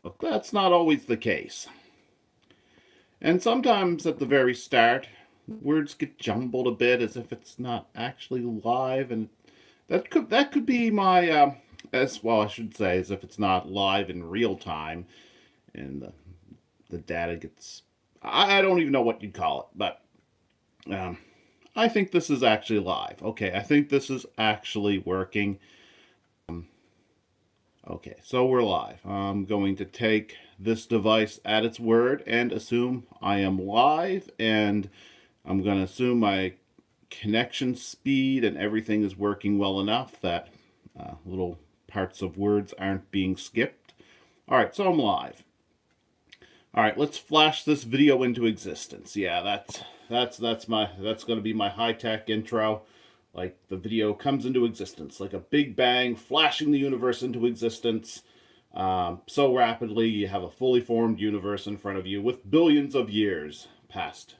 But that's not always the case. And sometimes at the very start, words get jumbled a bit as if it's not actually live, and that could be my as well I should say as if it's not live in real time, and the data gets I don't even know what you'd call it, but um, I think this is actually live. Okay, I think this is actually working. Okay, so we're live. I'm going to take this device at its word and assume I am live, and I'm going to assume my connection speed and everything is working well enough that little parts of words aren't being skipped. All right, so I'm live. All right, let's flash this video into existence. Yeah, that's going to be my high-tech intro. Like the video comes into existence, like a big bang, flashing the universe into existence so rapidly you have a fully formed universe in front of you with billions of years past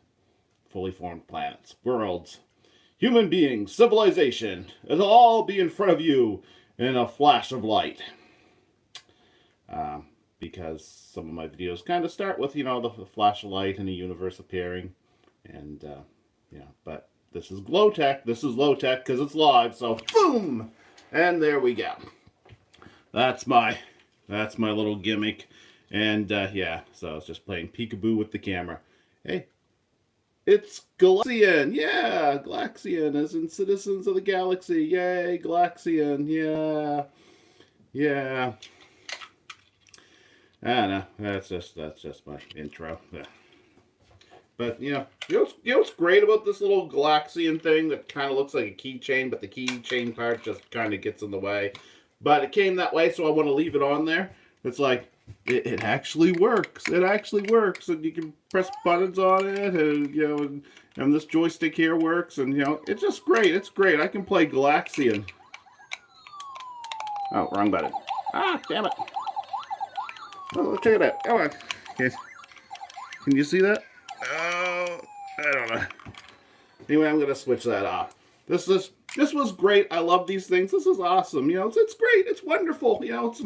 fully formed planets, worlds, human beings, civilization. It'll all be in front of you in a flash of light. Because some of my videos kind of start with, the flash of light and a universe appearing. And, but this is glow tech. This is low tech because it's live. So boom, and there we go. That's my little gimmick. And yeah, so I was just playing peekaboo with the camera. Hey, it's Galaxian. Yeah, Galaxian as in Citizens of the Galaxy. Yay, Galaxian. Yeah, yeah. I don't know. That's just my intro. But you know what's great about this little Galaxian thing that kind of looks like a keychain, but the keychain part just kind of gets in the way. But it came that way, so I want to leave it on there. It's like it actually works. It actually works, and you can press buttons on it, and and this joystick here works, and it's just great. It's great. I can play Galaxian. Oh, wrong button. Ah, damn it. Oh, check it out. Come on. Can you see that? Oh, I don't know. Anyway, I'm gonna switch that off. This was great. I love these things. This is awesome. It's great. It's wonderful. It's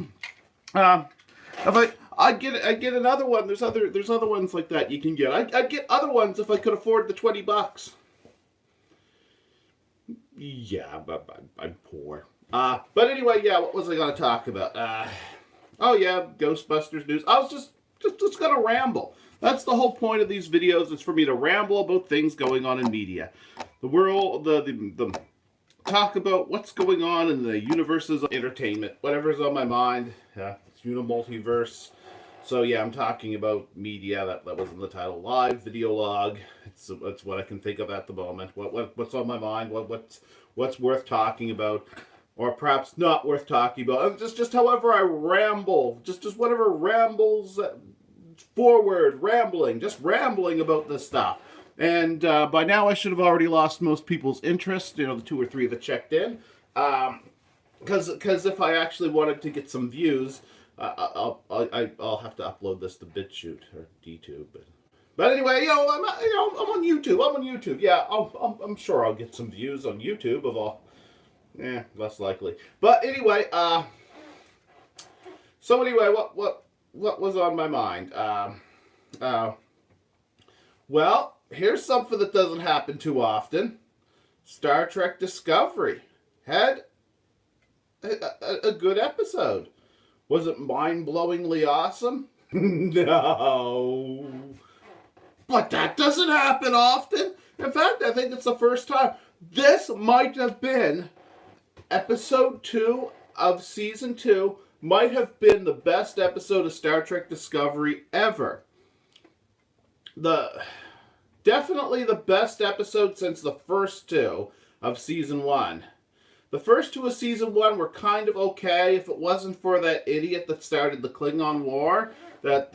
if I get another one. There's other ones like that you can get. I'd get other ones if I could afford the $20. Yeah, but I'm poor. But anyway, yeah. What was I gonna talk about? Oh yeah, Ghostbusters news. I was just gonna ramble. That's the whole point of these videos, is for me to ramble about things going on in media. The world, the talk about what's going on in the universes of entertainment. Whatever's on my mind. It's UNIMULTIVERSE. So yeah, I'm talking about media. That was in the title. Live video log. It's what I can think of at the moment. What's on my mind? What's worth talking about? Or perhaps not worth talking about. Just however I ramble. Just whatever rambles forward, just rambling about this stuff. And by now I should have already lost most people's interest, the 2 or 3 that checked in. Because if I actually wanted to get some views, I'll have to upload this to BitChute or DTube. But anyway, I'm on YouTube. I'm on YouTube. Yeah, I'm sure I'll get some views on YouTube of all. Less likely. But anyway, so anyway, what was on my mind? Well, here's something that doesn't happen too often. Star Trek Discovery had a good episode. Was it mind-blowingly awesome? No. But that doesn't happen often. In fact, I think it's the first time. This might have been episode 2 of season 2, might have been the best episode of Star Trek Discovery ever. Definitely the best episode since the first 2 of season 1. The first 2 of season 1 were kind of okay if it wasn't for that idiot that started the Klingon War. That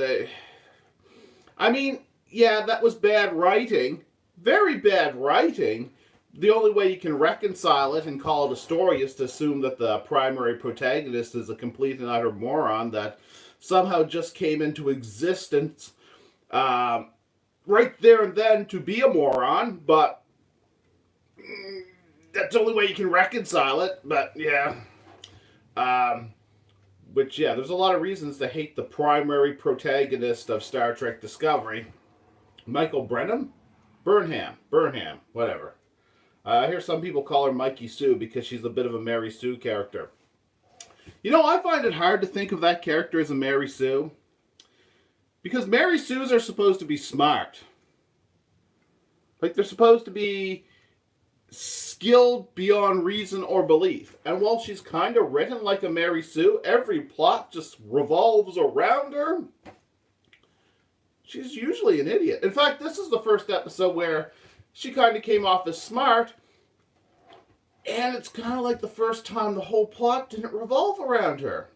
was bad writing. Very bad writing. The only way you can reconcile it and call it a story is to assume that the primary protagonist is a complete and utter moron that somehow just came into existence right there and then to be a moron, but that's the only way you can reconcile it. But yeah. Which, yeah, there's a lot of reasons to hate the primary protagonist of Star Trek Discovery, Michael Burnham, whatever. I hear some people call her Mikey Sue because she's a bit of a Mary Sue character. You know, I find it hard to think of that character as a Mary Sue. Because Mary Sues are supposed to be smart. Like, they're supposed to be skilled beyond reason or belief. And while she's kind of written like a Mary Sue, every plot just revolves around her. She's usually an idiot. In fact, this is the first episode where she kind of came off as smart. And it's kind of like the first time the whole plot didn't revolve around her.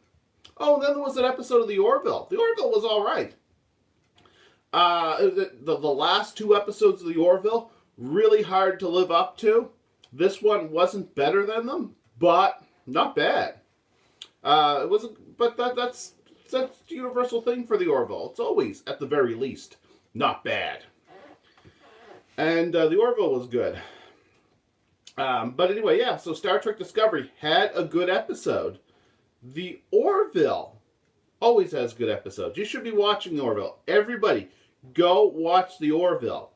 Oh, and then there was an episode of the Orville. The Orville was all right. The last two episodes of the Orville, really hard to live up to. This one wasn't better than them, but not bad. It wasn't, but that's the universal thing for the Orville. It's always, at the very least, not bad. And the Orville was good. But anyway, yeah, so Star Trek Discovery had a good episode. The Orville always has good episodes. You should be watching the Orville. Everybody, go watch the Orville.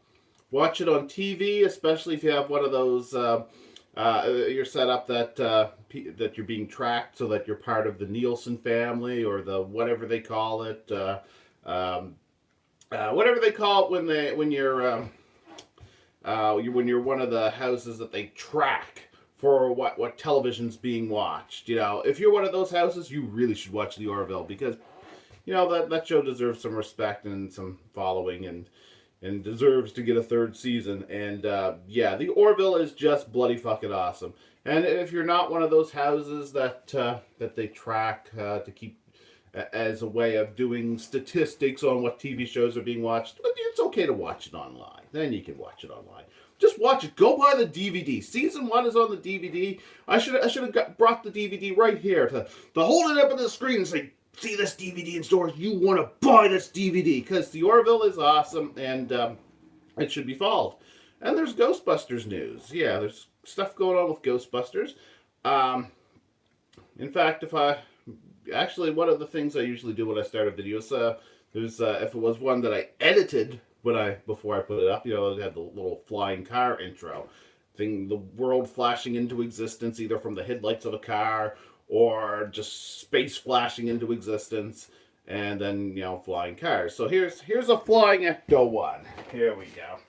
Watch it on TV, especially if you have one of those, you're set up that you're being tracked so that you're part of the Nielsen family or the whatever they call it. Whatever they call it when you're one of the houses that they track for what television's being watched. You know, if you're one of those houses, you really should watch the Orville because, you know, that show deserves some respect and some following and deserves to get a third season. And yeah, the Orville is just bloody fucking awesome. And if you're not one of those houses that they track to keep as a way of doing statistics on what TV shows are being watched, it's okay to watch it online. Then you can watch it online. Just watch it. Go buy the DVD. Season 1 is on the DVD. I should have brought the DVD right here to hold it up on the screen and say, see this DVD in stores. You want to buy this DVD because the Orville is awesome and it should be followed. And there's Ghostbusters news. Yeah, there's stuff going on with Ghostbusters. In fact, actually, one of the things I usually do when I start a video is if it was one that I edited before I put it up, you know, it had the little flying car intro thing, the world flashing into existence either from the headlights of a car or just space flashing into existence, and then, you know, flying cars. So here's a flying Ecto-1. Here we go.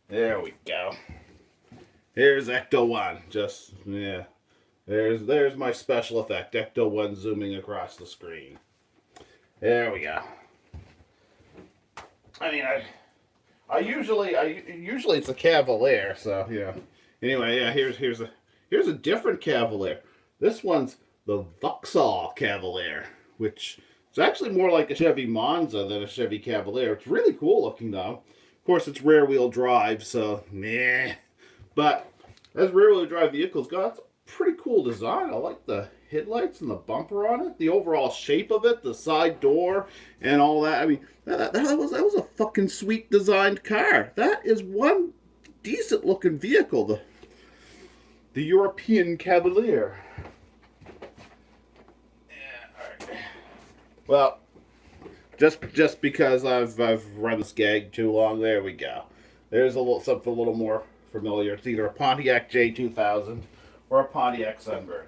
There we go. Here's Ecto-1. Just, yeah. There's my special effect, Ecto-1 zooming across the screen. There we go. I mean, I usually it's a Cavalier, so yeah. Anyway, yeah, here's a different Cavalier. This one's the Vauxhall Cavalier, which is actually more like a Chevy Monza than a Chevy Cavalier. It's really cool looking though. Of course, it's rear-wheel drive, so meh. But as rear-wheel drive vehicles go, it's a pretty cool design. I like the headlights and the bumper on it, the overall shape of it, the side door, and all that. I mean, that was a fucking sweet designed car. That is one decent looking vehicle, the European Cavalier. Yeah, all right. Well, just because I've run this gag too long, there we go. There's something a little more familiar. It's either a Pontiac J2000 or a Pontiac Sunbird.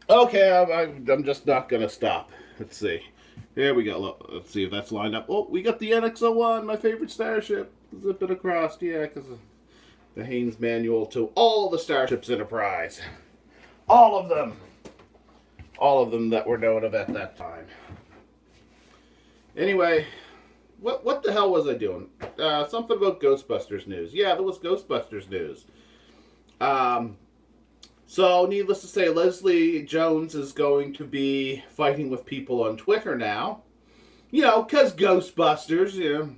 Okay, I'm just not going to stop. Let's see. Here we go. Look, let's see if that's lined up. Oh, we got the NX-01, my favorite starship. Zip it across. Yeah, because of the Haynes manual to all the Starships Enterprise. All of them. All of them that were known of at that time. Anyway, what the hell was I doing? Something about Ghostbusters news. Yeah, there was Ghostbusters news. So, needless to say, Leslie Jones is going to be fighting with people on Twitter now. You know, because Ghostbusters, you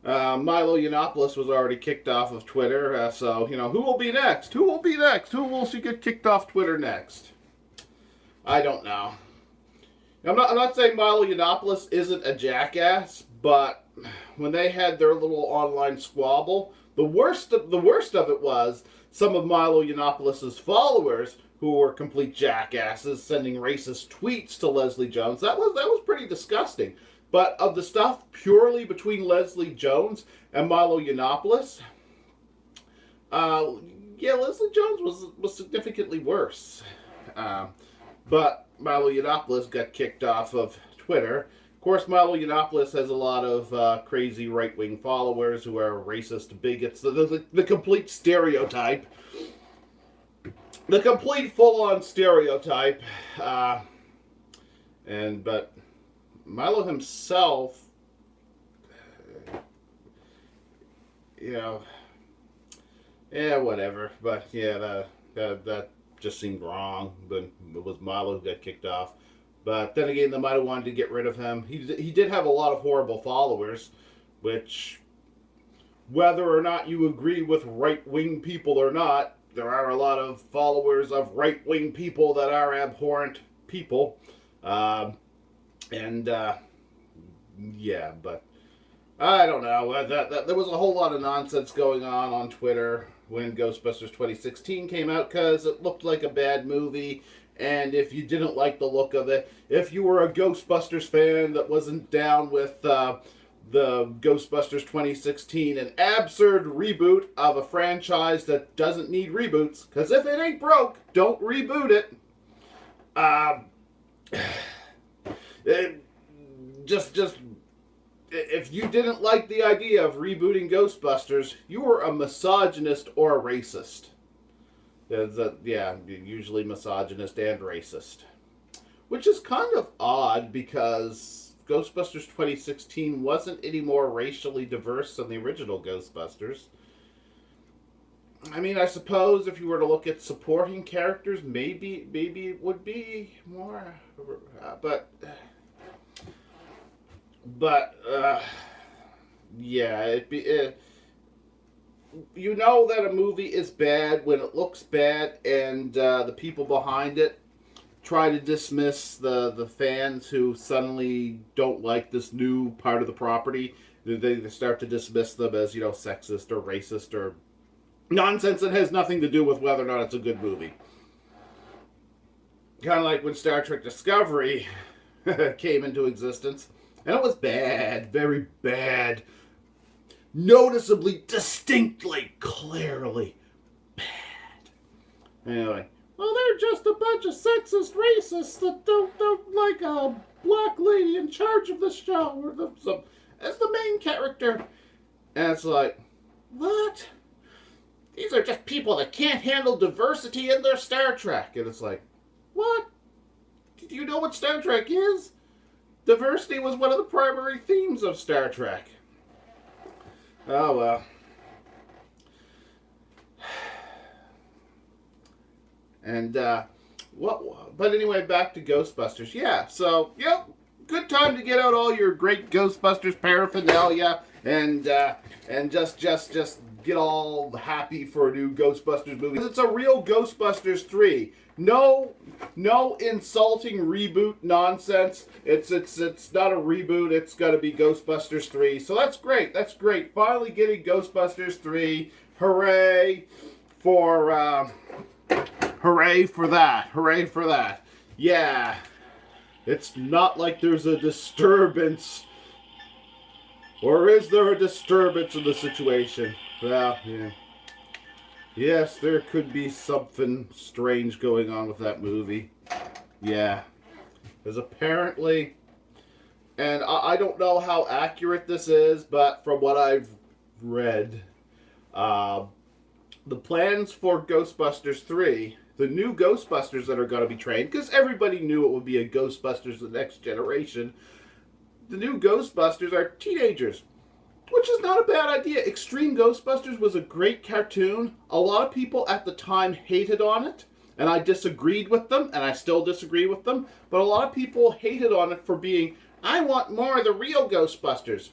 know. Milo Yiannopoulos was already kicked off of Twitter, so, you know, who will be next? Who will be next? Who will she get kicked off Twitter next? I don't know. I'm not saying Milo Yiannopoulos isn't a jackass, but when they had their little online squabble, the worst of it was some of Milo Yiannopoulos' followers who were complete jackasses sending racist tweets to Leslie Jones. That was pretty disgusting. But of the stuff purely between Leslie Jones and Milo Yiannopoulos, yeah, Leslie Jones was significantly worse. But Milo Yiannopoulos got kicked off of Twitter. Of course, Milo Yiannopoulos has a lot of crazy right-wing followers who are racist bigots. The complete stereotype. The complete full-on stereotype. But Milo himself, you know, yeah, whatever. But yeah, that just seemed wrong. But it was Milo who got kicked off. But then again, they might have wanted to get rid of him. He did have a lot of horrible followers, which, whether or not you agree with right-wing people or not, there are a lot of followers of right-wing people that are abhorrent people. Yeah, but I don't know. There was a whole lot of nonsense going on Twitter when Ghostbusters 2016 came out because it looked like a bad movie. And if you didn't like the look of it, if you were a Ghostbusters fan that wasn't down with the Ghostbusters 2016, an absurd reboot of a franchise that doesn't need reboots, because if it ain't broke, don't reboot it. If you didn't like the idea of rebooting Ghostbusters, you were a misogynist or a racist. Yeah, usually misogynist and racist. Which is kind of odd because Ghostbusters 2016 wasn't any more racially diverse than the original Ghostbusters. I mean, I suppose if you were to look at supporting characters, maybe it would be more, yeah, you know that a movie is bad when it looks bad, and the people behind it try to dismiss the fans who suddenly don't like this new part of the property. They start to dismiss them as, sexist or racist or nonsense that has nothing to do with whether or not it's a good movie. Kind of like when Star Trek Discovery came into existence, and it was bad, very bad. Noticeably, distinctly, clearly bad. Anyway, well, they're just a bunch of sexist racists that don't like a black lady in charge of the show or as the main character. And it's like, what? These are just people that can't handle diversity in their Star Trek. And it's like, what? Do you know what Star Trek is? Diversity was one of the primary themes of Star Trek. Oh, well. And, but anyway, back to Ghostbusters. Yeah, so, good time to get out all your great Ghostbusters paraphernalia and just get all happy for a new Ghostbusters movie. It's a real Ghostbusters 3. No insulting reboot nonsense. It's not a reboot. It's got to be Ghostbusters 3. So that's great. That's great. Finally getting Ghostbusters 3. Hooray for that. Hooray for that. Yeah. It's not like there's a disturbance. Or is there a disturbance in the situation? Well, yeah. Yes, there could be something strange going on with that movie. Yeah. Because apparently, and I don't know how accurate this is, but from what I've read, the plans for Ghostbusters 3, the new Ghostbusters that are going to be trained, because everybody knew it would be a Ghostbusters The Next Generation, the new Ghostbusters are teenagers. Which is not a bad idea. Extreme Ghostbusters was a great cartoon. A lot of people at the time hated on it, and I disagreed with them, and I still disagree with them. But a lot of people hated on it for being, I want more of the real Ghostbusters.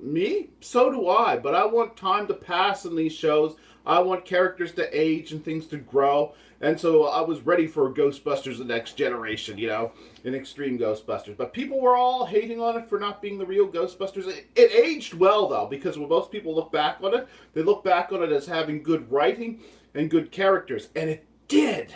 Me? So do I, but I want time to pass in these shows. I want characters to age and things to grow. And so I was ready for Ghostbusters The Next Generation, in Extreme Ghostbusters. But people were all hating on it for not being the real Ghostbusters. It aged well, though, because when most people look back on it, they look back on it as having good writing and good characters. And it did.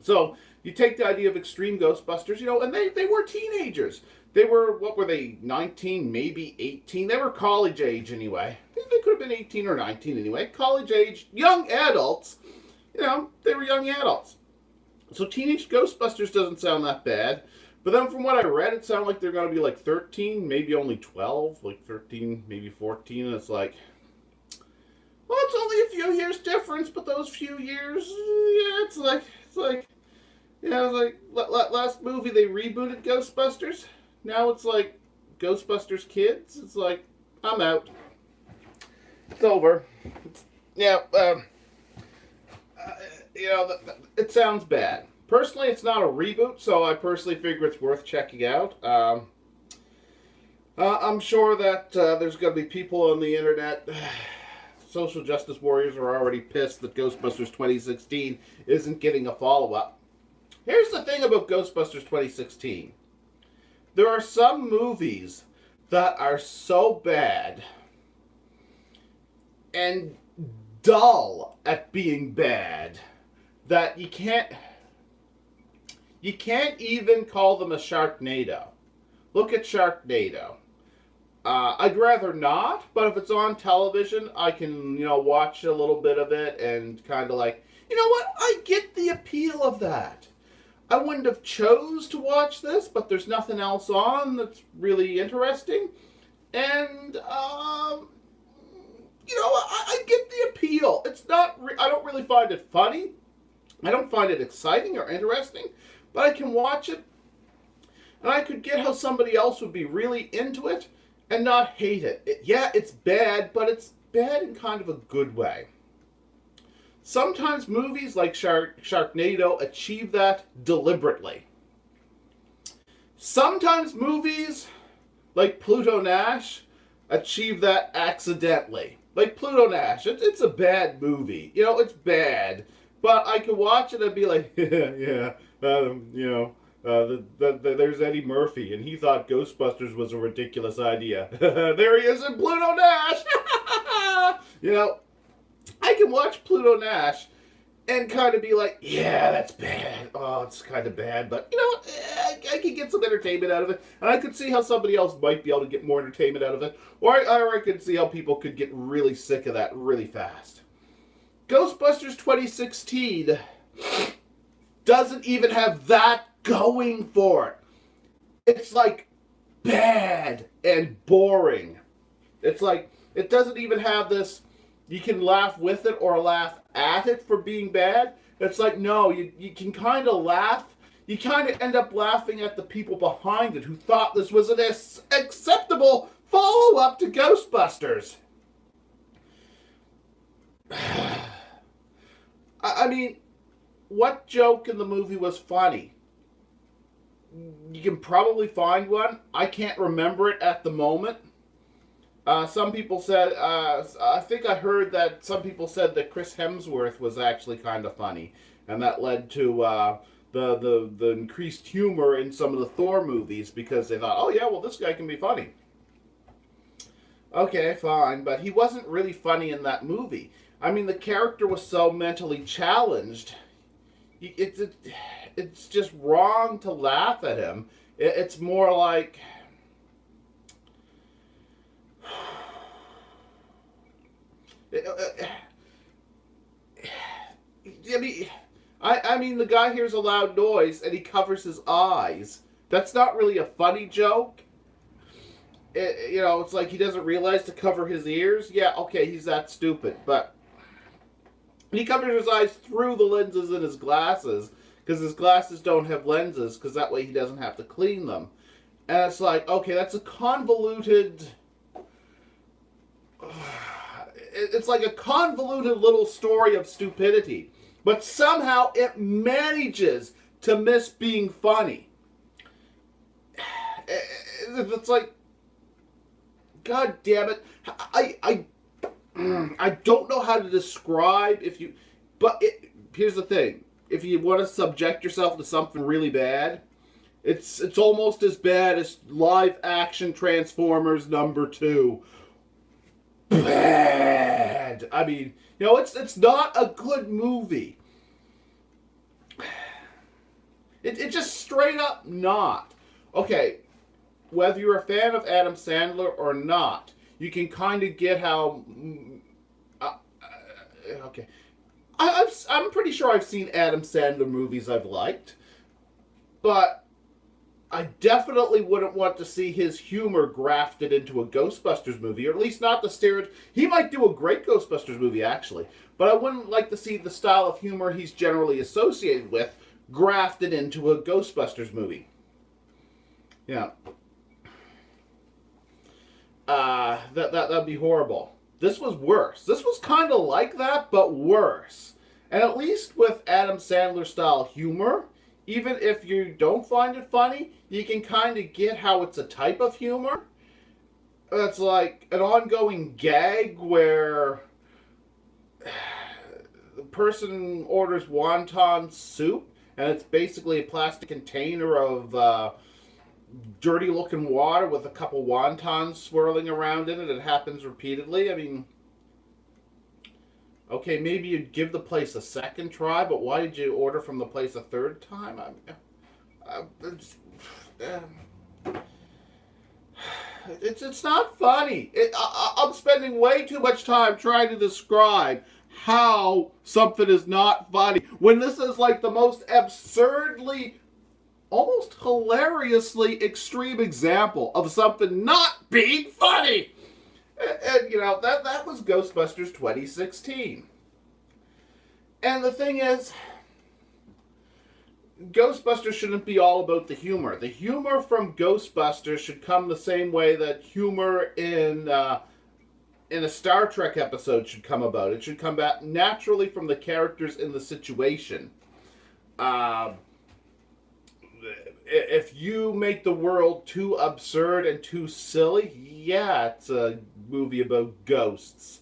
So you take the idea of Extreme Ghostbusters, and they were teenagers. They were, what were they, 19, maybe 18? They were college age anyway. They could have been 18 or 19 anyway. College age, young adults. They were young adults. So Teenage Ghostbusters doesn't sound that bad. But then from what I read, it sounded like they're going to be like 13, maybe only 12, like 13, maybe 14. And it's like, well, it's only a few years difference, but those few years, yeah, it's like, last movie they rebooted Ghostbusters. Now it's like Ghostbusters Kids. It's like, I'm out. It's over. It sounds bad. Personally, it's not a reboot, so I personally figure it's worth checking out. I'm sure that there's going to be people on the internet, social justice warriors are already pissed that Ghostbusters 2016 isn't getting a follow-up. Here's the thing about Ghostbusters 2016. There are some movies that are so bad and dull at being bad that you can't even call them a Sharknado. Look at Sharknado. I'd rather not, but if it's on television, I can, watch a little bit of it and kind of like, you know what? I get the appeal of that. I wouldn't have chose to watch this, but there's nothing else on that's really interesting. And, I get the appeal. It's not, I don't really find it funny. I don't find it exciting or interesting, but I can watch it. And I could get how somebody else would be really into it and not hate it. It's bad, but it's bad in kind of a good way. Sometimes movies like Sharknado achieve that deliberately. Sometimes movies like Pluto Nash achieve that accidentally. Like Pluto Nash, it's a bad movie. It's bad. But I could watch it and be like, there's Eddie Murphy, and he thought Ghostbusters was a ridiculous idea. There he is in Pluto Nash! I can watch Pluto Nash and kind of be like, yeah, that's bad. Oh, it's kind of bad, but I can get some entertainment out of it. And I could see how somebody else might be able to get more entertainment out of it. Or I could see how people could get really sick of that really fast. Ghostbusters 2016 doesn't even have that going for it. It's like bad and boring. It's like, it doesn't even have this, you can laugh with it or laugh at it for being bad. It's like, no, you can kind of laugh. You kind of end up laughing at the people behind it who thought this was an acceptable follow-up to Ghostbusters. I mean, what joke in the movie was funny? You can probably find one. I can't remember it at the moment. Some people said, I think I heard that some people said that Chris Hemsworth was actually kind of funny. And that led to the increased humor in some of the Thor movies because they thought, oh yeah, well this guy can be funny. Okay, fine, but he wasn't really funny in that movie. I mean, the character was so mentally challenged. It's just wrong to laugh at him. It's more like... I mean, the guy hears a loud noise and he covers his eyes. That's not really a funny joke. It's like he doesn't realize to cover his ears. Yeah, okay, he's that stupid, but... he covers his eyes through the lenses in his glasses, because his glasses don't have lenses, because that way he doesn't have to clean them. And it's like, okay, that's a convoluted... It's like a convoluted little story of stupidity. But somehow it manages to miss being funny. It's like... God damn it. I don't know how to describe here's the thing. If you want to subject yourself to something really bad, it's almost as bad as live action Transformers #2. Bad. I mean, it's not a good movie. It just straight up not. Okay, whether you're a fan of Adam Sandler or not, you can kind of get how... okay. I'm pretty sure I've seen Adam Sandler movies I've liked, but I definitely wouldn't want to see his humor grafted into a Ghostbusters movie, or at least not the stereotype. He might do a great Ghostbusters movie, actually, but I wouldn't like to see the style of humor he's generally associated with grafted into a Ghostbusters movie. Yeah. That'd be horrible. This was worse. This was kind of like that, but worse. And at least with Adam Sandler style humor, even if you don't find it funny, you can kind of get how it's a type of humor. It's like an ongoing gag where the person orders wonton soup, and it's basically a plastic container of dirty looking water with a couple wontons swirling around in it. It happens repeatedly. I mean, okay, maybe you'd give the place a second try, but why did you order from the place a third time? It's not funny. I'm spending way too much time trying to describe how something is not funny when this is like the most absurdly, almost hilariously extreme example of something not being funny. And you know, that was Ghostbusters 2016. And the thing is, Ghostbusters shouldn't be all about the humor. The humor from Ghostbusters should come the same way that humor in a Star Trek episode should come about. It should come back naturally from the characters in the situation. If you make the world too absurd and too silly, yeah, it's a movie about ghosts.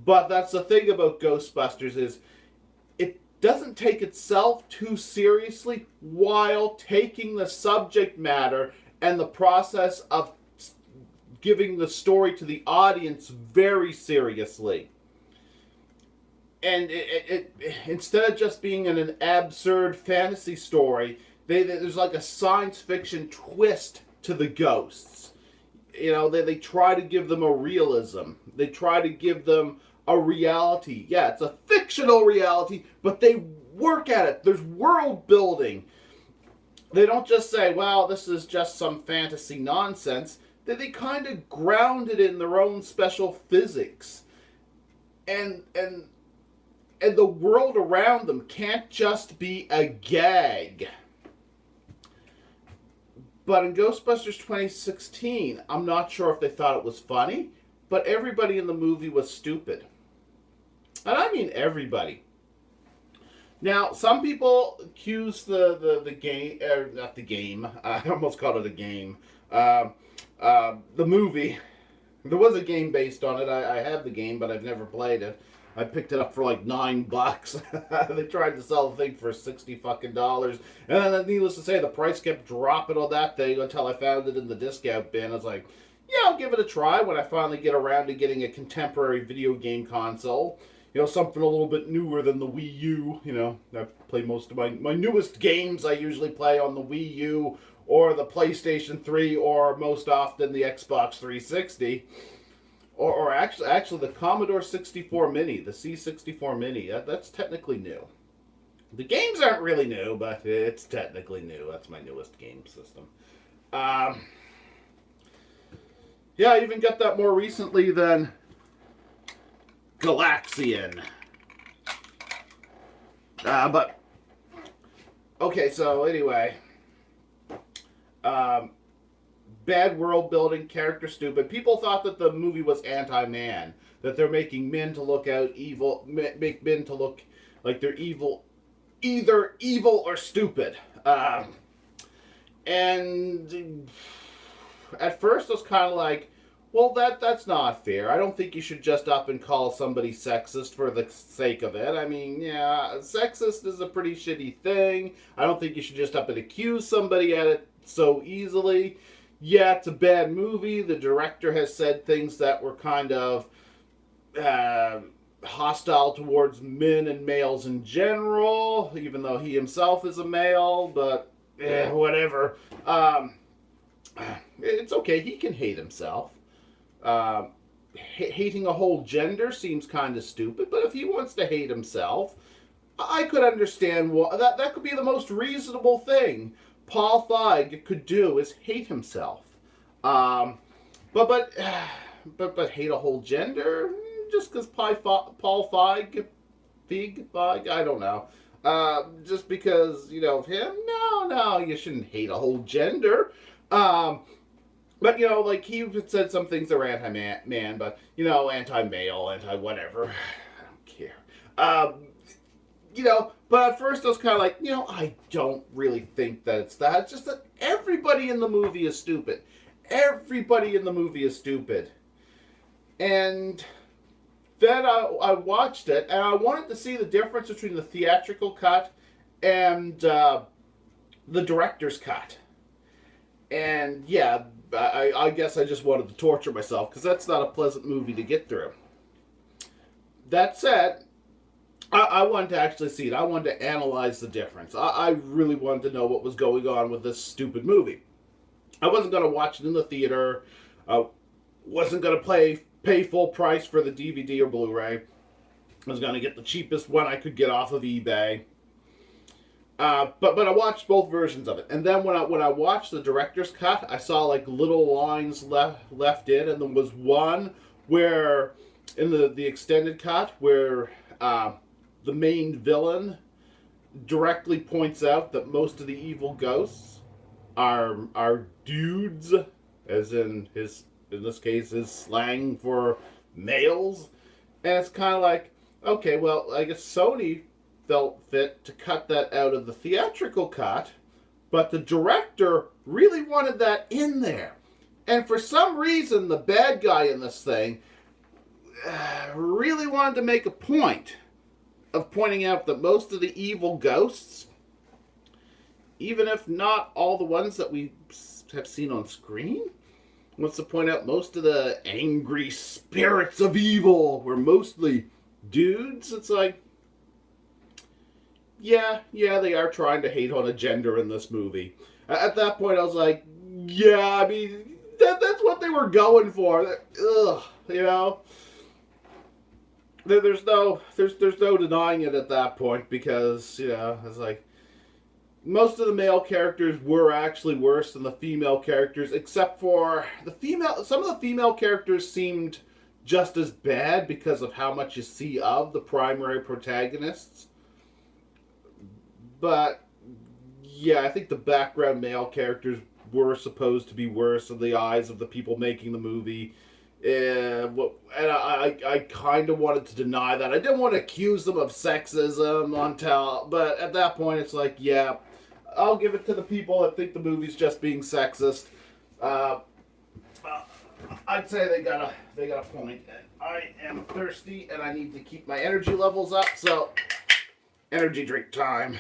But that's the thing about Ghostbusters is it doesn't take itself too seriously while taking the subject matter and the process of giving the story to the audience very seriously. And it instead of just being an absurd fantasy story, there's like a science fiction twist to the ghosts. You know, they try to give them a realism. They try to give them a reality. Yeah, it's a fictional reality, but they work at it. There's world building. They don't just say, well, this is just some fantasy nonsense. They kind of ground it in their own special physics. And the world around them can't just be a gag. But in Ghostbusters 2016, I'm not sure if they thought it was funny, but everybody in the movie was stupid. And I mean everybody. Now, some people accuse the game, not the game, I almost called it a game, the movie. There was a game based on it. I have the game, but I've never played it. I picked it up for like $9. They tried to sell the thing for $60 fucking. And then, needless to say, the price kept dropping on that thing until I found it in the discount bin. I was like, yeah, I'll give it a try when I finally get around to getting a contemporary video game console. You know, something a little bit newer than the Wii U. You know, I play most of my newest games I usually play on the Wii U or the PlayStation 3 or most often the Xbox 360. Or actually the Commodore 64 Mini, the C64 Mini, that's technically new. The games aren't really new, but it's technically new. That's my newest game system. Yeah, I even got that more recently than Galaxian. But, okay, so anyway. Bad world building, character stupid. People thought that the movie was anti-man. That they're making men to look out evil, make men to look like they're evil, either evil or stupid. And at first I was kind of like, well, that's not fair. I don't think you should just up and call somebody sexist for the sake of it. I mean, yeah, sexist is a pretty shitty thing. I don't think you should just up and accuse somebody at it so easily. Yeah, it's a bad movie. The director has said things that were kind of hostile towards men and males in general, even though he himself is a male, but whatever. It's okay, he can hate himself. Um, Hating a whole gender seems kind of stupid, but if he wants to hate himself, I could understand that could be the most reasonable thing Paul Feig could do is hate himself. Um, but but but hate a whole gender just because Paul Feig, I don't know. Just because of him? No, you shouldn't hate a whole gender. Um, but like he said some things that were anti-man, but anti-male, anti-whatever. I don't care. But at first I was kind of like, I don't really think that it's that. It's just that everybody in the movie is stupid. Everybody in the movie is stupid. And then I watched it, and I wanted to see the difference between the theatrical cut and the director's cut. And yeah, I guess I just wanted to torture myself, because that's not a pleasant movie to get through. That said, I wanted to actually see it. I wanted to analyze the difference. I really wanted to know what was going on with this stupid movie. I wasn't going to watch it in the theater. I wasn't going to pay full price for the DVD or Blu-ray. I was going to get the cheapest one I could get off of eBay. But I watched both versions of it. And then when I watched the director's cut, I saw like little lines left in, and there was one where, in the extended cut, where the main villain directly points out that most of the evil ghosts are dudes, as in this case is slang for males. And it's kind of like, okay, well, I guess Sony felt fit to cut that out of the theatrical cut, but the director really wanted that in there. And for some reason, the bad guy in this thing really wanted to make a point of pointing out that most of the evil ghosts, even if not all the ones that we have seen on screen, wants to point out most of the angry spirits of evil were mostly dudes. It's like, yeah, they are trying to hate on a gender in this movie. At that point, I was like, yeah, I mean, that's what they were going for. Ugh, There's no denying it at that point, because it's like most of the male characters were actually worse than the female characters, except for some of the female characters seemed just as bad because of how much you see of the primary protagonists. But yeah, I think the background male characters were supposed to be worse in the eyes of the people making the movie. And I kind of wanted to deny that. I didn't want to accuse them of sexism but at that point it's like, yeah, I'll give it to the people that think the movie's just being sexist. I'd say they got a point. I am thirsty and I need to keep my energy levels up, so energy drink time.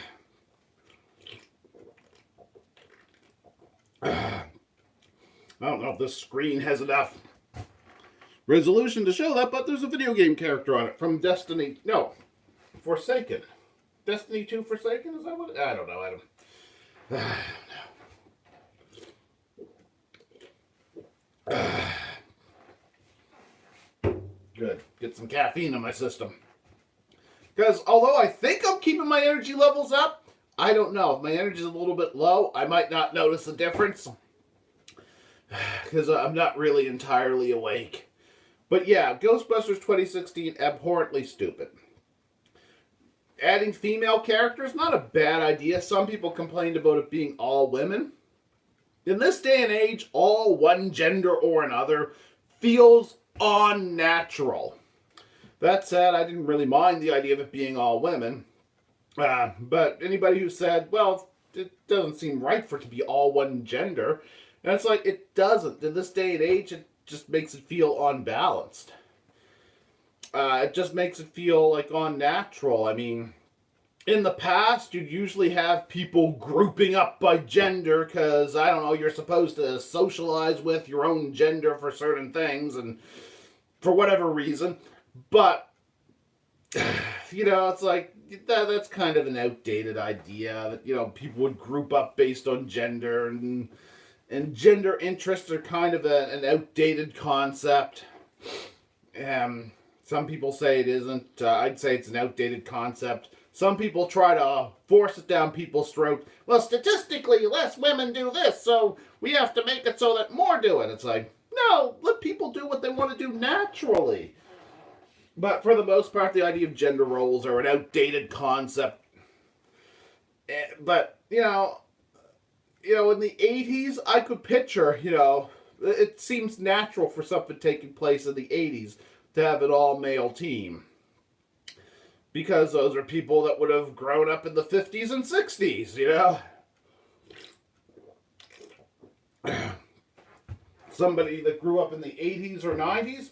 I don't know if this screen has enough resolution to show that, but there's a video game character on it from Forsaken. Destiny 2 Forsaken? Is that what? I don't know. Good. Get some caffeine in my system. Because although I think I'm keeping my energy levels up, I don't know. If my energy is a little bit low, I might not notice the difference. Because I'm not really entirely awake. But yeah, Ghostbusters 2016, abhorrently stupid. Adding female characters, not a bad idea. Some people complained about it being all women. In this day and age, all one gender or another feels unnatural. That said, I didn't really mind the idea of it being all women. But anybody who said, well, it doesn't seem right for it to be all one gender, and it's like, it doesn't. In this day and age, it just makes it feel unbalanced. It just makes it feel like unnatural. I mean, in the past, you'd usually have people grouping up by gender because, I don't know, you're supposed to socialize with your own gender for certain things and for whatever reason. But you know, it's like, that's kind of an outdated idea that, you know, people would group up based on gender, and gender interests are kind of an outdated concept. Some people say it isn't. I'd say it's an outdated concept. Some people try to force it down people's throat. Well, statistically, less women do this, so we have to make it so that more do it. It's like, no, let people do what they want to do naturally. But for the most part, the idea of gender roles are an outdated concept. But, you know, in the 80s, I could picture, it seems natural for something taking place in the 80s to have an all-male team. Because those are people that would have grown up in the 50s and 60s, Somebody that grew up in the 80s or 90s,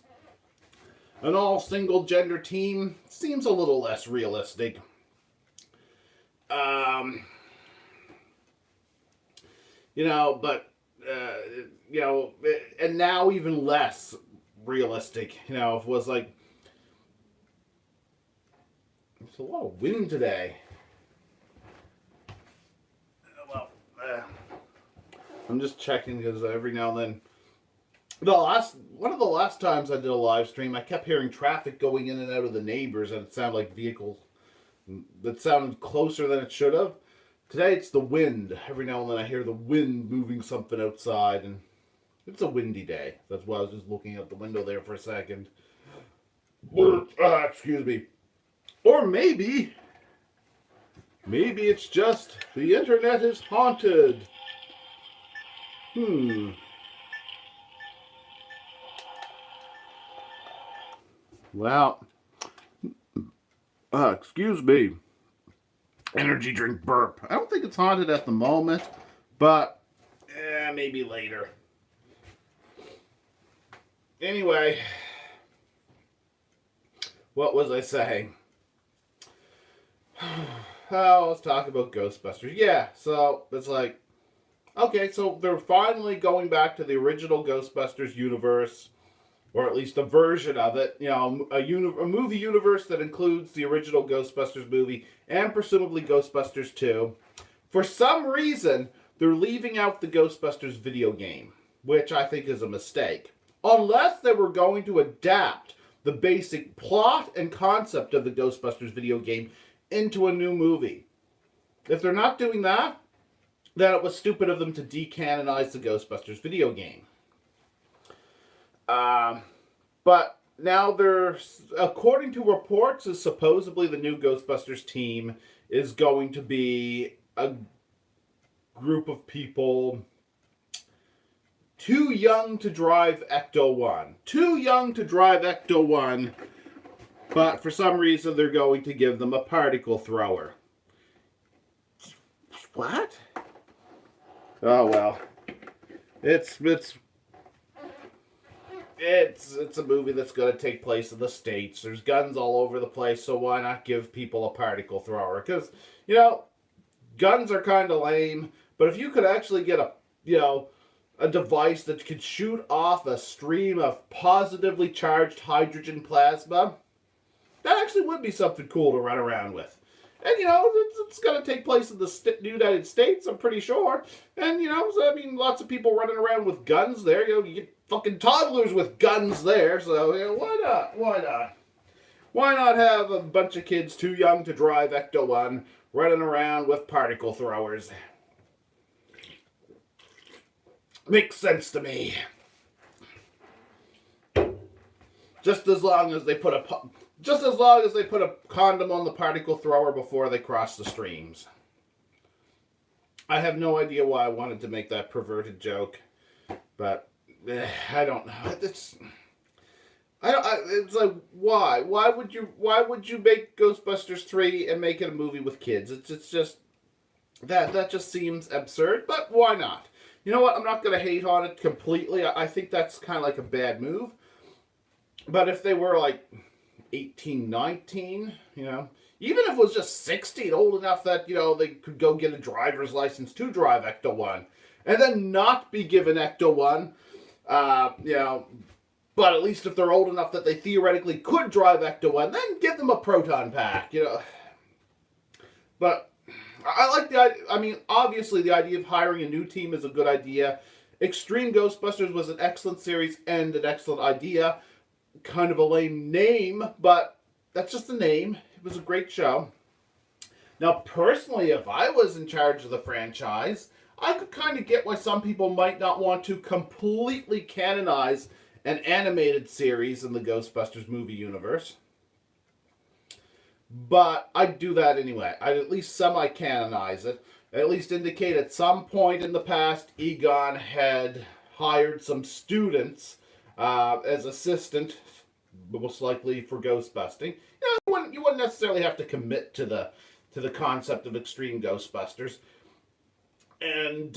an all single gender team seems a little less realistic. And now even less realistic. If it was like, there's a lot of wind today. Well, I'm just checking because every now and then, one of the last times I did a live stream, I kept hearing traffic going in and out of the neighbors, and it sounded like vehicles that sounded closer than it should have. Today it's the wind. Every now and then I hear the wind moving something outside, and it's a windy day. That's why I was just looking out the window there for a second. Excuse me. Or maybe it's just the internet is haunted. Well, excuse me. Energy drink burp. I don't think it's haunted at the moment, but maybe later. Anyway, what was I saying? Oh, let's talk about Ghostbusters. Yeah, so it's like, okay, so they're finally going back to the original Ghostbusters universe, or at least a version of it. A movie universe that includes the original Ghostbusters movie and presumably Ghostbusters 2. For some reason, they're leaving out the Ghostbusters video game, which I think is a mistake. Unless they were going to adapt the basic plot and concept of the Ghostbusters video game into a new movie. If they're not doing that, then it was stupid of them to decanonize the Ghostbusters video game. But now there's, according to reports, is supposedly the new Ghostbusters team is going to be a group of people too young to drive Ecto-1. Too young to drive Ecto-1, but for some reason they're going to give them a particle thrower. What? Oh well. It's a movie that's going to take place in the States. There's guns all over the place, so why not give people a particle thrower? Because, guns are kind of lame, but if you could actually get a device that could shoot off a stream of positively charged hydrogen plasma, that actually would be something cool to run around with. And, it's going to take place in the United States, I'm pretty sure. And, lots of people running around with guns there. You get fucking toddlers with guns there. So, why not? Why not? Why not have a bunch of kids too young to drive Ecto-1 running around with particle throwers? Makes sense to me. Just as long as they put a condom on the particle thrower before they cross the streams. I have no idea why I wanted to make that perverted joke, but I don't know. It's like, why? Why would you make Ghostbusters 3 and make it a movie with kids? It's just that just seems absurd. But why not? You know what? I'm not going to hate on it completely. I think that's kind of like a bad move. But if they were like 18, 19, even if it was just 16, old enough that, they could go get a driver's license to drive Ecto-1, and then not be given Ecto-1, But at least if they're old enough that they theoretically could drive Ecto-1, then give them a proton pack, you know. But I like the idea. I mean, obviously the idea of hiring a new team is a good idea. Extreme Ghostbusters was an excellent series and an excellent idea. Kind of a lame name, but that's just the name. It was a great show. Now, personally, if I was in charge of the franchise, I could kind of get why some people might not want to completely canonize an animated series in the Ghostbusters movie universe. But I'd do that anyway. I'd at least semi-canonize it. At least indicate at some point in the past, Egon had hired some students as assistant, most likely for ghostbusting. You wouldn't necessarily have to commit to the concept of Extreme Ghostbusters. And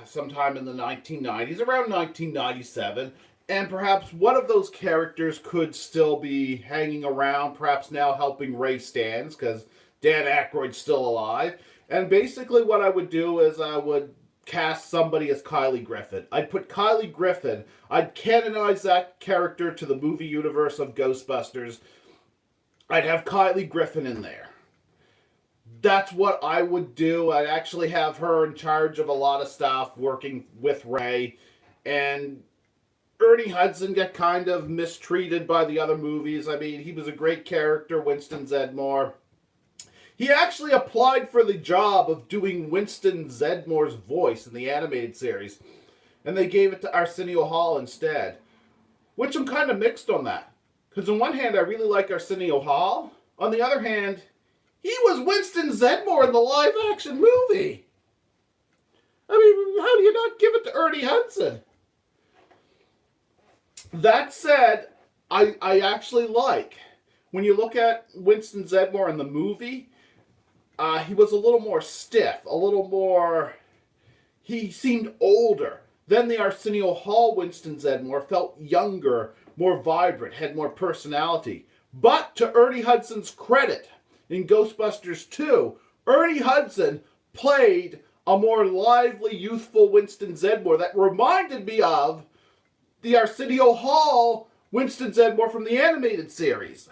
sometime in the 1990s, around 1997, and perhaps one of those characters could still be hanging around, perhaps now helping Ray Stantz, because Dan Aykroyd's still alive. And basically what I would do is I would cast somebody as Kylie Griffin. I'd put Kylie Griffin, I'd canonize that character to the movie universe of Ghostbusters. I'd have Kylie Griffin in there. That's what I would do. I'd actually have her in charge of a lot of stuff, working with Ray. And Ernie Hudson got kind of mistreated by the other movies. I mean, he was a great character, Winston Zeddemore. He actually applied for the job of doing Winston Zeddmore's voice in the animated series. And they gave it to Arsenio Hall instead. Which I'm kind of mixed on that. Because on one hand, I really like Arsenio Hall. On the other hand, he was Winston Zeddemore in the live-action movie. I mean, how do you not give it to Ernie Hudson? That said, I actually like, when you look at Winston Zeddemore in the movie, he was a little more stiff, a little more, he seemed older. Then the Arsenio Hall Winston Zeddemore felt younger, more vibrant, had more personality. But to Ernie Hudson's credit, in Ghostbusters 2, Ernie Hudson played a more lively, youthful Winston Zeddemore that reminded me of the Arsenio Hall Winston Zeddemore from the animated series.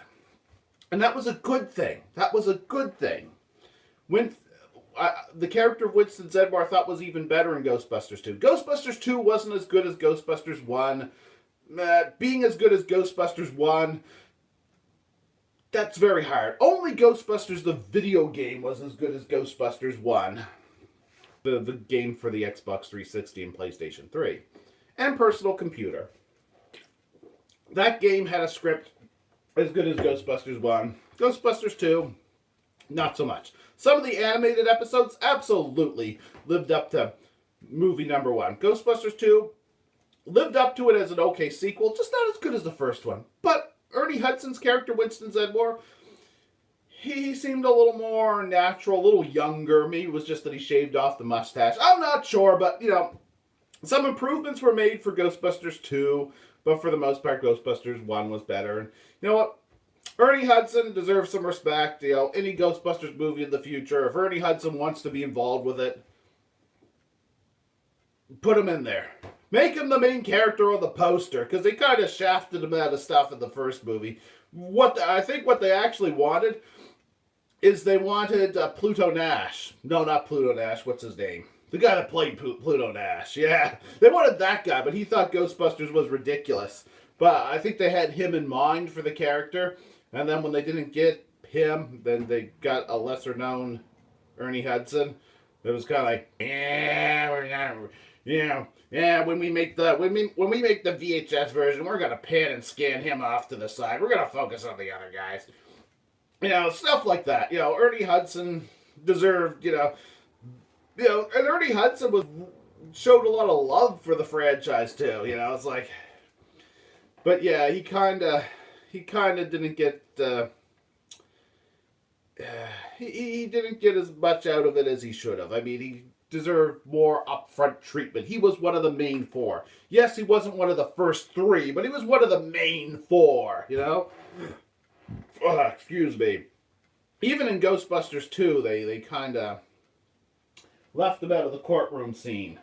And that was a good thing. That was a good thing. The character of Winston Zeddemore I thought was even better in Ghostbusters 2. Ghostbusters 2 wasn't as good as Ghostbusters 1. Being as good as Ghostbusters 1, that's very hard. Only Ghostbusters the video game was as good as Ghostbusters 1. The game for the Xbox 360 and PlayStation 3. And personal computer. That game had a script as good as Ghostbusters 1. Ghostbusters 2, not so much. Some of the animated episodes absolutely lived up to movie number 1. Ghostbusters 2 lived up to it as an okay sequel, just not as good as the first one. But Ernie Hudson's character, Winston Zeddemore, he seemed a little more natural, a little younger. Maybe it was just that he shaved off the mustache. I'm not sure, but, you know, some improvements were made for Ghostbusters 2, but for the most part, Ghostbusters 1 was better. And you know what? Ernie Hudson deserves some respect. You know, any Ghostbusters movie in the future, if Ernie Hudson wants to be involved with it, put him in there. Make him the main character on the poster, because they kind of shafted him out of stuff in the first movie. I think what they actually wanted is they wanted Pluto Nash. No, not Pluto Nash. What's his name? The guy that played Pluto Nash. Yeah, they wanted that guy, but he thought Ghostbusters was ridiculous. But I think they had him in mind for the character. And then when they didn't get him, then they got a lesser-known Ernie Hudson. It was kind of like, we're not, when we make the VHS version, we're gonna pan and scan him off to the side. We're gonna focus on the other guys. You know, stuff like that. You know, Ernie Hudson deserved, and Ernie Hudson showed a lot of love for the franchise too. You know, it's like, but yeah, he kind of didn't get. He didn't get as much out of it as he should have. I mean, he deserved more upfront treatment. He was one of the main 4. Yes, he wasn't one of the first 3, but he was one of the main 4. You know. Excuse me. Even in Ghostbusters 2, they kind of left him out of the courtroom scene.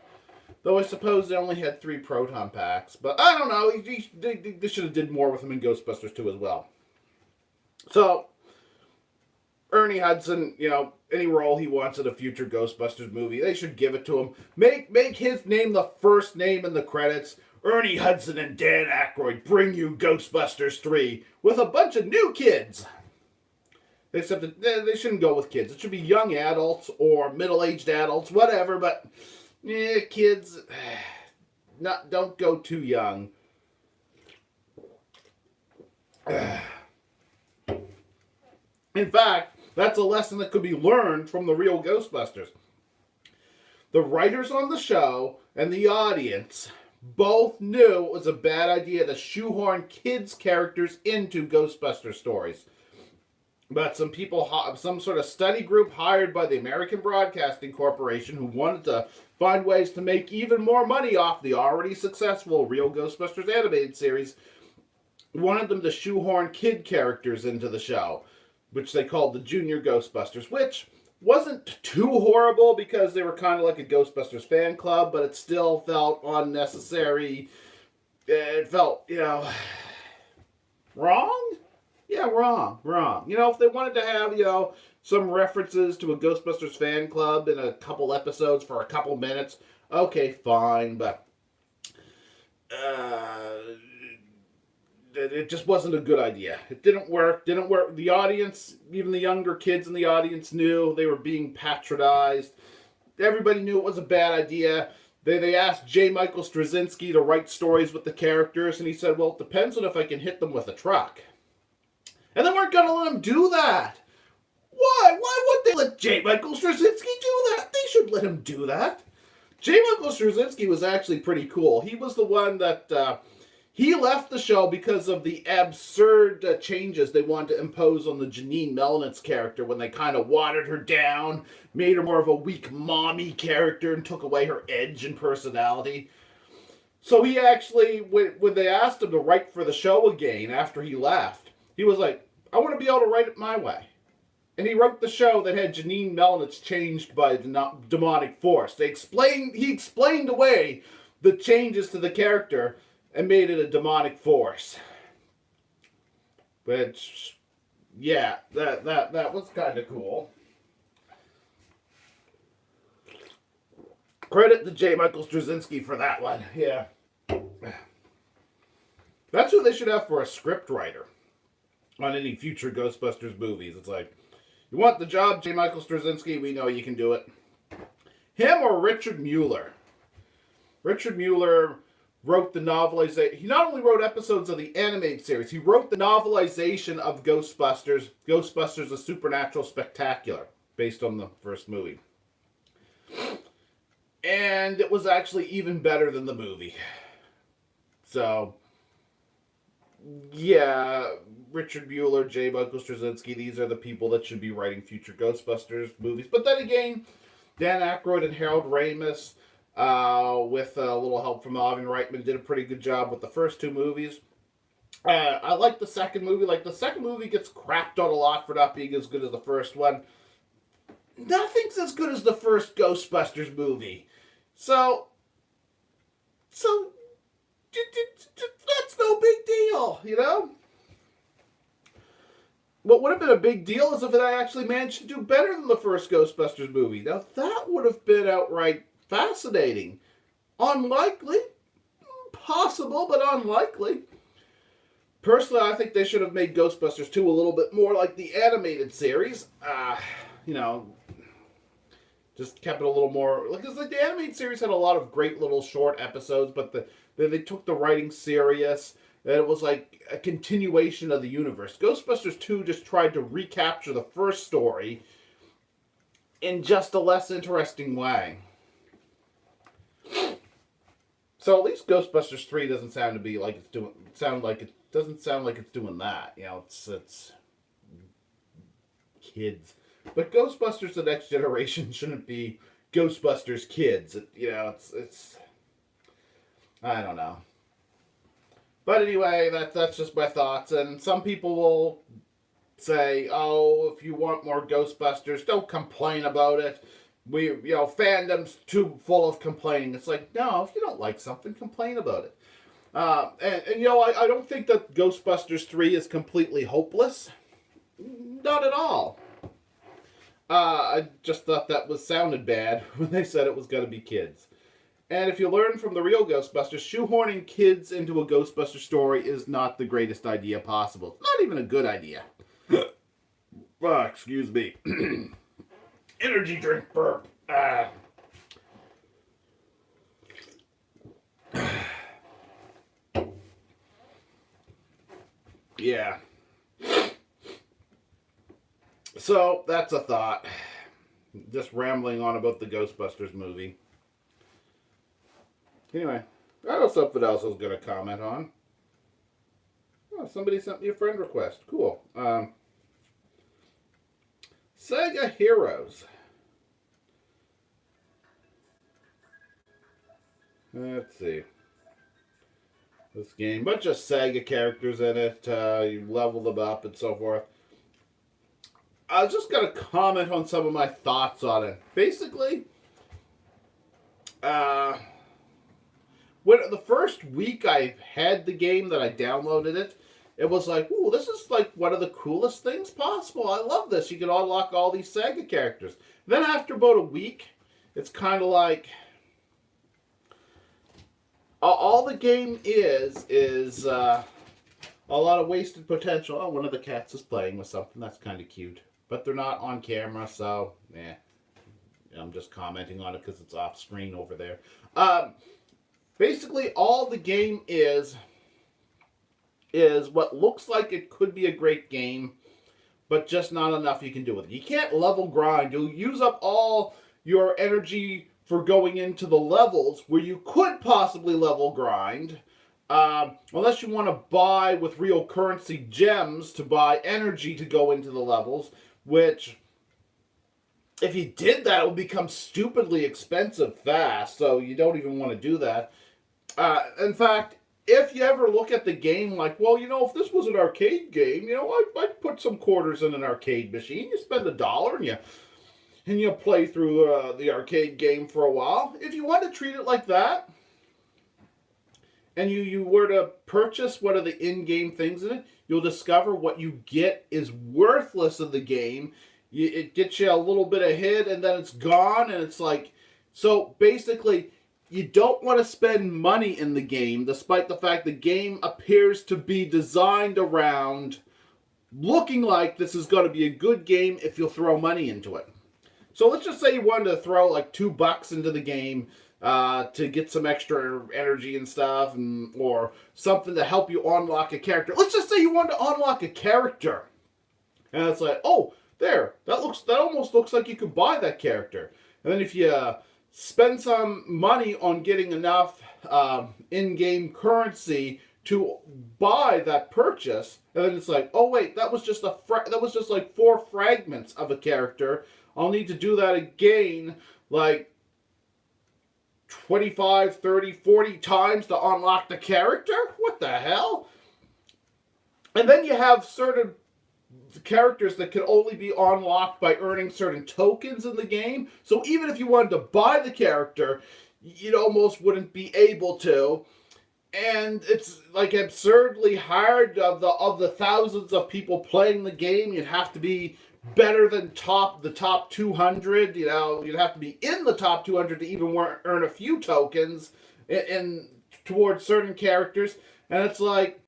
Though I suppose they only had 3 proton packs. But I don't know. They should have did more with him in Ghostbusters 2 as well. So, Ernie Hudson, any role he wants in a future Ghostbusters movie, they should give it to him. Make his name the first name in the credits. Ernie Hudson and Dan Aykroyd bring you Ghostbusters 3 with a bunch of new kids. Except that they shouldn't go with kids. It should be young adults or middle-aged adults, whatever. But kids, don't go too young. In fact, that's a lesson that could be learned from the real Ghostbusters. The writers on the show and the audience both knew it was a bad idea to shoehorn kids' characters into Ghostbuster stories. But some sort of study group hired by the American Broadcasting Corporation, who wanted to find ways to make even more money off the already successful Real Ghostbusters animated series, wanted them to shoehorn kid characters into the show, which they called the Junior Ghostbusters, which wasn't too horrible because they were kind of like a Ghostbusters fan club, but it still felt unnecessary. It felt, wrong? Yeah, wrong. If they wanted to have, some references to a Ghostbusters fan club in a couple episodes for a couple minutes, okay, fine, but it just wasn't a good idea. It didn't work. The audience, even the younger kids in the audience, knew they were being patronized. Everybody knew it was a bad idea. They asked J. Michael Straczynski to write stories with the characters, and he said, well, it depends on if I can hit them with a truck. And they weren't going to let him do that. Why? Why would they let J. Michael Straczynski do that? They should let him do that. J. Michael Straczynski was actually pretty cool. He was the one that... he left the show because of the absurd changes they wanted to impose on the Janine Melnitz character when they kind of watered her down, made her more of a weak mommy character, and took away her edge and personality. So he actually, when they asked him to write for the show again after he left, he was like, I want to be able to write it my way. And he wrote the show that had Janine Melnitz changed by a demonic force. He explained away the changes to the character and made it a demonic force. Which, yeah, that was kind of cool. Credit to J. Michael Straczynski for that one, yeah. That's who they should have for a script writer on any future Ghostbusters movies. It's like, you want the job, J. Michael Straczynski? We know you can do it. Him or Richard Mueller. Richard Mueller wrote the novelization. He not only wrote episodes of the animated series, he wrote the novelization of Ghostbusters, Ghostbusters: A Supernatural Spectacular, based on the first movie. And it was actually even better than the movie. So, yeah, Richard Mueller, J. Michael Straczynski, these are the people that should be writing future Ghostbusters movies. But then again, Dan Aykroyd and Harold Ramis, with a little help from Ivan Reitman, did a pretty good job with the first 2 movies. I like the second movie. The second movie gets crapped on a lot for not being as good as the first one. Nothing's as good as the first Ghostbusters movie. So that's no big deal, What would have been a big deal is if I actually managed to do better than the first Ghostbusters movie. Now, that would have been outright fascinating. Unlikely. Possible, but unlikely. Personally, I think they should have made Ghostbusters 2 a little bit more like the animated series. Just kept it a little more... Because the animated series had a lot of great little short episodes, but they took the writing serious. And it was like a continuation of the universe. Ghostbusters 2 just tried to recapture the first story in just a less interesting way. So at least Ghostbusters 3 doesn't sound like it's doing that. It's kids. But Ghostbusters: The Next Generation shouldn't be Ghostbusters Kids. It's I don't know. But anyway, that's just my thoughts. And some people will say, oh, if you want more Ghostbusters, don't complain about it. fandom's too full of complaining. It's like, no, if you don't like something, complain about it. I don't think that Ghostbusters 3 is completely hopeless. Not at all. I just thought that sounded bad when they said it was going to be kids. And if you learn from the real Ghostbusters, shoehorning kids into a Ghostbuster story is not the greatest idea possible. It's not even a good idea. Excuse me. Energy drink burp. Yeah. So, that's a thought. Just rambling on about the Ghostbusters movie. Anyway, I know something else I was going to comment on. Oh, somebody sent me a friend request. Cool. Sega Heroes. Let's see. This game, bunch of Sega characters in it. You level them up and so forth. I was just going to comment on some of my thoughts on it. Basically, when the first week I had the game that I downloaded it, it was like, ooh, this is like one of the coolest things possible. I love this. You can unlock all these Sega characters. Then after about a week, it's kind of like all the game is a lot of wasted potential. Oh, one of the cats is playing with something. That's kind of cute. But they're not on camera, so, I'm just commenting on it because it's off screen over there. Basically, all the game is what looks like it could be a great game, but just not enough you can do with it. You can't level grind. You'll use up all your energy for going into the levels where you could possibly level grind, unless you want to buy with real currency gems to buy energy to go into the levels, which, if you did that, it would become stupidly expensive fast, so you don't even want to do that. In fact, if you ever look at the game like, well, if this was an arcade game, I'd put some quarters in an arcade machine. You spend $1 and you play through the arcade game for a while. If you want to treat it like that, and you were to purchase one of the in-game things in it, you'll discover what you get is worthless in the game. It gets you a little bit of hit, and then it's gone, and it's like... So, basically, you don't want to spend money in the game, despite the fact the game appears to be designed around looking like this is going to be a good game if you'll throw money into it. So let's just say you wanted to throw like $2 into the game to get some extra energy and stuff, or something to help you unlock a character. Let's just say you wanted to unlock a character. And it's like, oh, there, that almost looks like you could buy that character. And then if you spend some money on getting enough in-game currency to buy that purchase, and then it's like, oh wait, that was just like 4 fragments of a character. I'll need to do that again, like 25, 30, 40 times to unlock the character? What the hell? And then you have certain characters that can only be unlocked by earning certain tokens in the game. So even if you wanted to buy the character, you almost wouldn't be able to. And it's like absurdly hard. Of the thousands of people playing the game, you'd have to be better than the top 200. You'd have to be in the top 200 to even earn a few tokens in towards certain characters. And it's like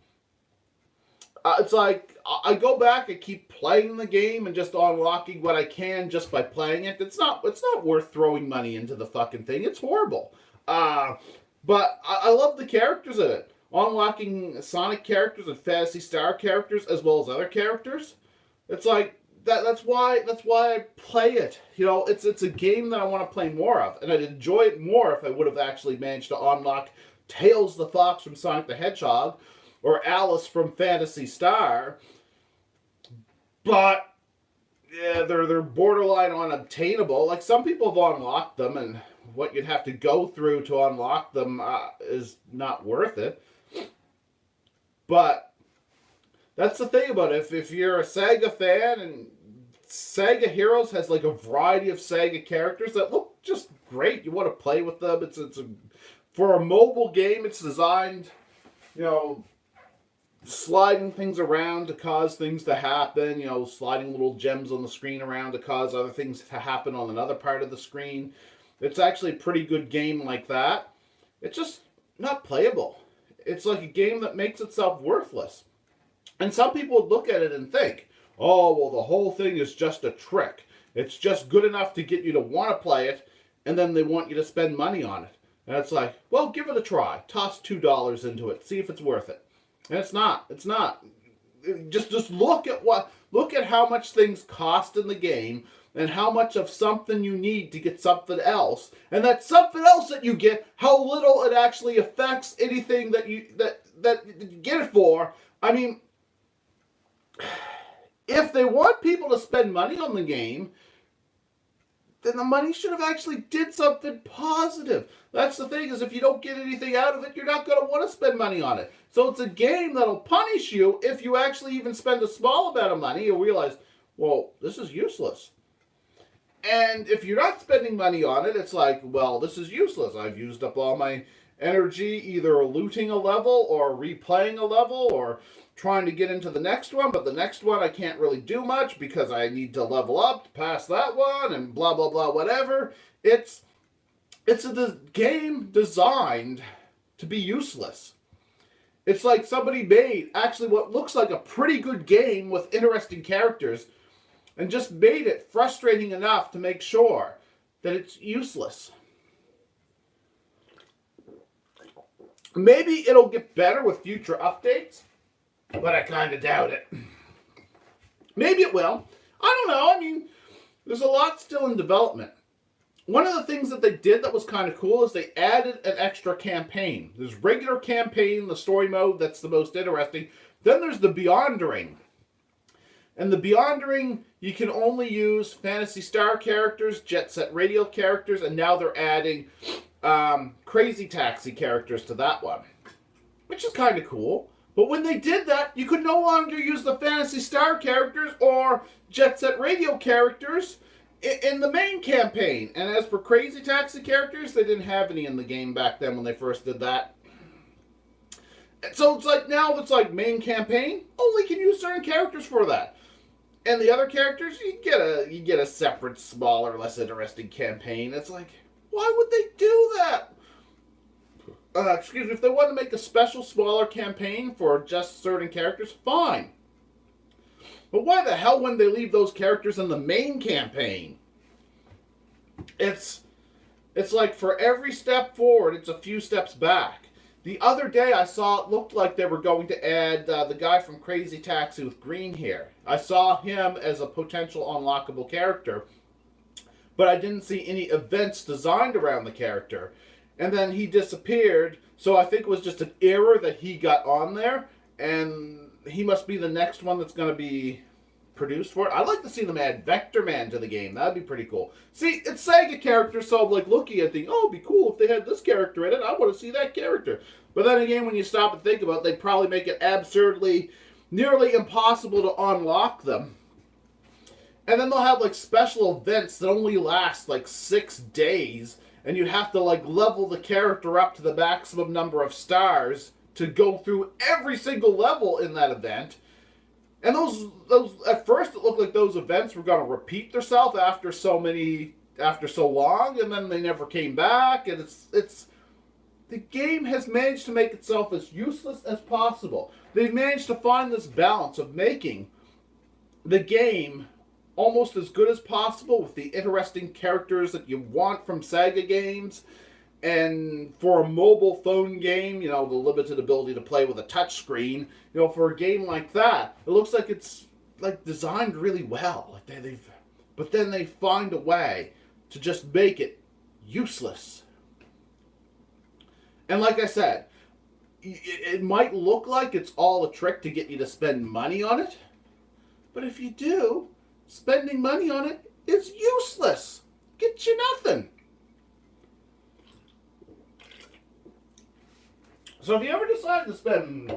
I go back and keep playing the game and just unlocking what I can just by playing it. It's not worth throwing money into the fucking thing. It's horrible. But I love the characters in it. Unlocking Sonic characters and Phantasy Star characters as well as other characters. It's like that's why I play it. It's a game that I want to play more of, and I'd enjoy it more if I would have actually managed to unlock Tails the Fox from Sonic the Hedgehog, or Alice from Phantasy Star. But yeah, they're borderline unobtainable. Like, some people have unlocked them, and what you'd have to go through to unlock them is not worth it. But that's the thing about it. If you're a Sega fan and Sega Heroes has like a variety of Sega characters that look just great. You want to play with them. For a mobile game, it's designed, you know, sliding things around to cause things to happen, you know, sliding little gems on the screen around to cause other things to happen on another part of the screen. It's actually a pretty good game like that. It's just not playable. It's like a game that makes itself worthless. And some people would look at it and think, oh, well, the whole thing is just a trick. It's just good enough to get you to want to play it, and then they want you to spend money on it. And it's like, well, give it a try. Toss $2 into it. See if it's worth it. And it's not. It's not. Just look at how much things cost in the game and how much of something you need to get something else. And that something else that you get, how little it actually affects anything that you get it for. I mean, if they want people to spend money on the game, then the money should have actually did something positive. That's the thing, is if you don't get anything out of it, you're not going to want to spend money on it. So it's a game that'll punish you if you actually even spend a small amount of money. You'll realize, well, this is useless. And if you're not spending money on it, it's like, well, this is useless. I've used up all my energy either looting a level or replaying a level or trying to get into the next one, but the next one I can't really do much because I need to level up to pass that one and blah, blah, blah, whatever. It's a game designed to be useless. It's like somebody made actually what looks like a pretty good game with interesting characters and just made it frustrating enough to make sure that it's useless. Maybe it'll get better with future updates, but I kind of doubt it. Maybe it will. I don't know. I mean, there's a lot still in development. One of the things that they did that was kind of cool is they added an extra campaign. There's regular campaign, the story mode, that's the most interesting. Then there's the Beyondering. And the Beyondering, you can only use Phantasy Star characters, Jet Set Radio characters, and now they're adding Crazy Taxi characters to that one, which is kind of cool. But when they did that, you could no longer use the Phantasy Star characters or Jet Set Radio characters in the main campaign. And as for Crazy Taxi characters, they didn't have any in the game back then when they first did that. So it's like now it's like main campaign, only can use certain characters for that. And the other characters, you get a separate, smaller, less interesting campaign. It's like, why would they do that? Excuse me, if they want to make a special, smaller campaign for just certain characters, fine. But why the hell wouldn't they leave those characters in the main campaign? It's like for every step forward, it's a few steps back. The other day I saw it looked like they were going to add the guy from Crazy Taxi with green hair. I saw him as a potential unlockable character, but I didn't see any events designed around the character. And then he disappeared, so I think it was just an error that he got on there, and he must be the next one that's going to be produced for it. I'd like to see them add Vector Man to the game. That'd be pretty cool. See, it's Sega characters, so I'm like looking at thinking, oh, it'd be cool if they had this character in it. I want to see that character. But then again, when you stop and think about it, they'd probably make it absurdly, nearly impossible to unlock them. And then they'll have like special events that only last like 6 days, and you have to like level the character up to the maximum number of stars to go through every single level in that event. And those at first it looked like those events were going to repeat themselves after so long, and then they never came back. And it's the game has managed to make itself as useless as possible. They've managed to find this balance of making the game almost as good as possible with the interesting characters that you want from Sega games. And for a mobile phone game, the limited ability to play with a touchscreen, for a game like that, it looks like it's like designed really well. Like but then they find a way to just make it useless. And like I said, it might look like it's all a trick to get you to spend money on it, but if you do, spending money on it is useless. Get you nothing. So if you ever decide to spend,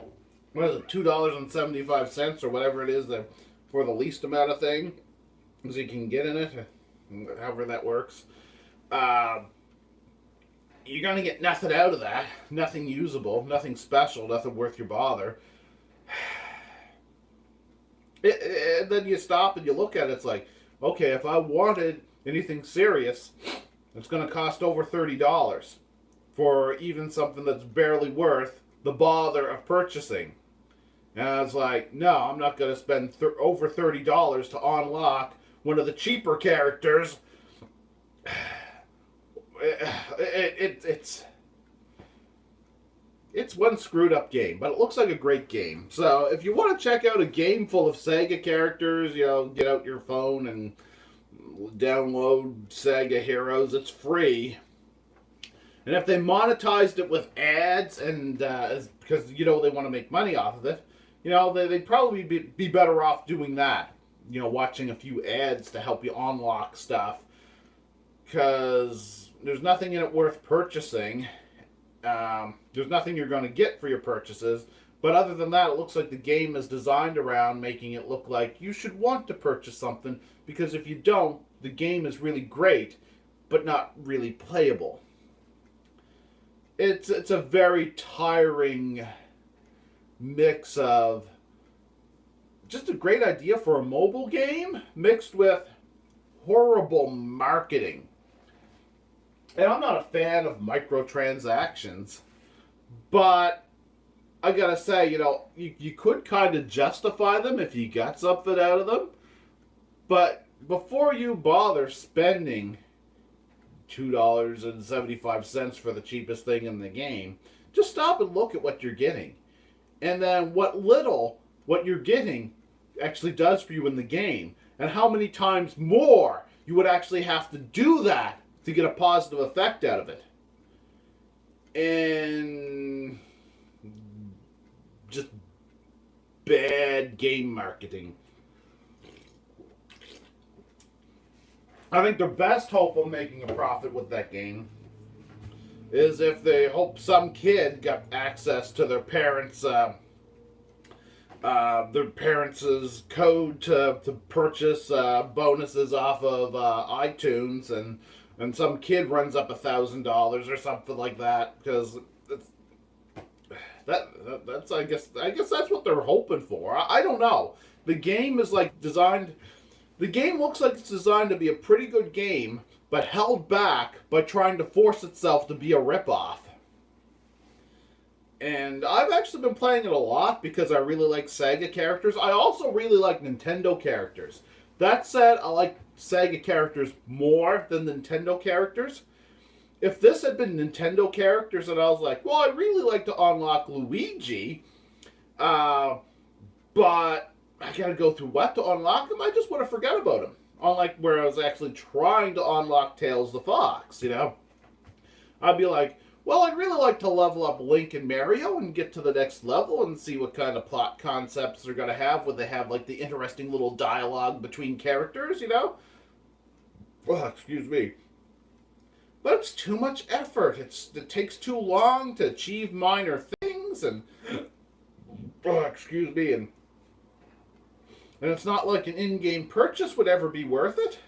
$2.75 or whatever it is for the least amount of thing, as you can get in it, however that works. Uh, you're going to get nothing out of that. Nothing usable, nothing special, nothing worth your bother. And then you stop and you look at it, it's like, okay, if I wanted anything serious, it's going to cost over $30 for even something that's barely worth the bother of purchasing. And I was like, no, I'm not going to spend over $30 to unlock one of the cheaper characters. It's one screwed up game, but it looks like a great game. So if you want to check out a game full of Sega characters, get out your phone and download Sega Heroes. It's free. And if they monetized it with ads and because they want to make money off of it, they'd probably be better off doing that. Watching a few ads to help you unlock stuff, because there's nothing in it worth purchasing. There's nothing you're going to get for your purchases. But other than that, it looks like the game is designed around making it look like you should want to purchase something, because if you don't, the game is really great, but not really playable. It's a very tiring mix of just a great idea for a mobile game mixed with horrible marketing. And I'm not a fan of microtransactions, but I gotta say, you could kind of justify them if you got something out of them. But before you bother spending $2.75 for the cheapest thing in the game, just stop and look at what you're getting. And then what you're getting actually does for you in the game. And how many times more you would actually have to do that to get a positive effect out of it. And just bad game marketing. I think their best hope of making a profit with that game is if they hope some kid got access to their parents' code to purchase bonuses off of iTunes, and some kid runs up $1,000 or something like that, because that's I guess that's what they're hoping for. I don't know. The game is designed. The game looks like it's designed to be a pretty good game, but held back by trying to force itself to be a ripoff. And I've actually been playing it a lot because I really like Sega characters. I also really like Nintendo characters. That said, I like Sega characters more than Nintendo characters. If this had been Nintendo characters and I was like, well, I'd really like to unlock Luigi, but I gotta go through what to unlock him, I just would have forgot about him. Unlike where I was actually trying to unlock Tails the Fox, I'd be like, well, I'd really like to level up Link and Mario and get to the next level and see what kind of plot concepts they're going to have. Would they have, the interesting little dialogue between characters, Oh, excuse me. But it's too much effort. It takes too long to achieve minor things, and... Oh, excuse me, and it's not like an in-game purchase would ever be worth it.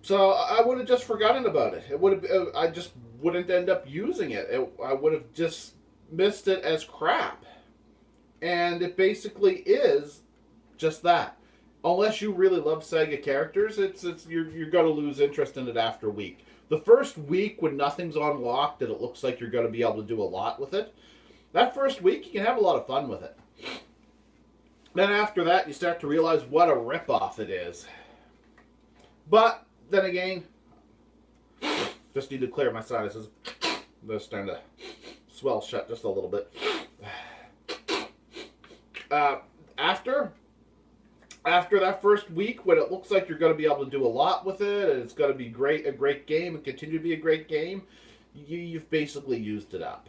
So I would have just forgotten about it. I just wouldn't end up using it. I would have just missed it as crap. And it basically is just that. Unless you really love Sega characters, you're gonna lose interest in it after a week. The first week when nothing's unlocked and it looks like you're gonna be able to do a lot with it, that first week you can have a lot of fun with it. Then after that, you start to realize what a ripoff it is. But then again, just need to clear my sinuses. They're starting to swell shut just a little bit. After that first week, when it looks like you're going to be able to do a lot with it, and it's going to be a great game, and continue to be a great game, you've basically used it up.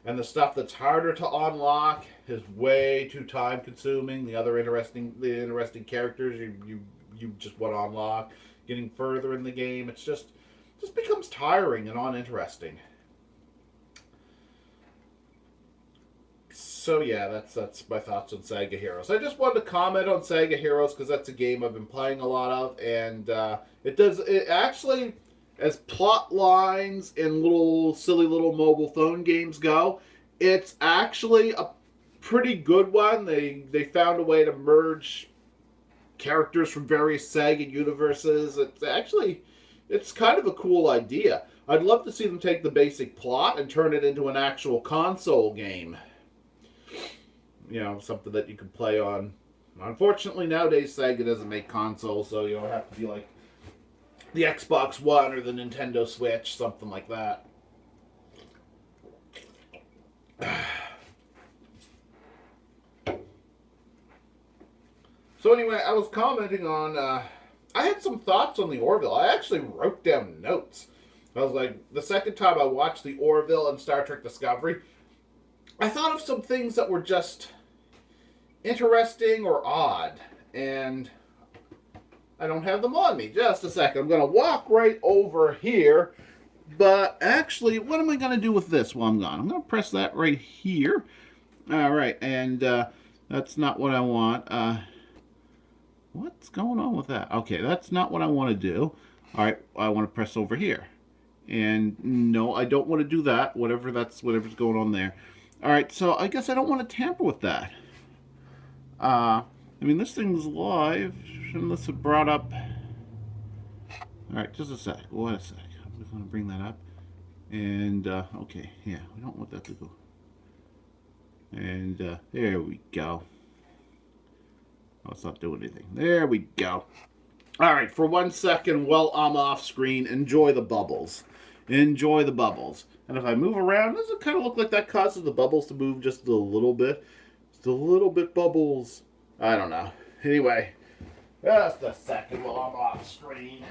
And the stuff that's harder to unlock is way too time consuming. The interesting characters you just want to unlock, getting further in the game, it's just becomes tiring and uninteresting. So yeah, that's my thoughts on Sega Heroes. I just wanted to comment on Sega Heroes because that's a game I've been playing a lot of, and it actually, as plot lines and little silly little mobile phone games go, it's actually a pretty good one. They found a way to merge characters from various Sega universes. It's kind of a cool idea. I'd love to see them take the basic plot and turn it into an actual console game. Something that you can play on. Unfortunately, nowadays Sega doesn't make consoles, so you don't have to be like the Xbox One or the Nintendo Switch, something like that. So anyway, I was commenting on, I had some thoughts on the Orville. I actually wrote down notes. I was like, the second time I watched the Orville and Star Trek Discovery, I thought of some things that were just interesting or odd, and I don't have them on me. Just a second. I'm going to walk right over here, but actually, what am I going to do with this while I'm gone? I'm going to press that right here. All right, and that's not what I want. What's going on with that? Okay, that's not what I want to do. All right, I want to press over here. And no, I don't want to do that, whatever's going on there. All right, so I guess I don't want to tamper with that. I mean, this thing's live. Unless it brought up... All right, just a sec. What a sec. I'm just going to bring that up. And, okay, yeah, we don't want that to go. And, there we go. Oh, it's not doing anything. There we go. All right, for 1 second while I'm off screen, enjoy the bubbles. Enjoy the bubbles. And if I move around, does it kind of look like that causes the bubbles to move just a little bit? Just a little bit bubbles. I don't know. Anyway, just a second while I'm off screen.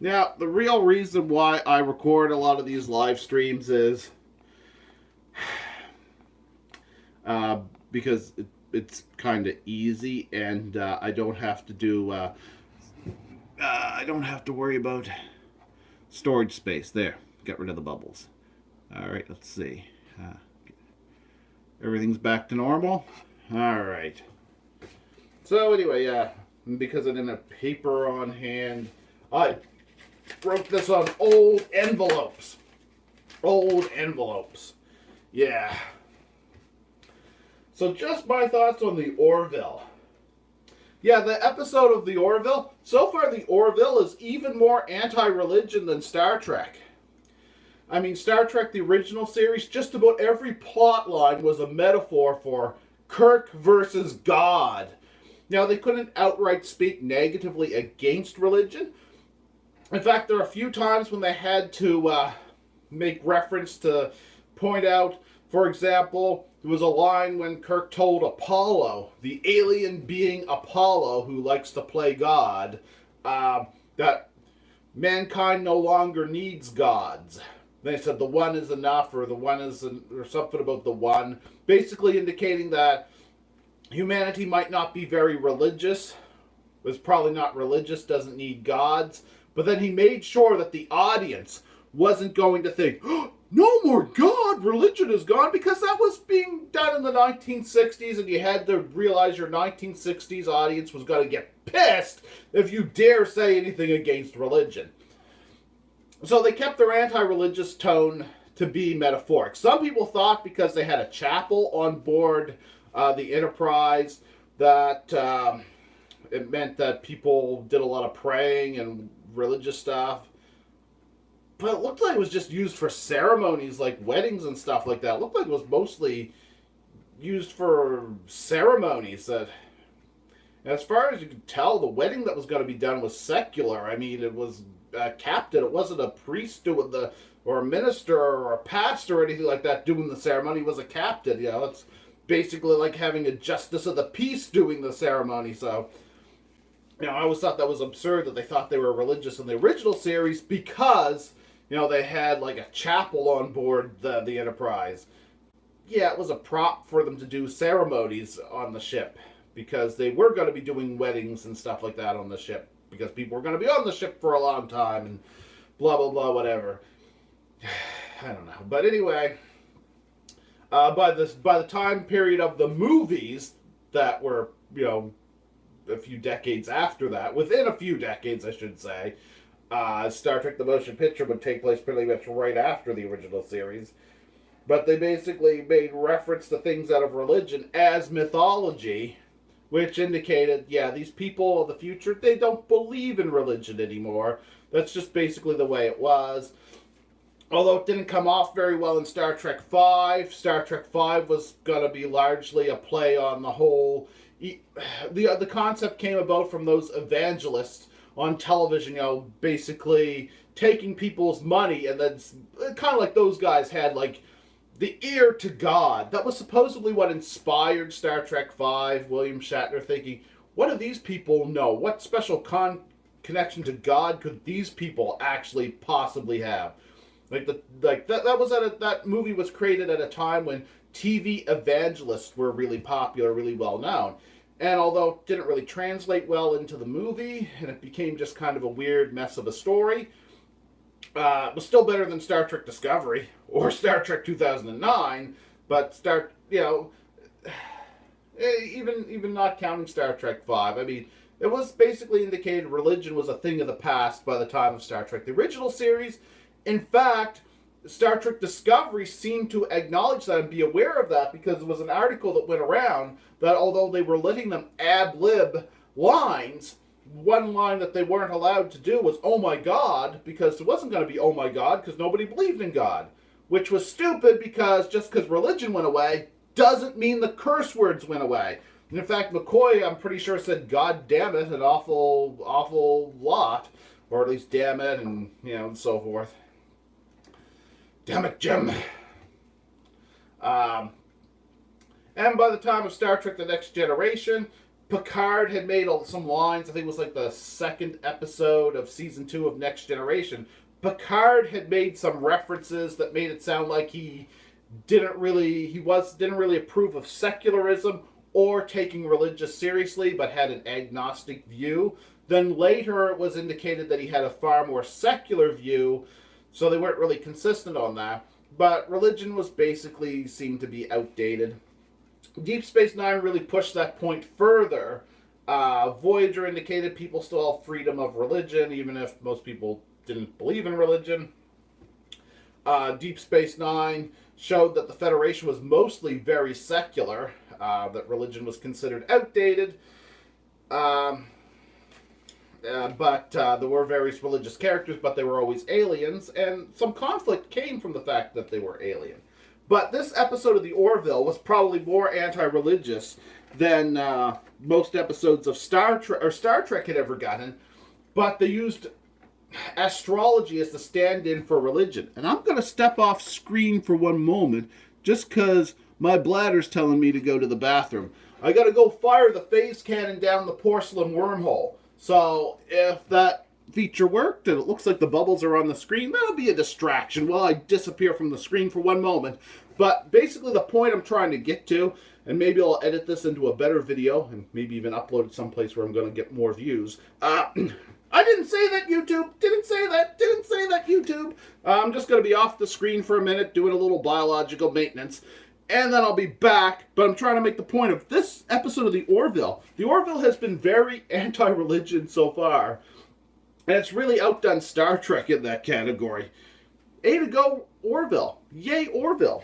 Now, the real reason why I record a lot of these live streams is because it's kind of easy, and I don't have to do I don't have to worry about storage space. There, get rid of the bubbles. All right, let's see. Everything's back to normal. All right. So anyway, yeah, because I didn't have paper on hand, I wrote this on old envelopes. Old envelopes. Yeah. So just my thoughts on the Orville. Yeah, the episode of the Orville. So far, the Orville is even more anti-religion than Star Trek. I mean, Star Trek, the original series, just about every plot line was a metaphor for Kirk versus God. Now, they couldn't outright speak negatively against religion. In fact, there are a few times when they had to make reference to point out, for example, there was a line when Kirk told Apollo, the alien being Apollo, who likes to play God, that mankind no longer needs gods. They said the one is enough, or the one is, or something about the one, basically indicating that humanity might not be very religious, was probably not religious, doesn't need gods, but then he made sure that the audience wasn't going to think, oh, no more God, religion is gone, because that was being done in the 1960s, and you had to realize your 1960s audience was going to get pissed if you dare say anything against religion. So they kept their anti-religious tone to be metaphoric. Some people thought because they had a chapel on board the Enterprise that it meant that people did a lot of praying and religious stuff. But it looked like it was just used for ceremonies like weddings and stuff like that. It looked like it was mostly used for ceremonies. As far as you could tell, the wedding that was going to be done was secular. I mean, it was a captain. It wasn't a priest doing the, or a minister or a pastor or anything like that doing the ceremony. It was a captain. You know, it's basically like having a justice of the peace doing the ceremony. So, you know, I always thought that was absurd that they thought they were religious in the original series because, you know, they had like a chapel on board the Enterprise. Yeah, it was a prop for them to do ceremonies on the ship because they were going to be doing weddings and stuff like that on the ship because people were going to be on the ship for a long time and blah, blah, blah, whatever. I don't know. But anyway, by the time period of the movies that were, you know, a few decades after that, within a few decades, I should say, Star Trek the Motion Picture would take place pretty much right after the original series. But they basically made reference to things out of religion as mythology, which indicated, yeah, these people of the future, they don't believe in religion anymore. That's just basically the way it was. Although it didn't come off very well in Star Trek V, Star Trek V was going to be largely a play on the whole... The concept came about from those evangelists on television, you know, basically taking people's money and then kind of like those guys had, like, the ear to God. That was supposedly what inspired Star Trek V. William Shatner thinking, what do these people know? What special connection to God could these people actually possibly have? That movie was created at a time when TV evangelists were really popular, really well known. And although it didn't really translate well into the movie, and it became just kind of a weird mess of a story, it was still better than Star Trek Discovery or Star Trek 2009, but even not counting Star Trek V, I mean, it was basically indicated religion was a thing of the past by the time of Star Trek. The original series, in fact, Star Trek Discovery seemed to acknowledge that and be aware of that because there was an article that went around that although they were letting them ad-lib lines, one line that they weren't allowed to do was, oh my God, because it wasn't going to be oh my God because nobody believed in God. Which was stupid because just because religion went away doesn't mean the curse words went away. And in fact, McCoy, I'm pretty sure, said God damn it an awful lot. Or at least damn it and, you know, and so forth. Damn it, Jim. And by the time of Star Trek The Next Generation, Picard had made some lines. I think it was like the second episode of season 2 of Next Generation. Picard had made some references that made it sound like he didn't really approve of secularism or taking religious seriously, but had an agnostic view. Then later it was indicated that he had a far more secular view, so they weren't really consistent on that. But religion was basically seemed to be outdated. Deep Space Nine really pushed that point further. Voyager indicated people still have freedom of religion, even if most people didn't believe in religion. Deep Space Nine showed that the Federation was mostly very secular, that religion was considered outdated. But there were various religious characters, but they were always aliens, and some conflict came from the fact that they were alien. But this episode of the Orville was probably more anti-religious than most episodes of Star Trek had ever gotten, but they used astrology as the stand-in for religion. And I'm going to step off screen for one moment, just because my bladder's telling me to go to the bathroom. I got to go fire the phase cannon down the porcelain wormhole. So if that feature worked and it looks like the bubbles are on the screen, that'll be a distraction while I disappear from the screen for one moment. But basically the point I'm trying to get to, and maybe I'll edit this into a better video and maybe even upload it someplace where I'm going to get more views. I didn't say that, YouTube. Didn't say that, YouTube. I'm just going to be off the screen for a minute doing a little biological maintenance. And then I'll be back, but I'm trying to make the point of this episode of the Orville. The Orville has been very anti-religion so far, and it's really outdone Star Trek in that category. A to go, Orville. Yay, Orville.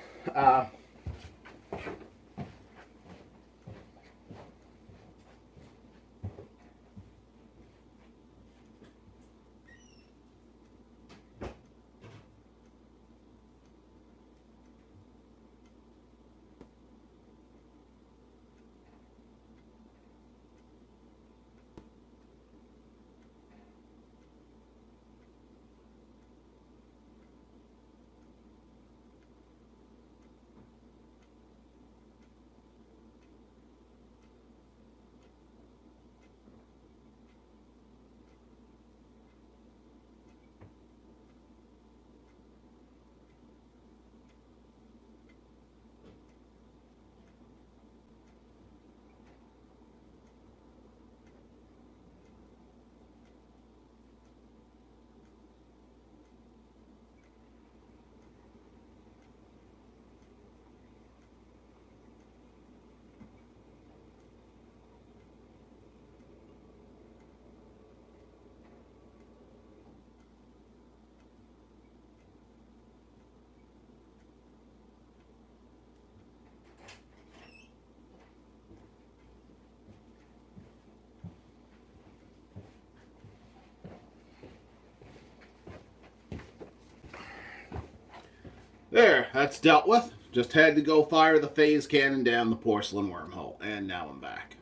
There, that's dealt with. Just had to go fire the phase cannon down the porcelain wormhole. And now I'm back.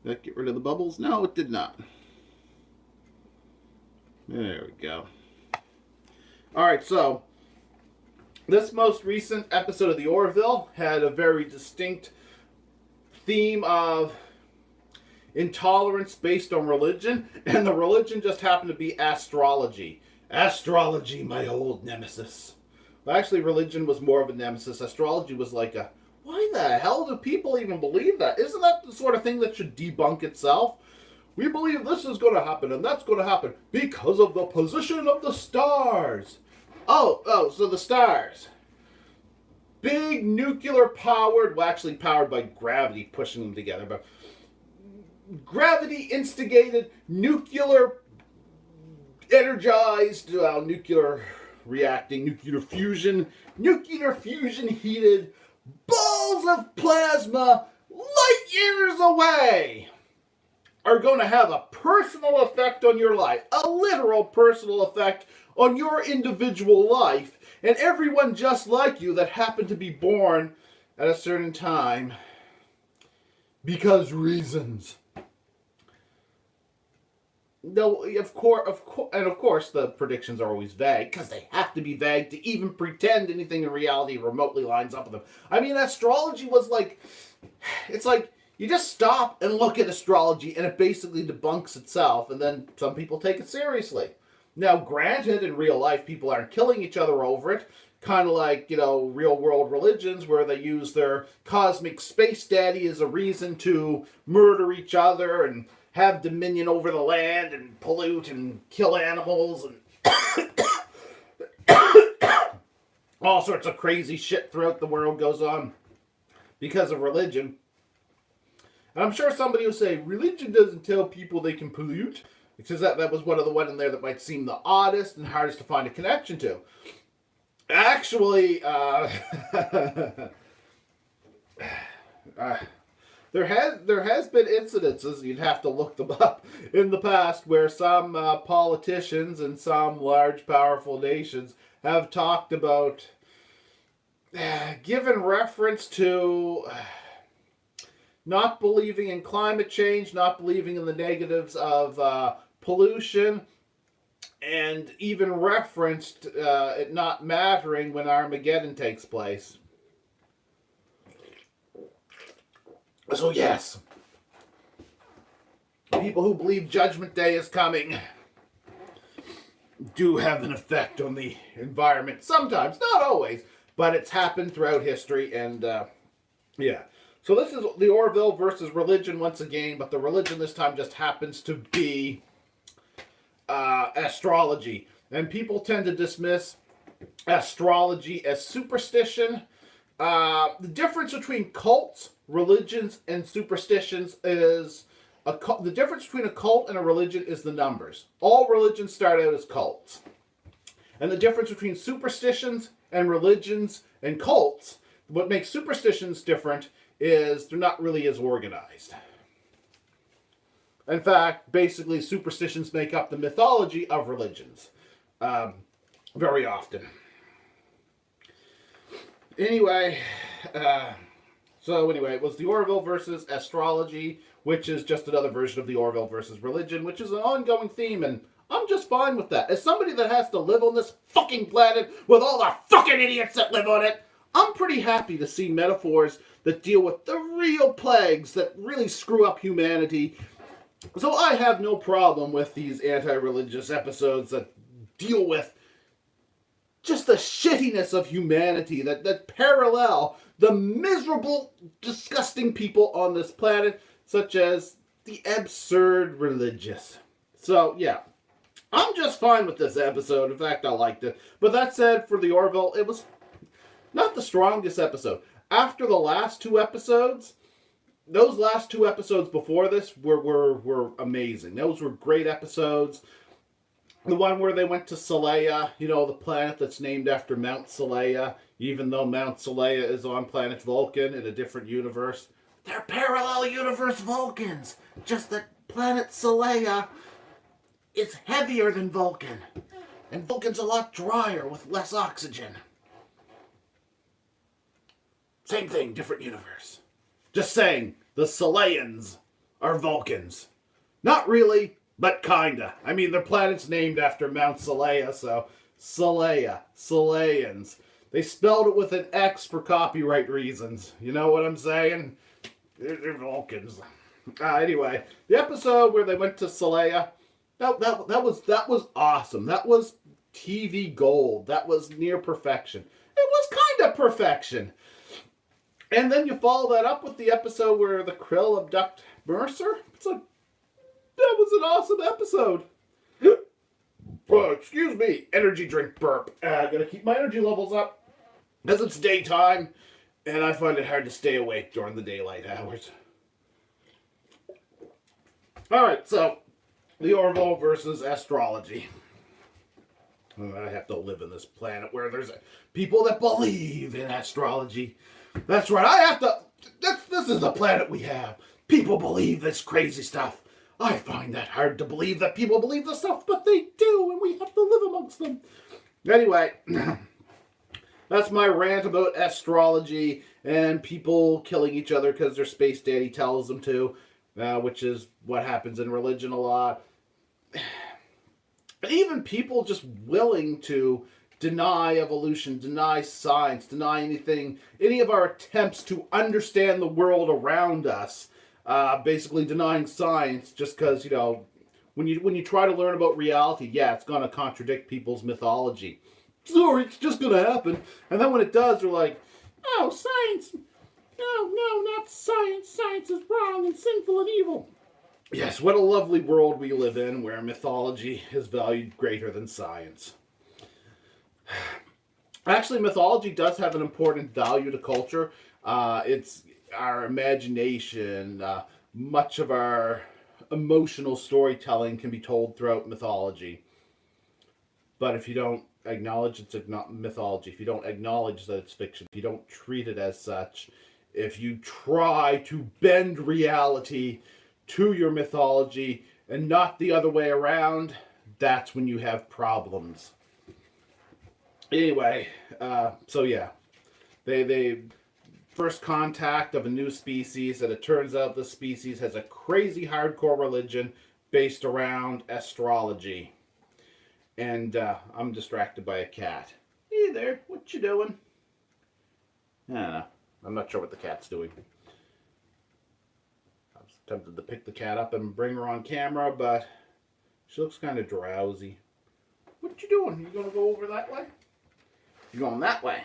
Did that get rid of the bubbles? No, it did not. There we go. Alright, so this most recent episode of the Orville had a very distinct theme of intolerance based on religion, and the religion just happened to be astrology. Astrology, my old nemesis. Well, actually, religion was more of a nemesis. Astrology was like a, why the hell do people even believe that? Isn't that the sort of thing that should debunk itself? We believe this is going to happen and that's going to happen because of the position of the stars. Oh, so the stars. Big nuclear powered, well, actually powered by gravity pushing them together, but gravity instigated, nuclear energized, nuclear reacting, nuclear fusion heated balls of plasma light years away are going to have a personal effect on your life, a literal personal effect on your individual life, and everyone just like you that happened to be born at a certain time because reasons. No, of course, the predictions are always vague, because they have to be vague to even pretend anything in reality remotely lines up with them. I mean, astrology was like, it's like, you just stop and look at astrology, and it basically debunks itself, and then some people take it seriously. Now, granted, in real life, people aren't killing each other over it, kind of like, real-world religions, where they use their cosmic space daddy as a reason to murder each other, and have dominion over the land and pollute and kill animals and all sorts of crazy shit throughout the world goes on because of religion. And I'm sure somebody will say, religion doesn't tell people they can pollute, because that was one of the one in there that might seem the oddest and hardest to find a connection to. Actually, There has been incidences, you'd have to look them up, in the past where some politicians and some large, powerful nations have talked about, given reference to not believing in climate change, not believing in the negatives of pollution, and even referenced it not mattering when Armageddon takes place. So yes, people who believe Judgment Day is coming do have an effect on the environment. Sometimes, not always, but it's happened throughout history, and yeah. So this is the Orville versus religion once again, but the religion this time just happens to be astrology. And people tend to dismiss astrology as superstition. The difference between cults, religions, and superstitions is the difference between a cult and a religion is the numbers. All religions start out as cults. And the difference between superstitions and religions and cults, what makes superstitions different is they're not really as organized. In fact, basically superstitions make up the mythology of religions. Very often. Anyway, it was the Orville versus astrology, which is just another version of the Orville versus religion, which is an ongoing theme, and I'm just fine with that. As somebody that has to live on this fucking planet with all the fucking idiots that live on it, I'm pretty happy to see metaphors that deal with the real plagues that really screw up humanity. So I have no problem with these anti-religious episodes that deal with just the shittiness of humanity that parallel the miserable, disgusting people on this planet, such as the absurd religious. So, yeah. I'm just fine with this episode. In fact, I liked it. But that said, for the Orville, it was not the strongest episode. After the last two episodes, those last two episodes before this were amazing. Those were great episodes. The one where they went to Saleya, the planet that's named after Mount Saleya, even though Mount Saleya is on planet Vulcan in a different universe. They're parallel universe Vulcans, just that planet Saleya is heavier than Vulcan. And Vulcan's a lot drier with less oxygen. Same thing, different universe. Just saying, the Soleans are Vulcans. Not really, but kinda. I mean, their planet's named after Mount Solea, so Solea, Soleans. They spelled it with an X for copyright reasons. You know what I'm saying? They're Vulcans. Anyway, the episode where they went to Solea, that was awesome. That was TV gold. That was near perfection. It was kind of perfection. And then you follow that up with the episode where the Krill abduct Mercer. It's like, that was an awesome episode. Oh, excuse me, energy drink burp. Gotta keep my energy levels up as it's daytime, and I find it hard to stay awake during the daylight hours. Alright, so, the Orville versus astrology. I have to live in this planet where there's people that believe in astrology. That's right, I have to... This is the planet we have. People believe this crazy stuff. I find that hard to believe that people believe this stuff, but they do, and we have to live amongst them. Anyway, that's my rant about astrology and people killing each other because their space daddy tells them to, which is what happens in religion a lot. And even people just willing to deny evolution, deny science, deny anything, any of our attempts to understand the world around us. Basically denying science just because, you know, when you try to learn about reality, yeah, it's going to contradict people's mythology. Sorry, it's just going to happen. And then when it does, they're like, oh, science. No, not science. Science is wrong and sinful and evil. Yes, what a lovely world we live in where mythology is valued greater than science. Actually, mythology does have an important value to culture. It's our imagination, much of our emotional storytelling can be told throughout mythology. But if you don't acknowledge it's mythology, if you don't acknowledge that it's fiction, if you don't treat it as such, if you try to bend reality to your mythology and not the other way around, that's when you have problems. Anyway, so yeah, they first contact of a new species, and it turns out this species has a crazy hardcore religion based around astrology. And I'm distracted by a cat. Hey there, what you doing? I don't know. I'm not sure what the cat's doing. I was tempted to pick the cat up and bring her on camera, but she looks kind of drowsy. What you doing? You gonna go over that way? You're going that way.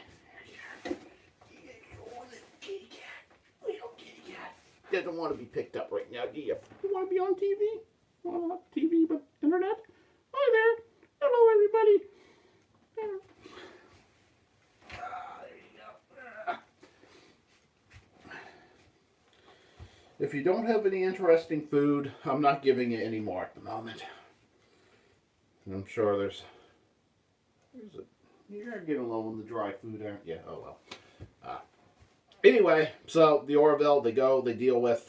Doesn't want to be picked up right now, do you? You want to be on TV? Want to watch TV but internet? Hi there. Hello, everybody. There you go. If you don't have any interesting food, I'm not giving you any more at the moment. I'm sure there's you're getting low on the dry food, aren't you? Oh, well. Anyway, so the Orville, they deal with,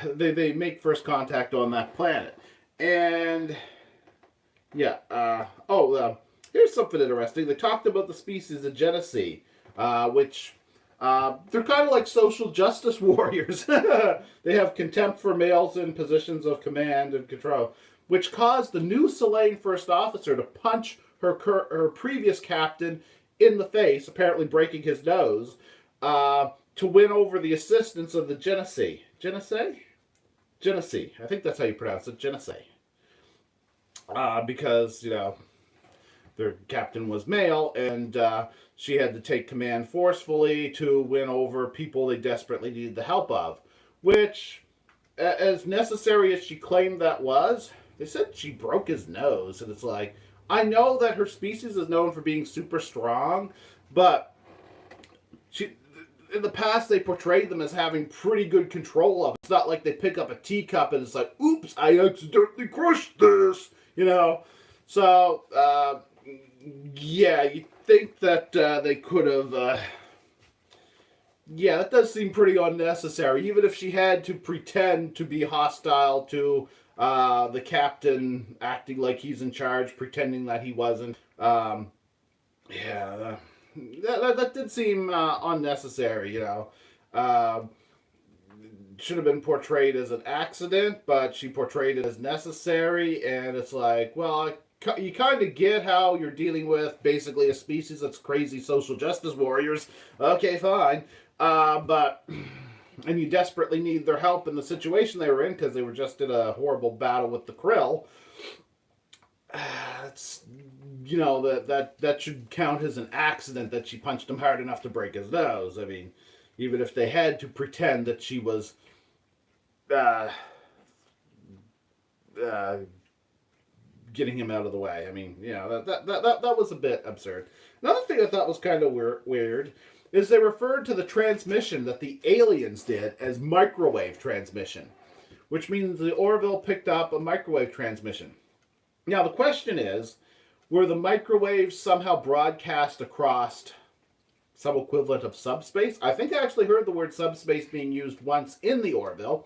they make first contact on that planet. And, yeah, here's something interesting. They talked about the species of Genesee, which, they're kind of like social justice warriors. They have contempt for males in positions of command and control, which caused the new Solane first officer to punch her previous captain in the face, apparently breaking his nose, to win over the assistance of the Genesee. Genesee? Genesee. I think that's how you pronounce it. Genesee. Because, you know, their captain was male, and she had to take command forcefully to win over people they desperately needed the help of. Which, as necessary as she claimed that was, they said she broke his nose, and it's like, I know that her species is known for being super strong, but in the past they portrayed them as having pretty good control of it. It's not like they pick up a teacup and it's like, oops, I accidentally crushed this, you know. So, yeah, you think that they could have, yeah, that does seem pretty unnecessary. Even if she had to pretend to be hostile to The captain acting like he's in charge, pretending that he wasn't. Yeah, that did seem unnecessary, you know. Should have been portrayed as an accident, but she portrayed it as necessary, and it's like, well, you kind of get how you're dealing with basically a species that's crazy social justice warriors. Okay, fine. But and you desperately need their help in the situation they were in because they were just in a horrible battle with the Krill. It's, you know, that should count as an accident that she punched him hard enough to break his nose. I mean, even if they had to pretend that she was getting him out of the way. I mean, you know, that was a bit absurd. Another thing I thought was kind of weird is they referred to the transmission that the aliens did as microwave transmission, which means the Orville picked up a microwave transmission. Now, the question is, were the microwaves somehow broadcast across some equivalent of subspace? I think I actually heard the word subspace being used once in the Orville.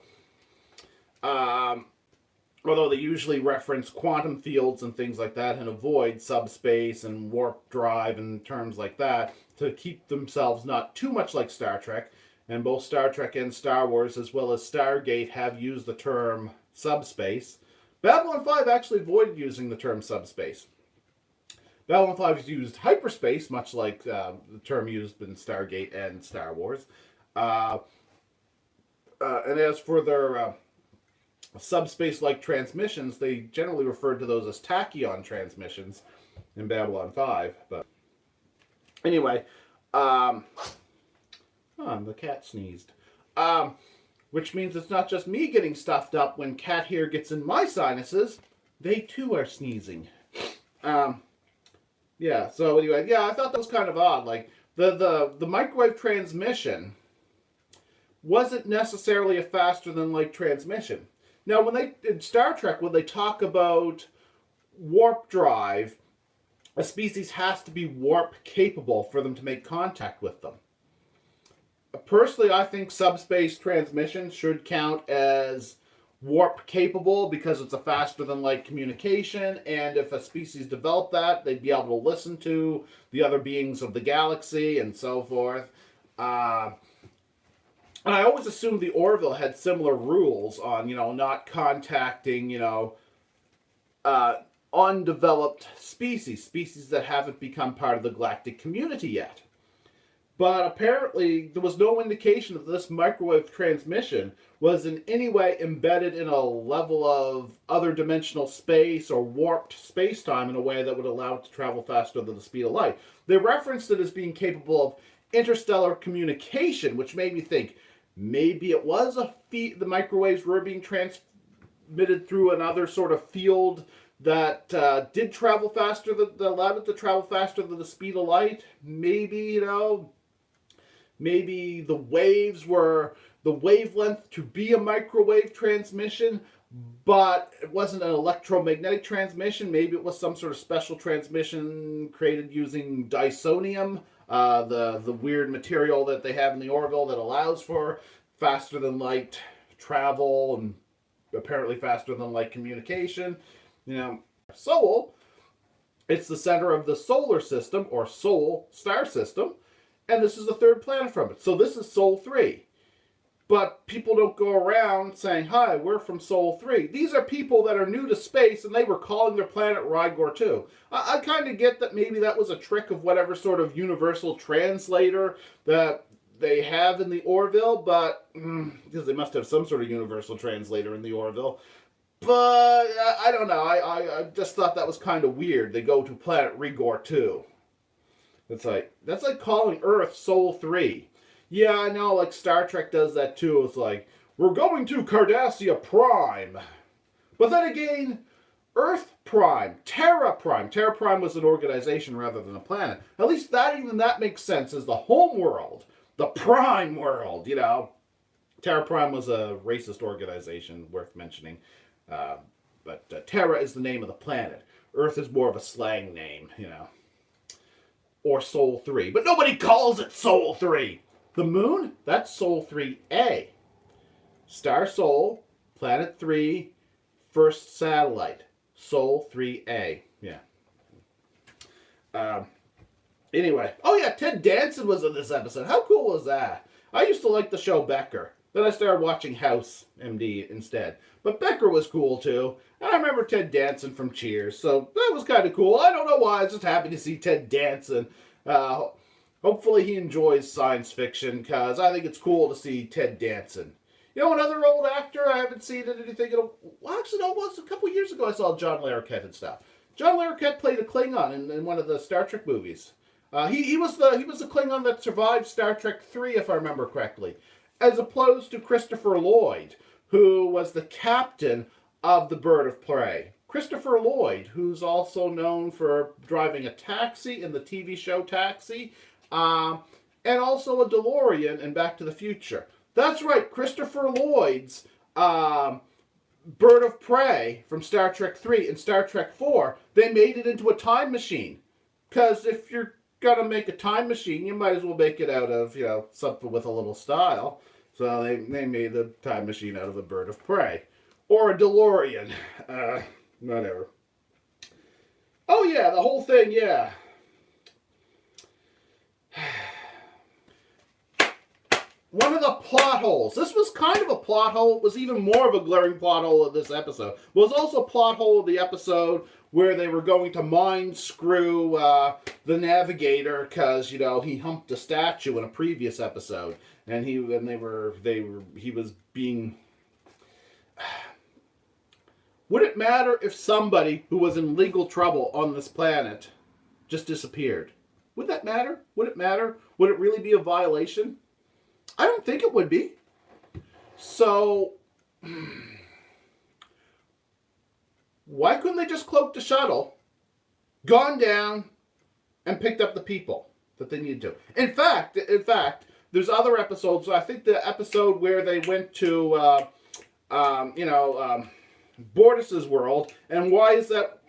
Although they usually reference quantum fields and things like that and avoid subspace and warp drive and terms like that to keep themselves not too much like Star Trek. And both Star Trek and Star Wars, as well as Stargate, have used the term subspace. Babylon 5 actually avoided using the term subspace. Babylon 5 has used hyperspace, much like the term used in Stargate and Star Wars. And as for their subspace-like transmissions, they generally referred to those as tachyon transmissions in Babylon 5. But anyway, the cat sneezed. Which means it's not just me getting stuffed up when cat hair gets in my sinuses. They too are sneezing. Yeah, so anyway, yeah, I thought that was kind of odd. Like, the microwave transmission wasn't necessarily a faster-than-light transmission. Now, in Star Trek, when they talk about warp drive, a species has to be warp-capable for them to make contact with them. Personally, I think subspace transmission should count as warp-capable because it's a faster-than-light communication, and if a species developed that, they'd be able to listen to the other beings of the galaxy and so forth. And I always assumed the Orville had similar rules on, you know, not contacting, you know, undeveloped species that haven't become part of the galactic community yet. But apparently, there was no indication that this microwave transmission was in any way embedded in a level of other dimensional space or warped space-time in a way that would allow it to travel faster than the speed of light. They referenced it as being capable of interstellar communication, which made me think maybe it was the microwaves were being transmitted through another sort of field that did travel faster, that allowed it to travel faster than the speed of light. Maybe, you know, maybe the waves were the wavelength to be a microwave transmission, but it wasn't an electromagnetic transmission. Maybe it was some sort of special transmission created using dysonium, the weird material that they have in the Orville that allows for faster than light travel and apparently faster than light communication. You know, Sol, it's the center of the solar system, or Sol star system, and this is the third planet from it. So this is Sol 3. But people don't go around saying, hi, we're from Sol 3. These are people that are new to space, and they were calling their planet Rigor 2. I kind of get that maybe that was a trick of whatever sort of universal translator that they have in the Orville, but because they must have some sort of universal translator in the Orville. But I don't know. I just thought that was kind of weird. They go to planet Rigor 2. That's like calling Earth Sol 3. Yeah, I know, like Star Trek does that too. It's like, we're going to Cardassia Prime. But then again, Earth Prime, Terra Prime. Terra Prime was an organization rather than a planet. At least that makes sense as the home world, the prime world, you know. Terra Prime was a racist organization worth mentioning. But Terra is the name of the planet. Earth is more of a slang name, you know. Or Sol 3. But nobody calls it Sol 3. The moon, that's Sol 3A. Star Sol, Planet 3, first satellite, Sol 3A. Yeah. Anyway. Oh, yeah, Ted Danson was in this episode. How cool was that? I used to like the show Becker. Then I started watching House MD instead. But Becker was cool, too. And I remember Ted Danson from Cheers. So that was kind of cool. I don't know why. I was just happy to see Ted Danson. Hopefully he enjoys science fiction, because I think it's cool to see Ted Danson. You know, another old actor I haven't seen in anything. Well, actually, no, it was a couple years ago I saw John Larroquette and stuff. John Larroquette played a Klingon in one of the Star Trek movies. He was the Klingon that survived Star Trek 3, if I remember correctly, as opposed to Christopher Lloyd, who was the captain of the Bird of Prey. Christopher Lloyd, who's also known for driving a taxi in the TV show Taxi, and also a DeLorean in Back to the Future. That's right, Christopher Lloyd's Bird of Prey from Star Trek 3 and Star Trek 4, they made it into a time machine. Because if you're going to make a time machine, you might as well make it out of, something with a little style. So they made the time machine out of a Bird of Prey. Or a DeLorean. Whatever. Oh yeah, the whole thing, yeah. One of the plot holes. This was kind of a plot hole. It was even more of a glaring plot hole of this episode. It was also a plot hole of the episode where they were going to mind screw the navigator because, he humped a statue in a previous episode. And he was being... Would it matter if somebody who was in legal trouble on this planet just disappeared? Would that matter? Would it matter? Would it really be a violation? I don't think it would be. So, why couldn't they just cloak the shuttle, gone down, and picked up the people that they needed to? In fact, there's other episodes. I think the episode where they went to, Bortus's world, and why is that?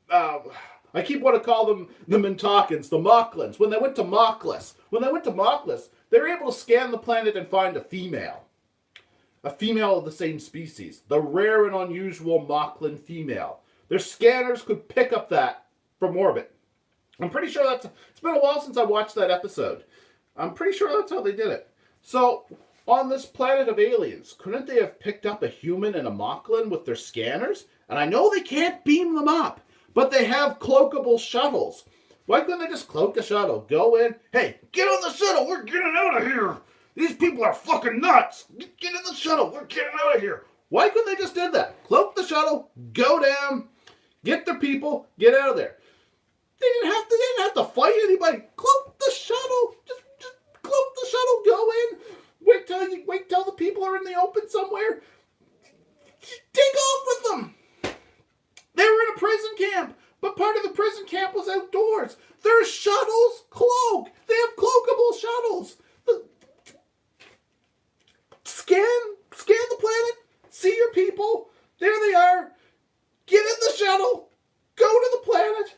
I keep wanting to call them the Mintakans, the Mocklins. When they went to Mockless, they were able to scan the planet and find a female of the same species, the rare and unusual Mocklin female. Their scanners could pick up that from orbit. I'm pretty sure it's been a while since I watched that episode. I'm pretty sure that's how they did it. So, on this planet of aliens, couldn't they have picked up a human and a Mocklin with their scanners? And I know they can't beam them up, but they have cloakable shuttles. Why couldn't they just cloak a shuttle? Go in, hey, get on the shuttle, we're getting out of here. These people are fucking nuts. Get in the shuttle, we're getting out of here. Why couldn't they just do that? Cloak the shuttle, go down, get the people, get out of there. They didn't have to fight anybody. Cloak the shuttle, just cloak the shuttle, go in. Wait till the people are in the open somewhere. Take off with them. They were in a prison camp, but part of the prison camp was outdoors. Their shuttles cloak. They have cloakable shuttles. Scan the planet. See your people. There they are. Get in the shuttle. Go to the planet.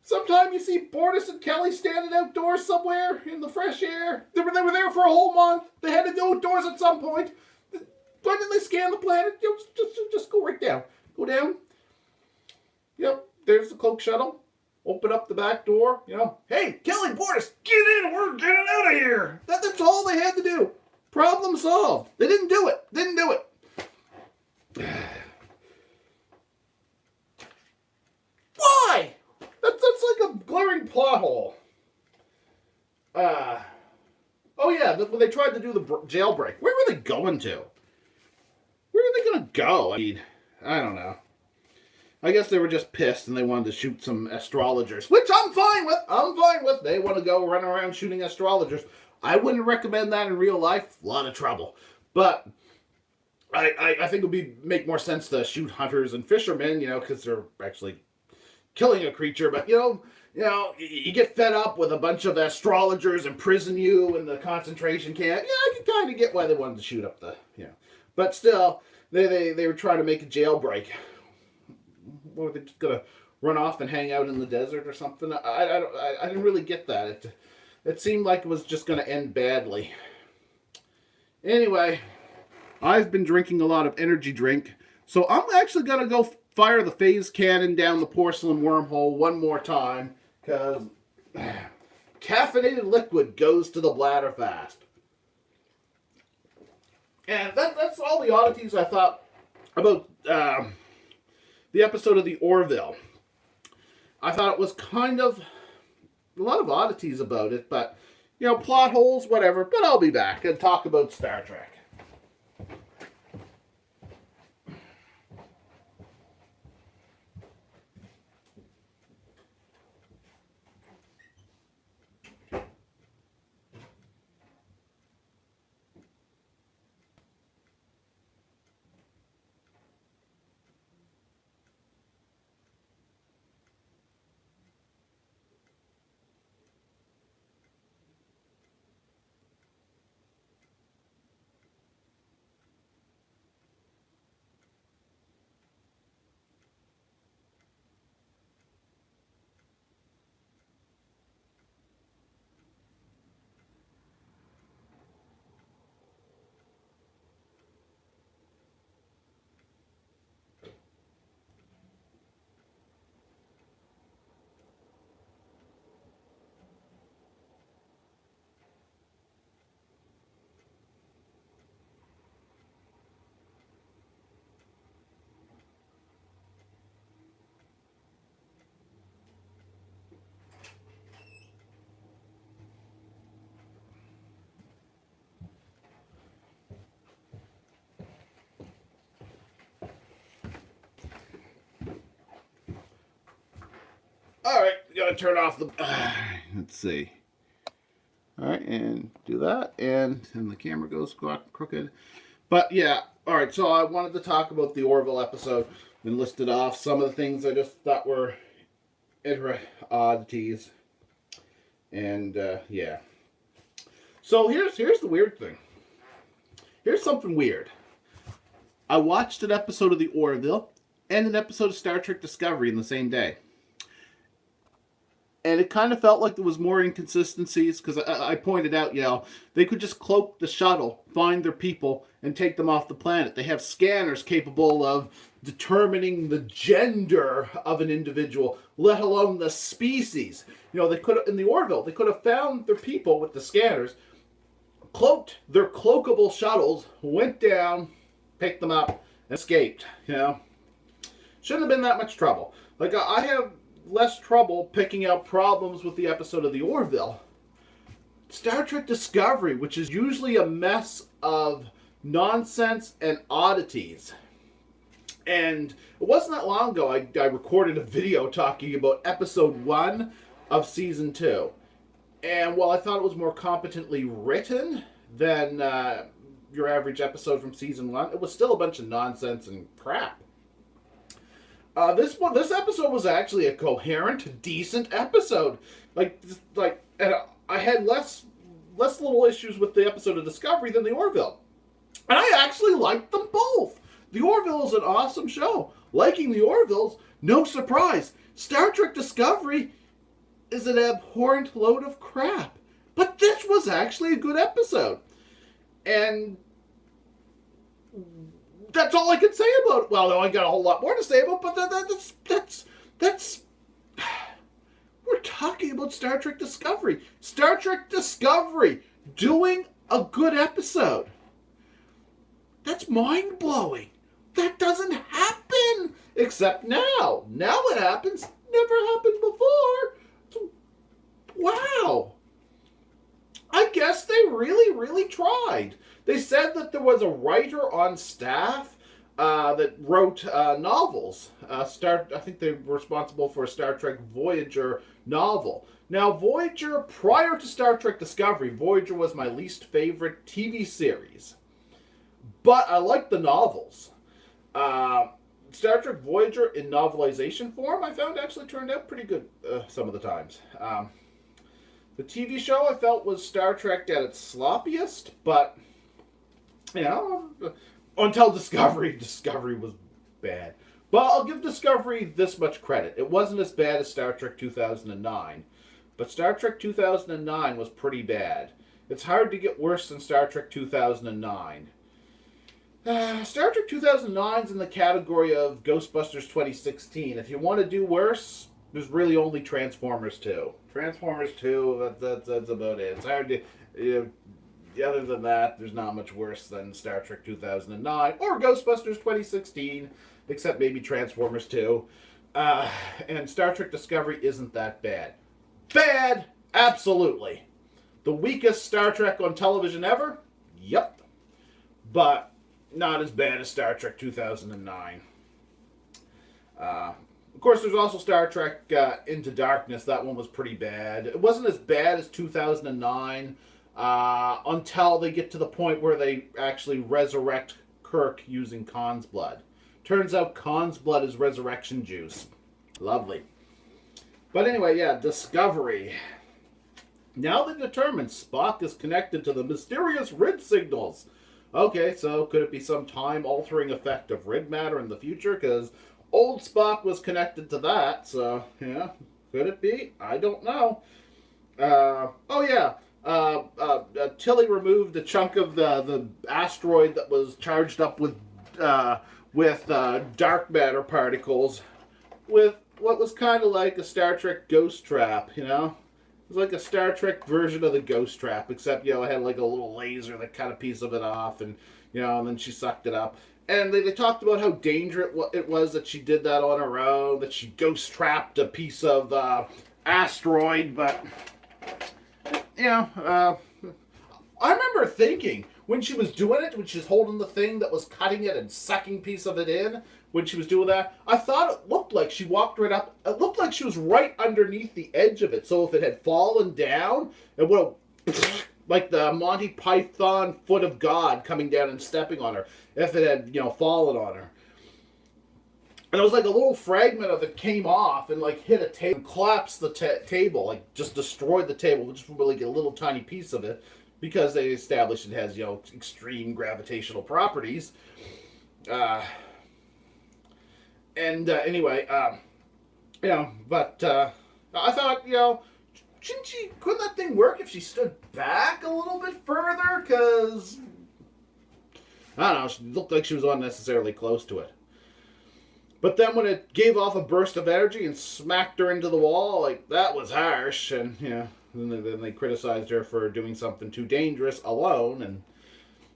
Sometime you see Bortus and Kelly standing outdoors somewhere in the fresh air. They were there for a whole month. They had to go outdoors at some point. Why didn't they scan the planet? Just go right down. Go down. There's the cloak shuttle. Open up the back door. Hey, Kelly, Bortus, get in. We're getting out of here. That's all they had to do. Problem solved. They didn't do it. Why? That's like a glaring plot hole. Oh yeah, when they tried to do the jailbreak, where were they going to? Where are they going to go? I don't know. I guess they were just pissed and they wanted to shoot some astrologers, which I'm fine with. They want to go run around shooting astrologers. I wouldn't recommend that in real life. A lot of trouble. But I think it would make more sense to shoot hunters and fishermen, because they're actually killing a creature. But, you get fed up with a bunch of astrologers imprison you in the concentration camp. Yeah, I can kind of get why they wanted to shoot up But still, they were trying to make a jailbreak. What, were they just going to run off and hang out in the desert or something? I didn't really get that. It seemed like it was just going to end badly. Anyway, I've been drinking a lot of energy drink, So I'm actually going to go fire the phase cannon down the porcelain wormhole one more time, because caffeinated liquid goes to the bladder fast. And that's all the oddities I thought about the episode of the Orville. I thought it was kind of a lot of oddities about it, but, plot holes, whatever. But I'll be back and talk about Star Trek. All right, gotta turn off the. Let's see. All right, and do that, and the camera goes crooked. But yeah, all right. So I wanted to talk about the Orville episode and listed off some of the things I just thought were oddities, and yeah. So here's the weird thing. Here's something weird. I watched an episode of the Orville and an episode of Star Trek Discovery in the same day. And it kind of felt like there was more inconsistencies, because I pointed out, they could just cloak the shuttle, find their people, and take them off the planet. They have scanners capable of determining the gender of an individual, let alone the species. They could in the Orville, they could have found their people with the scanners, cloaked their cloakable shuttles, went down, picked them up, and escaped. Shouldn't have been that much trouble. Like, I have less trouble picking out problems with the episode of the Orville. Star Trek Discovery, which is usually a mess of nonsense and oddities. And it wasn't that long ago I recorded a video talking about episode 1 of season 2. And while I thought it was more competently written than your average episode from season 1, it was still a bunch of nonsense and crap. This episode was actually a coherent, decent episode. And I had less little issues with the episode of Discovery than the Orville, and I actually liked them both. The Orville is an awesome show. Liking the Orville's no surprise. Star Trek Discovery is an abhorrent load of crap, but this was actually a good episode, and that's all I can say about it. Well, no, I got a whole lot more to say about it, but that's we're talking about Star Trek Discovery. Star Trek Discovery doing a good episode. That's mind-blowing. That doesn't happen except now. Now it happens. Never happened before. Wow. I guess they really, really tried. They said that there was a writer on staff that wrote novels. I think they were responsible for a Star Trek Voyager novel. Now, Voyager, prior to Star Trek Discovery, Voyager was my least favorite TV series. But I liked the novels. Star Trek Voyager in novelization form, I found actually turned out pretty good some of the times. The TV show I felt was Star Trek at its sloppiest, but until Discovery. Discovery was bad. But I'll give Discovery this much credit. It wasn't as bad as Star Trek 2009, but Star Trek 2009 was pretty bad. It's hard to get worse than Star Trek 2009. Star Trek 2009 is in the category of Ghostbusters 2016. If you want to do worse, there's really only Transformers 2. Transformers 2, that's about it. It's hard to... Other than that, there's not much worse than Star Trek 2009 or Ghostbusters 2016, except maybe Transformers 2. And Star Trek Discovery isn't that bad. Bad? Absolutely. The weakest Star Trek on television ever? Yep. But not as bad as Star Trek 2009. Of course, there's also Star Trek Into Darkness. That one was pretty bad. It wasn't as bad as 2009 until they get to the point where they actually resurrect Kirk using Khan's blood. Turns out Khan's blood is resurrection juice. Lovely. But anyway, yeah, Discovery. Now they determined Spock is connected to the mysterious RID signals. Okay, so could it be some time-altering effect of RID matter in the future? Because old Spock was connected to that, so, yeah. Could it be? I don't know. Oh, yeah. Tilly removed a chunk of the asteroid that was charged up with dark matter particles with what was kind of like a Star Trek ghost trap, you know? It was like a Star Trek version of the ghost trap, except, you know, it had like a little laser that cut a piece of it off, and, you know, and then she sucked it up. And they talked about how dangerous it was that she did that on her own, that she ghost trapped a piece of asteroid, but, you know, I remember thinking, when she was doing it, when she was holding the thing that was cutting it and sucking a piece of it in, when she was doing that, I thought it looked like she walked right up. It looked like she was right underneath the edge of it. So if it had fallen down, it would have, like the Monty Python foot of God coming down and stepping on her, if it had, you know, fallen on her. And it was like a little fragment of it came off and like hit a table, collapsed the table, like just destroyed the table, just really get a little tiny piece of it, because they established it has, you know, extreme gravitational properties. Anyway, you know, but I thought, you know, couldn't that thing work if she stood back a little bit further? Because, I don't know, she looked like she was unnecessarily close to it. But then when it gave off a burst of energy and smacked her into the wall, like, that was harsh. And, you know, then they criticized her for doing something too dangerous alone. And,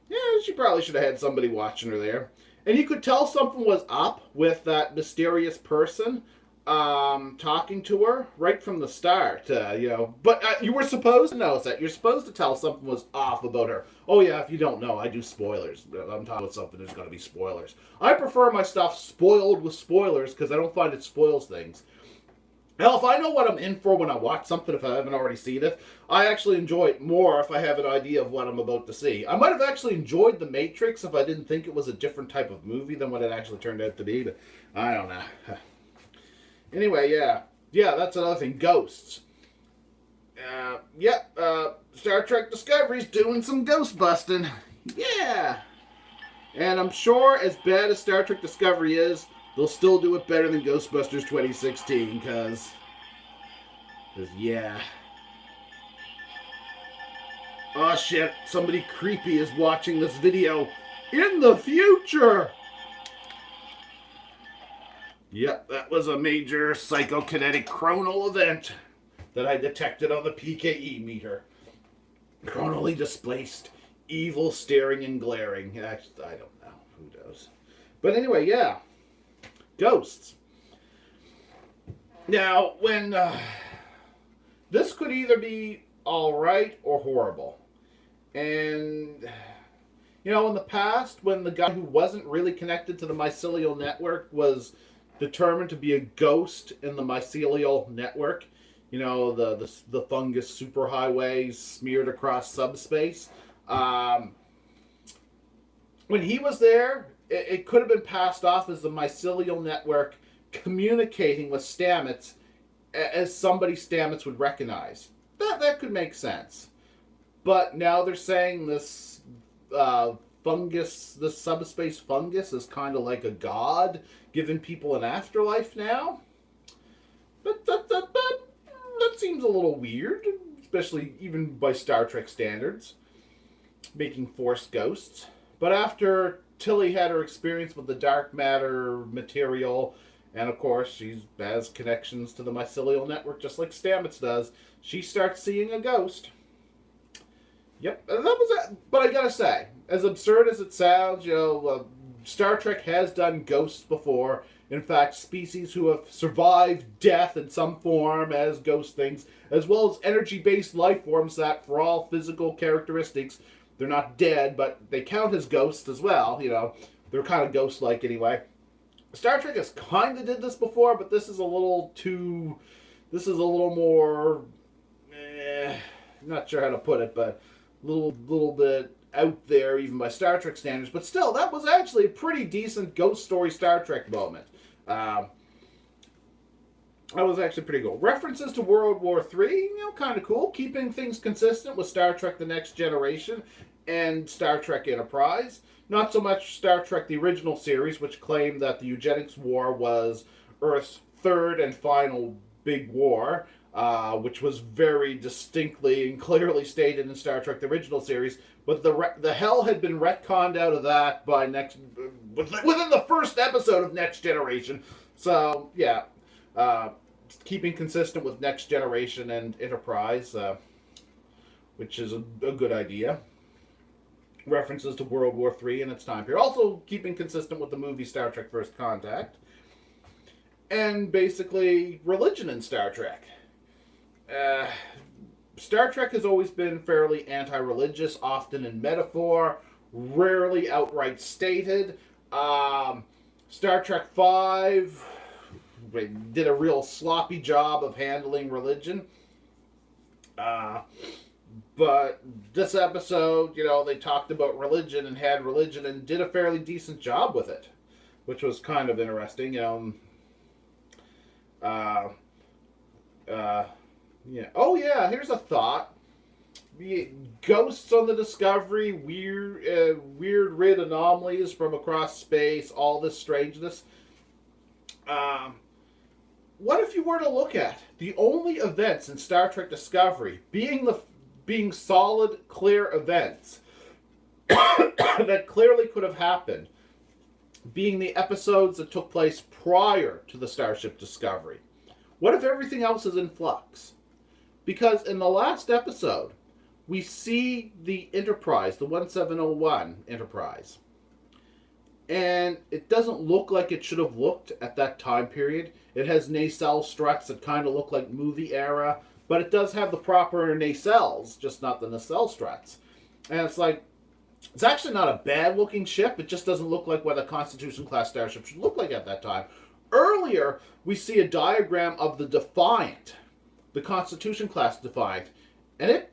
yeah, she probably should have had somebody watching her there. And you could tell something was up with that mysterious person talking to her right from the start, you know. But you were supposed to notice that. You're supposed to tell something was off about her. Oh, yeah, if you don't know, I do spoilers. I'm talking about something, there's going to be spoilers. I prefer my stuff spoiled with spoilers because I don't find it spoils things. Hell, if I know what I'm in for when I watch something, if I haven't already seen it, I actually enjoy it more if I have an idea of what I'm about to see. I might have actually enjoyed The Matrix if I didn't think it was a different type of movie than what it actually turned out to be, but I don't know. Anyway, yeah. Yeah, that's another thing. Ghosts. Star Trek Discovery's doing some ghost busting. Yeah. And I'm sure as bad as Star Trek Discovery is, they'll still do it better than Ghostbusters 2016, because yeah. Oh shit, somebody creepy is watching this video in the future! Yep, that was a major psychokinetic chronal event that I detected on the PKE meter. Chronally displaced, evil staring and glaring. I don't know, who knows. But anyway, yeah. Ghosts. Now, when this could either be alright or horrible. And, you know, in the past, when the guy who wasn't really connected to the mycelial network was determined to be a ghost in the mycelial network, you know, the fungus superhighway smeared across subspace, when he was there, it could have been passed off as the mycelial network communicating with Stamets as somebody Stamets would recognize. That could make sense. But now they're saying this fungus, this subspace fungus, is kind of like a god, giving people an afterlife now. That seems a little weird, especially even by Star Trek standards, making forced ghosts. But after Tilly had her experience with the dark matter material, and of course she has connections to the mycelial network just like Stamets does. She starts seeing a ghost. Yep, and that was it. But I gotta say, as absurd as it sounds, Star Trek has done ghosts before. In fact, species who have survived death in some form as ghost things, as well as energy-based life forms that, for all physical characteristics, they're not dead, but they count as ghosts as well. They're kind of ghost-like anyway. Star Trek has kind of did this before, but this is a little more, not sure how to put it, but a little bit out there even by Star Trek standards. But still, that was actually a pretty decent ghost story Star Trek moment. That was actually pretty cool. References to World War III, kind of cool. Keeping things consistent with Star Trek The Next Generation and Star Trek Enterprise. Not so much Star Trek the original series, which claimed that the eugenics war was Earth's third and final big war, which was very distinctly and clearly stated in Star Trek the original series. But the hell had been retconned out of that by within the first episode of Next Generation. So, yeah. Keeping consistent with Next Generation and Enterprise, which is a good idea. References to World War III and its time period. Also keeping consistent with the movie Star Trek First Contact. And basically, religion in Star Trek. Star Trek has always been fairly anti-religious, often in metaphor, rarely outright stated. Star Trek V did a real sloppy job of handling religion. But this episode, they talked about religion and had religion and did a fairly decent job with it, which was kind of interesting. Yeah. Oh, yeah, here's a thought. The ghosts on the Discovery, weird rid anomalies from across space, all this strangeness. What if you were to look at the only events in Star Trek Discovery being solid, clear events that clearly could have happened, being the episodes that took place prior to the Starship Discovery? What if everything else is in flux? Because in the last episode, we see the Enterprise, the 1701 Enterprise. And it doesn't look like it should have looked at that time period. It has nacelle struts that kind of look like movie era, but it does have the proper nacelles, just not the nacelle struts. And it's actually not a bad looking ship. It just doesn't look like what a Constitution class starship should look like at that time. Earlier, we see a diagram of the Defiant, the Constitution class Defiant, and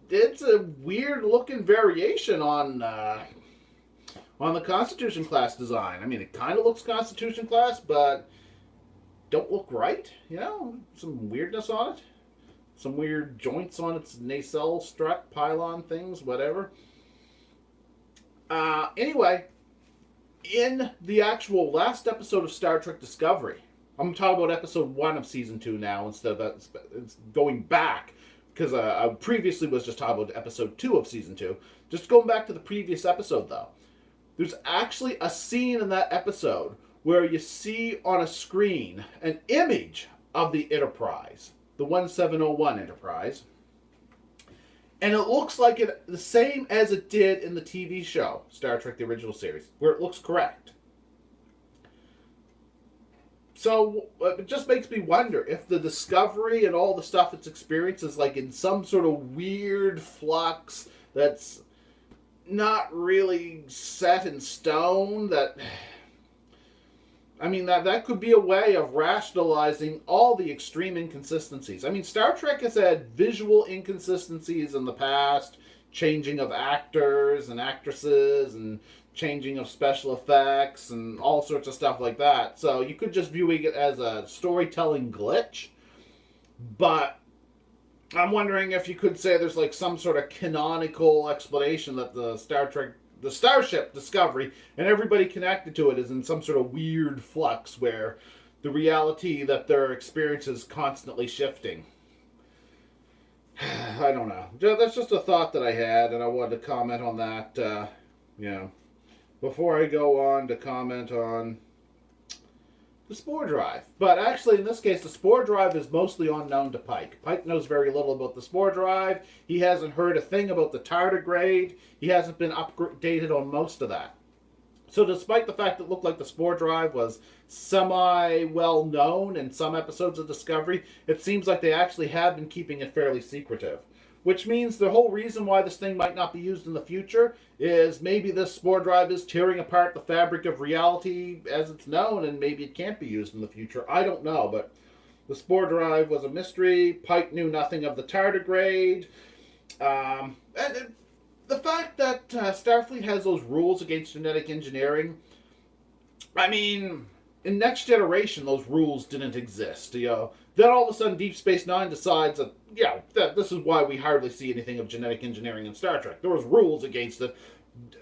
it's a weird looking variation on the Constitution class design. I mean, it kind of looks Constitution class, but don't look right. Some weirdness on it. Some weird joints on its nacelle strut, pylon things, whatever. Anyway, in the actual last episode of Star Trek Discovery, I'm talking about episode 1 of season 2 now instead of it's going back, because I previously was just talking about episode 2 of season 2. Just going back to the previous episode, though. There's actually a scene in that episode where you see on a screen an image of the Enterprise, the 1701 Enterprise, and it looks like it the same as it did in the TV show, Star Trek the Original Series, where it looks correct. So it just makes me wonder if the Discovery and all the stuff it's experienced is like in some sort of weird flux that's not really set in stone. That could be a way of rationalizing all the extreme inconsistencies. I mean, Star Trek has had visual inconsistencies in the past, changing of actors and actresses and changing of special effects and all sorts of stuff like that. So you could just view it as a storytelling glitch. But I'm wondering if you could say there's like some sort of canonical explanation that the Starship Discovery and everybody connected to it is in some sort of weird flux where the reality that their experience is constantly shifting. I don't know. That's just a thought that I had, and I wanted to comment on that. before I go on to comment on the spore drive. But actually, in this case, the spore drive is mostly unknown to Pike. Pike knows very little about the spore drive. He hasn't heard a thing about the tardigrade. He hasn't been updated on most of that. So despite the fact that it looked like the spore drive was semi-well known in some episodes of Discovery, it seems like they actually have been keeping it fairly secretive. Which means the whole reason why this thing might not be used in the future is maybe this spore drive is tearing apart the fabric of reality as it's known, and maybe it can't be used in the future. I don't know, but the spore drive was a mystery. Pike knew nothing of the tardigrade. And the fact that Starfleet has those rules against genetic engineering, I mean, in Next Generation, those rules didn't exist. Then all of a sudden, Deep Space Nine decides that this is why we hardly see anything of genetic engineering in Star Trek. There was rules against it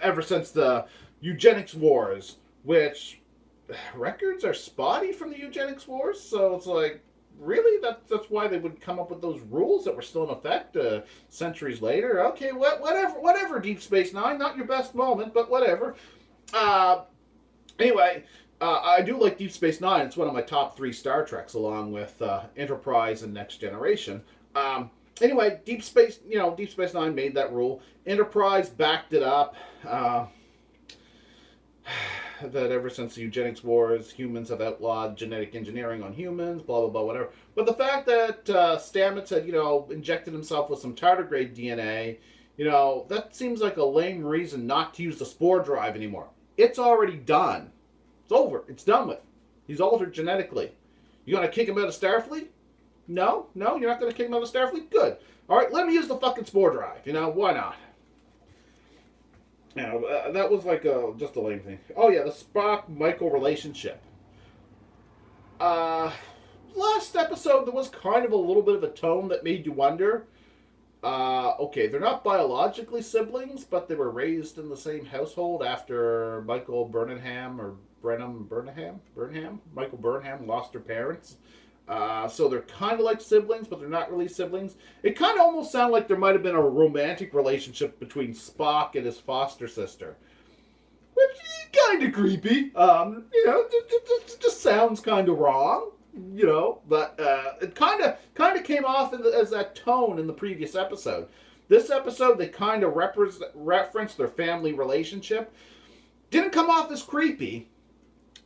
ever since the eugenics wars, which records are spotty from the eugenics wars. So it's like, really? That's why they would come up with those rules that were still in effect centuries later? Okay, whatever, Deep Space Nine. Not your best moment, but whatever. Anyway, I do like Deep Space Nine. It's one of my top 3 Star Treks, along with Enterprise and Next Generation. Anyway, Deep Space Nine made that rule. Enterprise backed it up. That ever since the eugenics wars, humans have outlawed genetic engineering on humans, blah, blah, blah, whatever. But the fact that Stamets had, injected himself with some tardigrade DNA, that seems like a lame reason not to use the spore drive anymore. It's already done. It's over. It's done with. He's altered genetically. You going to kick him out of Starfleet? No, you're not going to kick him out of Starfleet? Good. All right, let me use the fucking spore drive. Why not? That was like just a lame thing. Oh yeah, the Spock-Michael relationship. Last episode, there was kind of a little bit of a tone that made you wonder. Okay, they're not biologically siblings, but they were raised in the same household after Michael Burnham lost her parents. So they're kind of like siblings, but they're not really siblings. It kind of almost sounded like there might have been a romantic relationship between Spock and his foster sister, which is kind of creepy. Just sounds kind of wrong, But it kind of came off as that tone in the previous episode. This episode, they kind of referenced their family relationship. Didn't come off as creepy.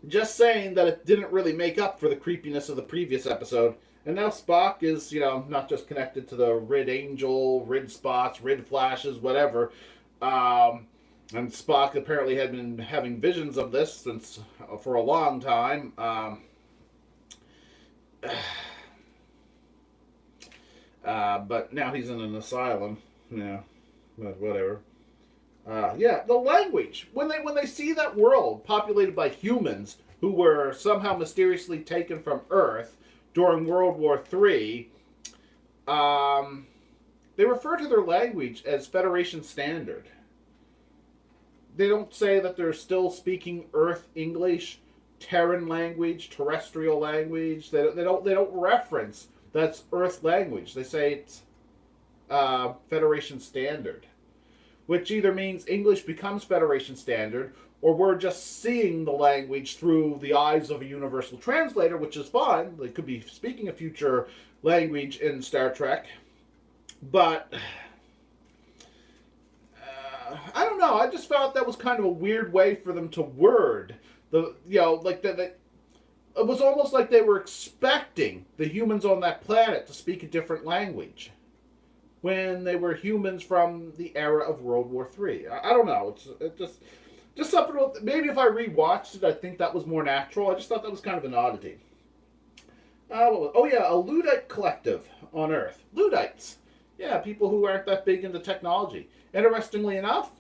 Just saying that it didn't really make up for the creepiness of the previous episode. And now Spock is, not just connected to the Rid Angel, Rid Spots, Rid Flashes, whatever. And Spock apparently had been having visions of this since for a long time. But now he's in an asylum. Yeah, but whatever. The language. When they see that world populated by humans who were somehow mysteriously taken from Earth during World War III, they refer to their language as Federation Standard. They don't say that they're still speaking Earth English, Terran language, terrestrial language. They don't reference that's Earth language. They say it's Federation Standard, which either means English becomes Federation Standard, or we're just seeing the language through the eyes of a universal translator, which is fine. They could be speaking a future language in Star Trek. But, I don't know. I just felt that was kind of a weird way for them to word. It was almost like they were expecting the humans on that planet to speak a different language when they were humans from the era of World War III. I don't know. It's just something. Maybe if I rewatched it, I think that was more natural. I just thought that was kind of an oddity. A Luddite collective on Earth. Luddites. Yeah, people who aren't that big into technology. Interestingly enough,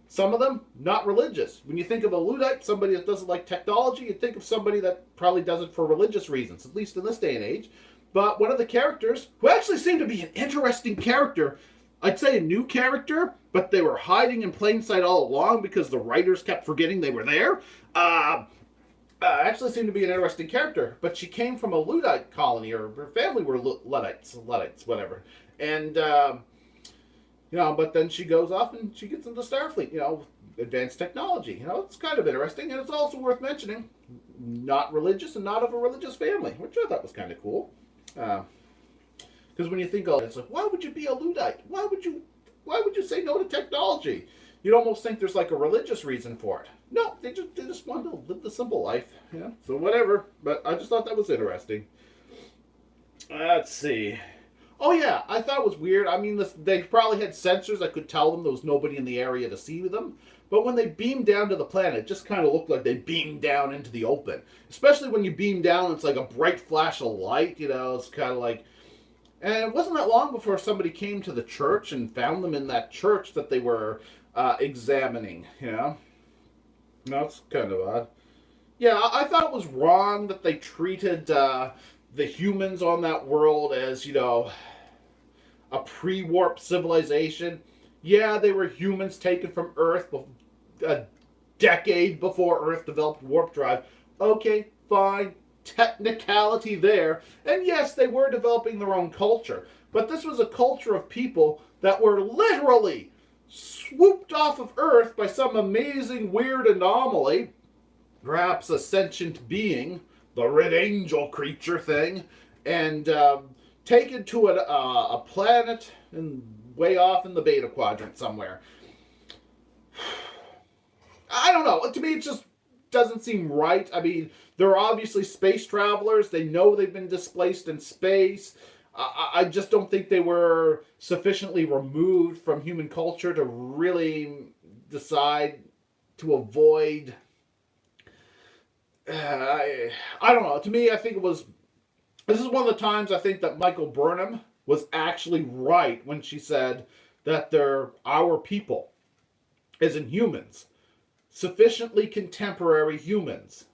some of them not religious. When you think of a Luddite, somebody that doesn't like technology, you think of somebody that probably does it for religious reasons, at least in this day and age. But one of the characters, who actually seemed to be an interesting character, I'd say a new character, but they were hiding in plain sight all along because the writers kept forgetting they were there, actually seemed to be an interesting character. But she came from a Luddite colony, or her family were Luddites, whatever. And, but then she goes off and she gets into Starfleet. advanced technology. You know, it's kind of interesting, and it's also worth mentioning, not religious and not of a religious family, which I thought was kind of cool. Because when you think of it, it's like, why would you be a Luddite? Why would you say no to technology? You'd almost think there's like a religious reason for it. No, they just wanted to live the simple life. Yeah, so whatever. But I just thought that was interesting. Let's see. Oh yeah, I thought it was weird. I mean, they probably had sensors that could tell them there was nobody in the area to see them. But when they beamed down to the planet, it just kind of looked like they beamed down into the open. Especially when you beam down, it's like a bright flash of light. You know, it's kind of like. And it wasn't that long before somebody came to the church and found them in that church that they were examining. You know, that's kind of odd. Yeah, I thought it was wrong that they treated the humans on that world as, you know, a pre-warp civilization. Yeah, they were humans taken from Earth a decade before Earth developed warp drive. Okay, fine. Technicality there. And yes, they were developing their own culture. But this was a culture of people that were literally swooped off of Earth by some amazing weird anomaly. Perhaps a sentient being, the Red Angel creature thing, and taken to a planet and way off in the Beta Quadrant somewhere. I don't know. To me, it just doesn't seem right. I mean, they're obviously space travelers. They know they've been displaced in space. I just don't think they were sufficiently removed from human culture to really decide to avoid. I don't know. To me, I think it was. This is one of the times I think that Michael Burnham was actually right when she said that they're our people, as in humans. Sufficiently contemporary humans.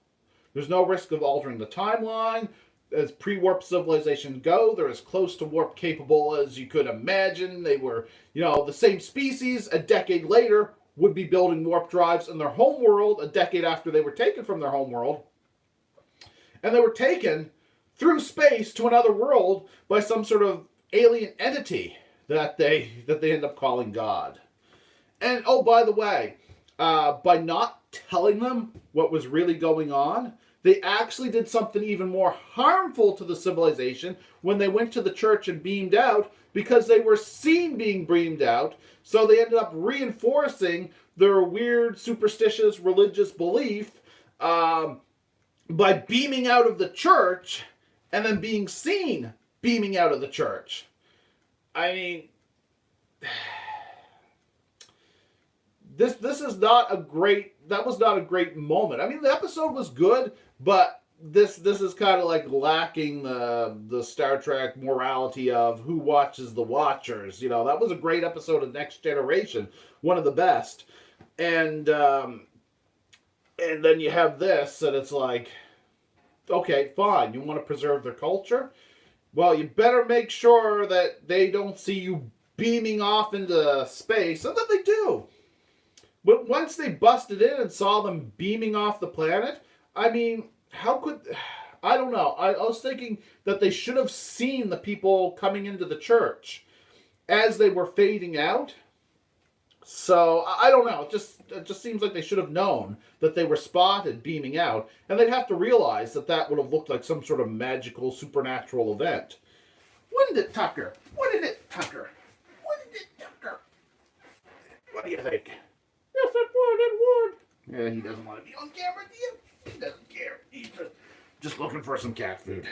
There's no risk of altering the timeline. As pre-warp civilizations go, they're as close to warp capable as you could imagine. They were, you know, the same species a decade later would be building warp drives in their home world a decade after they were taken from their home world. And they were taken through space to another world by some sort of alien entity that they end up calling God. And, oh, by the way, by not telling them what was really going on, they actually did something even more harmful to the civilization when they went to the church and beamed out, because they were seen being beamed out. So they ended up reinforcing their weird, superstitious, religious belief by beaming out of the church and then being seen beaming out of the church. I mean, this is not a great. That was not a great moment. I mean, the episode was good, but this is kind of like lacking the Star Trek morality of who watches the Watchers. You know, that was a great episode of Next Generation, one of the best, and then you have this, and it's like, okay, fine, you want to preserve their culture? Well, you better make sure that they don't see you beaming off into space, and then they do. But once they busted in and saw them beaming off the planet, I mean, how could... I don't know. I was thinking that they should have seen the people coming into the church as they were fading out. So, I don't know. It just seems like they should have known that they were spotted beaming out. And they'd have to realize that that would have looked like some sort of magical, supernatural event. Wouldn't it, Tucker? Wouldn't it, Tucker? Wouldn't it, Tucker? What do you think? Yes, it would. Yeah, he doesn't want to be on camera, do you? He doesn't care. He's just looking for some cat food.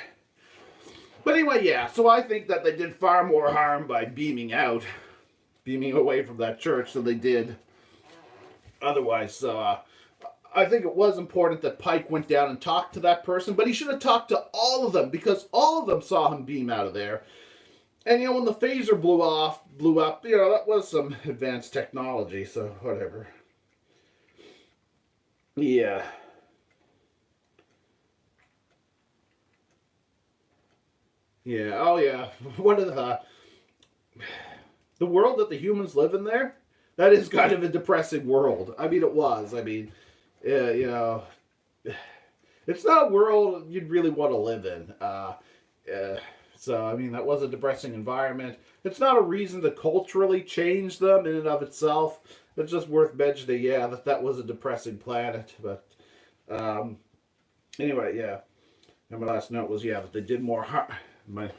But anyway, yeah. So I think that they did far more harm by beaming away from that church than they did otherwise. So I think it was important that Pike went down and talked to that person, but he should have talked to all of them, because all of them saw him beam out of there. And, you know, when the phaser blew up, you know, that was some advanced technology, so whatever. Yeah. Yeah, oh yeah. One of the world that the humans live in there, that is kind of a depressing world. I mean, it was. I mean, you know, it's not a world you'd really want to live in. So, I mean, that was a depressing environment. It's not a reason to culturally change them in and of itself. it's just worth mentioning, yeah, that was a depressing planet. But anyway, yeah. And my last note was, yeah, that they did more harm. My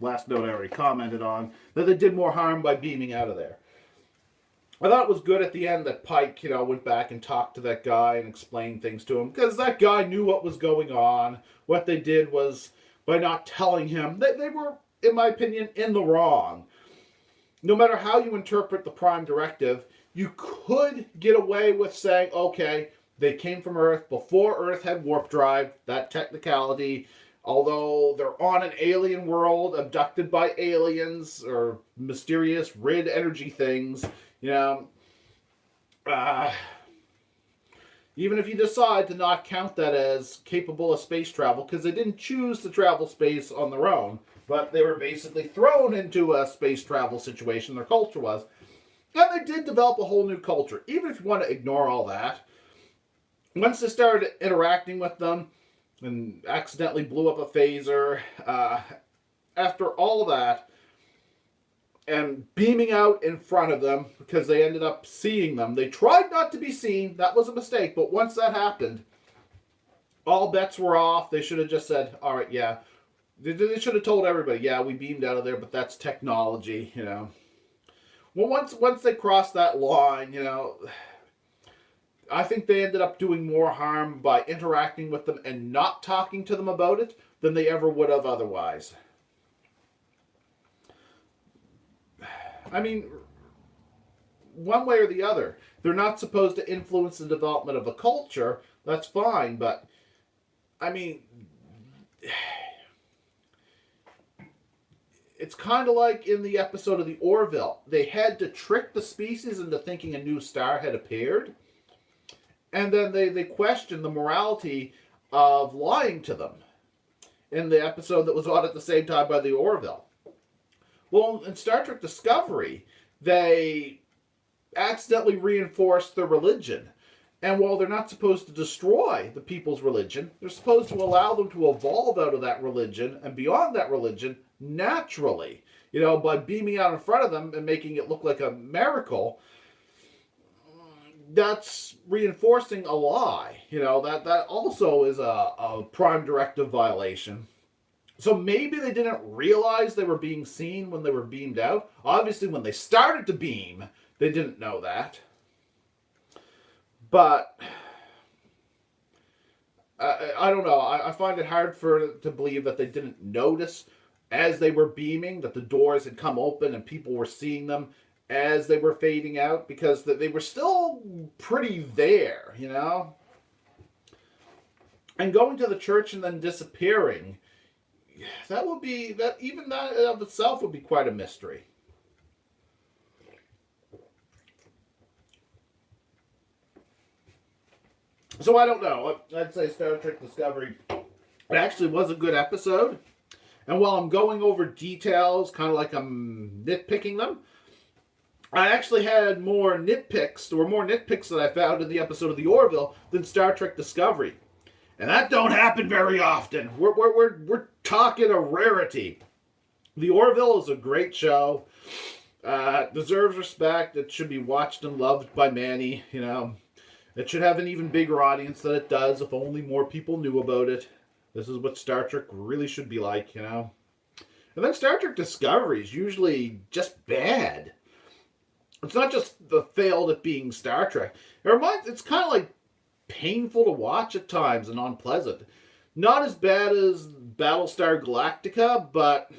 last note I already commented on, that they did more harm by beaming out of there. I thought it was good at the end that Pike, went back and talked to that guy and explained things to him, because that guy knew what was going on. What they did was, by not telling him, they were, in my opinion, in the wrong. No matter how you interpret the Prime Directive, you could get away with saying, okay, they came from Earth before Earth had warp drive, that technicality. Although they're on an alien world, abducted by aliens or mysterious rid energy things, even if you decide to not count that as capable of space travel, because they didn't choose to travel space on their own, but they were basically thrown into a space travel situation, their culture was. And they did develop a whole new culture, even if you want to ignore all that. Once they started interacting with them, and accidentally blew up a phaser, after all that, and beaming out in front of them, because they ended up seeing them. They tried not to be seen, that was a mistake, but once that happened, all bets were off. They should have just said, alright, yeah. They should have told everybody, yeah, we beamed out of there, but that's technology, Well, once they crossed that line, I think they ended up doing more harm by interacting with them and not talking to them about it than they ever would have otherwise. I mean, one way or the other, they're not supposed to influence the development of a culture. That's fine, but, I mean, it's kind of like in the episode of the Orville. They had to trick the species into thinking a new star had appeared. And then they questioned the morality of lying to them in the episode that was on at the same time by the Orville. Well, in Star Trek Discovery, they accidentally reinforced their religion. And while they're not supposed to destroy the people's religion, they're supposed to allow them to evolve out of that religion and beyond that religion naturally. By beaming out in front of them and making it look like a miracle. That's reinforcing a lie. That also is a Prime Directive violation. So maybe they didn't realize they were being seen when they were beamed out. Obviously, when they started to beam, they didn't know that. But I don't know. I find it hard to believe that they didn't notice as they were beaming that the doors had come open and people were seeing them as they were fading out, because they were still pretty there, And going to the church and then disappearing, even that of itself would be quite a mystery. So I don't know. I'd say Star Trek Discovery, it actually was a good episode. And while I'm going over details, kind of like I'm nitpicking them, I actually had more nitpicks. There were more nitpicks that I found in the episode of the Orville than Star Trek Discovery. And that don't happen very often. We're talking a rarity. The Orville is a great show. Deserves respect. It should be watched and loved by many, It should have an even bigger audience than it does if only more people knew about it. This is what Star Trek really should be like, And then Star Trek Discovery is usually just bad. It's not just the failed at being Star Trek. It's kind of like painful to watch at times and unpleasant. Not as bad as Battlestar Galactica, but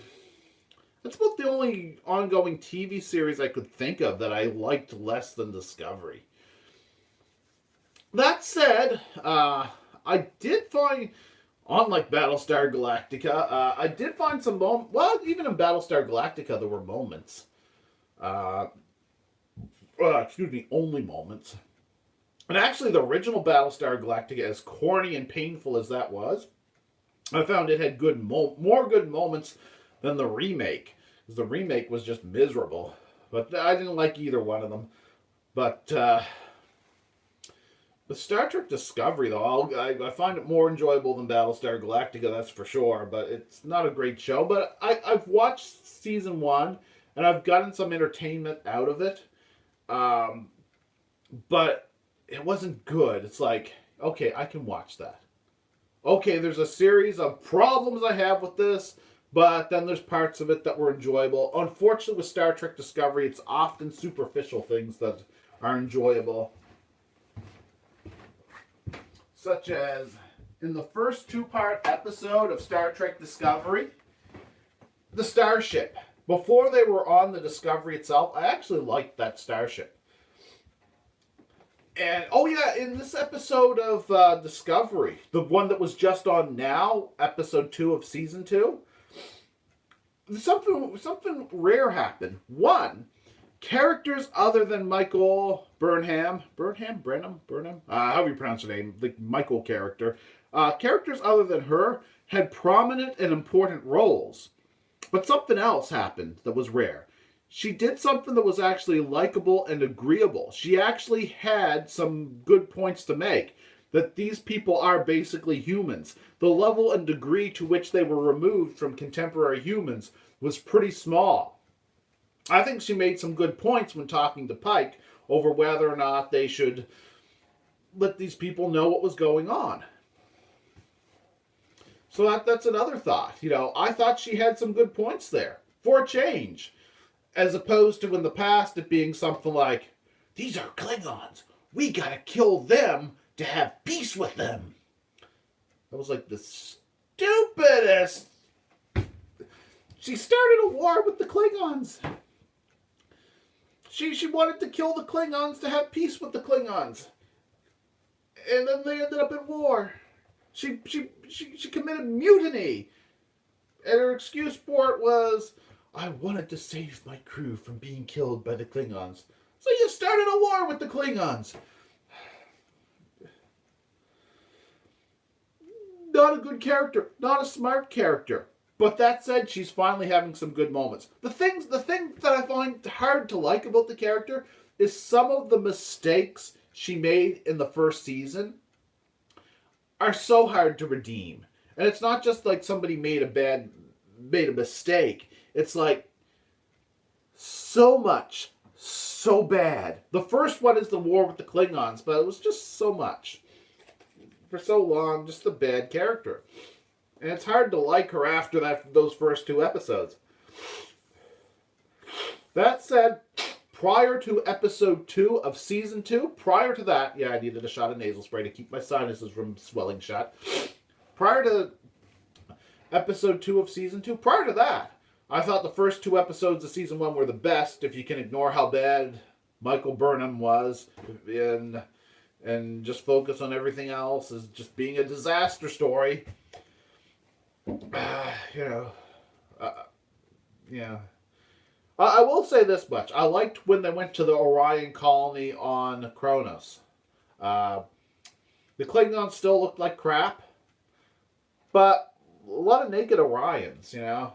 that's about the only ongoing TV series I could think of that I liked less than Discovery. That said, I did find, unlike Battlestar Galactica, I did find some moments. Well, even in Battlestar Galactica, there were moments. Only moments. And actually, the original Battlestar Galactica, as corny and painful as that was, I found it had more good moments than the remake. Because the remake was just miserable. But I didn't like either one of them. But the Star Trek Discovery, though, I find it more enjoyable than Battlestar Galactica, that's for sure. But it's not a great show. But I've watched season 1, and I've gotten some entertainment out of it. but it wasn't good. It's like, okay, I can watch that. Okay, there's a series of problems I have with this, but then there's parts of it that were enjoyable. Unfortunately, with Star Trek Discovery, it's often superficial things that are enjoyable. Such as in the first two-part episode of Star Trek Discovery, the starship. Before they were on the Discovery itself, I actually liked that starship. And, oh yeah, in this episode of Discovery, the one that was just on now, episode 2 of season 2, something rare happened. One, characters other than Michael Burnham, however you pronounce her name, the Michael character, characters other than her had prominent and important roles. But something else happened that was rare. She did something that was actually likable and agreeable. She actually had some good points to make. That these people are basically humans. The level and degree to which they were removed from contemporary humans was pretty small. I think she made some good points when talking to Pike over whether or not they should let these people know what was going on. So that's another thought. You know, I thought she had some good points there, for a change. As opposed to in the past it being something like, these are Klingons. We gotta kill them to have peace with them. That was like the stupidest. She started a war with the Klingons. She wanted to kill the Klingons to have peace with the Klingons. And then they ended up at war. She committed mutiny. And her excuse for it was, I wanted to save my crew from being killed by the Klingons. So you started a war with the Klingons. Not a good character. Not a smart character. But that said, she's finally having some good moments. The thing that I find hard to like about the character is some of the mistakes she made in the first season are so hard to redeem. And it's not just like somebody made a mistake. It's like so much, so bad. The first one is the war with the Klingons, but it was just so much. For so long, just a bad character. And it's hard to like her after those first two episodes. That said, prior to episode 2 of season 2, prior to that, yeah, I needed a shot of nasal spray to keep my sinuses from swelling shut. Prior to episode 2 of season 2, prior to that, I thought the first 2 episodes of season 1 were the best, if you can ignore how bad Michael Burnham was, and just focus on everything else as just being a disaster story. Yeah. I will say this much. I liked when they went to the Orion colony on Kronos. The Klingons still looked like crap, but a lot of naked Orions, you know.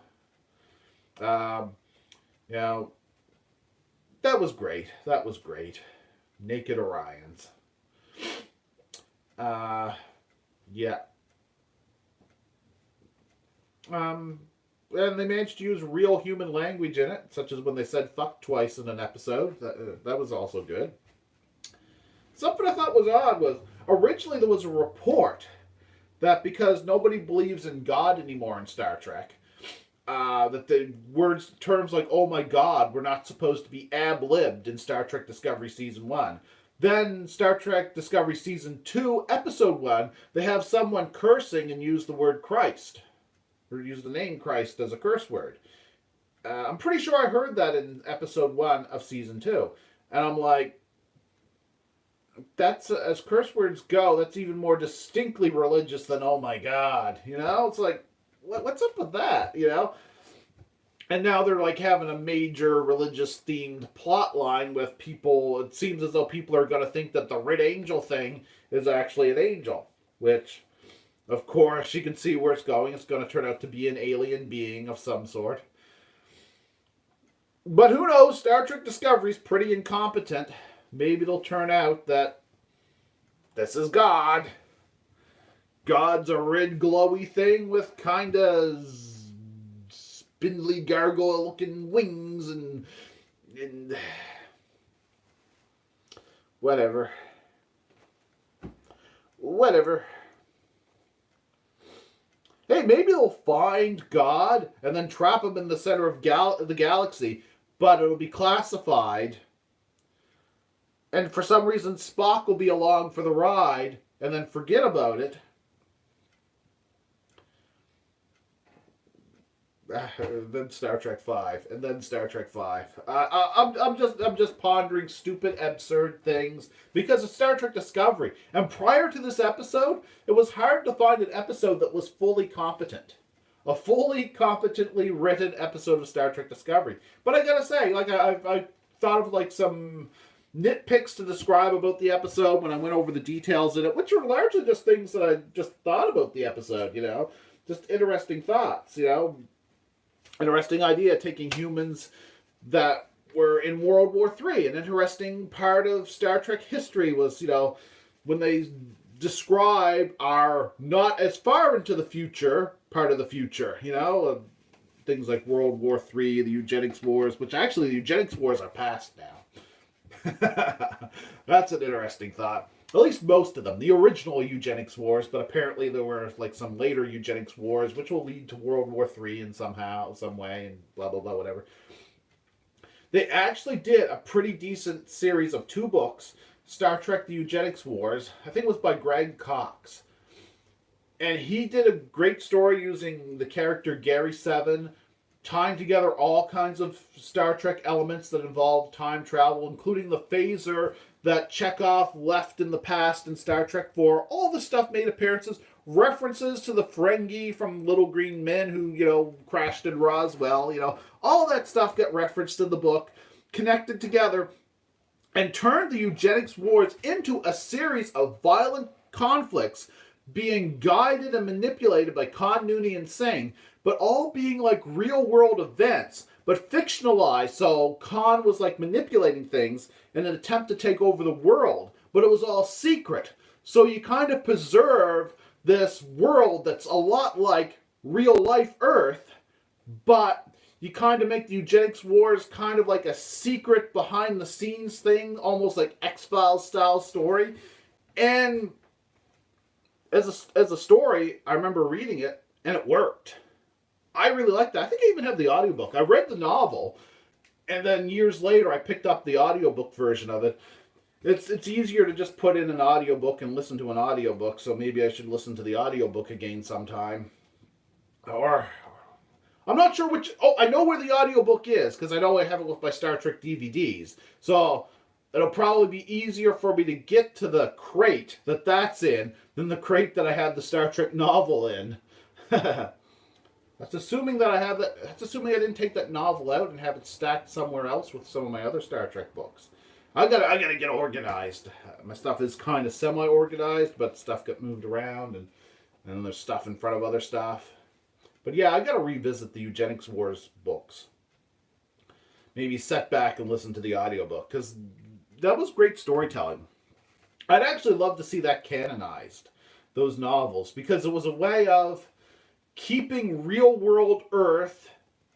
That was great. Naked Orions. Yeah. And they managed to use real human language in it, such as when they said fuck twice in an episode. That was also good. Something I thought was odd was, originally there was a report that because nobody believes in God anymore in Star Trek, that the terms like, oh my God, were not supposed to be ab-libbed in Star Trek Discovery Season 1. Then Star Trek Discovery Season 2, Episode 1, they have someone cursing and use the word Christ. Or use the name Christ as a curse word. I'm pretty sure I heard that in Episode 1 of Season 2. And I'm like, that's, as curse words go, that's even more distinctly religious than oh my God. You know? It's like, what's up with that? You know? And now they're like having a major religious themed plot line with people. It seems as though people are going to think that the red angel thing is actually an angel. Which, of course, you can see where it's going. It's going to turn out to be an alien being of some sort. But who knows? Star Trek Discovery is pretty incompetent. Maybe it'll turn out that this is God. God's a red glowy thing with kind of spindly gargoyle looking wings and Whatever. Whatever. Hey, maybe they'll find God and then trap him in the center of the galaxy, but it'll be classified. And for some reason, Spock will be along for the ride and then forget about it. Then Star Trek V, and then Star Trek V. I'm just pondering stupid, absurd things because of Star Trek Discovery. And prior to this episode, it was hard to find an episode that was fully competent, a fully competently written episode of Star Trek Discovery. But I gotta say, like I thought of like some nitpicks to describe about the episode when I went over the details in it, which were largely just things that I just thought about the episode. You know, just interesting thoughts. You know. Interesting idea, taking humans that were in World War III. An interesting part of Star Trek history was, you know, when they describe our not as far into the future part of the future, you know, things like World War III, the eugenics wars, which actually the eugenics wars are past now. That's an interesting thought. At least most of them. The original eugenics wars, but apparently there were like some later eugenics wars, which will lead to World War III in some way, and blah, blah, blah, whatever. They actually did a pretty decent series of 2 books, Star Trek The Eugenics Wars. I think it was by Greg Cox. And he did a great story using the character Gary Seven, tying together all kinds of Star Trek elements that involve time travel, including the phaser that Chekhov left in the past in Star Trek IV. All the stuff made appearances, references to the Ferengi from Little Green Men who, you know, crashed in Roswell, you know, all that stuff got referenced in the book, connected together, and turned the eugenics wars into a series of violent conflicts being guided and manipulated by Khan Nooney and Singh, but all being like real world events, but fictionalized. So Khan was like manipulating things in an attempt to take over the world, but it was all secret. So you kind of preserve this world that's a lot like real life Earth, but you kind of make the eugenics wars kind of like a secret behind the scenes thing, almost like X-Files style story. And as a story, I remember reading it and it worked. I really liked that. I think I even have the audiobook. I read the novel, and then years later I picked up the audiobook version of it. It's easier to just put in an audiobook and listen to an audiobook, so maybe I should listen to the audiobook again sometime. Or I'm not sure which. Oh, I know where the audiobook is, because I know I have it with my Star Trek DVDs. So it'll probably be easier for me to get to the crate that's in than the crate that I had the Star Trek novel in. That's assuming that I have that. That's assuming I didn't take that novel out and have it stacked somewhere else with some of my other Star Trek books. I gotta get organized. My stuff is kind of semi-organized, but stuff got moved around, and there's stuff in front of other stuff. But yeah, I gotta revisit the Eugenics Wars books. Maybe sit back and listen to the audiobook, because that was great storytelling. I'd actually love to see that canonized, those novels, because it was a way of keeping real-world Earth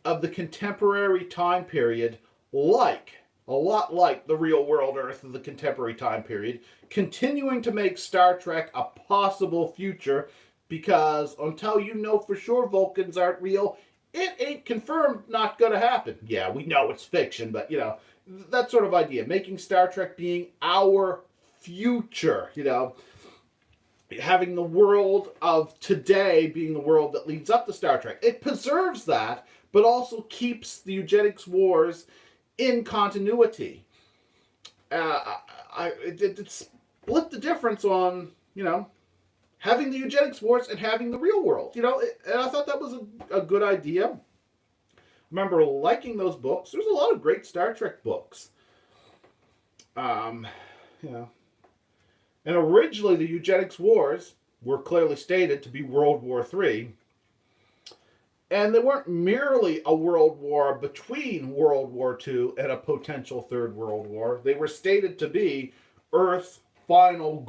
of the contemporary time period a lot like the real-world Earth of the contemporary time period, continuing to make Star Trek a possible future, because until you know for sure Vulcans aren't real, it ain't confirmed not gonna happen. Yeah, we know it's fiction, but, you know, that sort of idea. Making Star Trek being our future, you know. Having the world of today being the world that leads up to Star Trek. It preserves that, but also keeps the eugenics wars in continuity. It split the difference on, you know, having the eugenics wars and having the real world. You know, and I thought that was a good idea. I remember liking those books. There's a lot of great Star Trek books. You know. And originally, the eugenics wars were clearly stated to be World War III. And they weren't merely a world war between World War II and a potential Third World War. They were stated to be Earth's final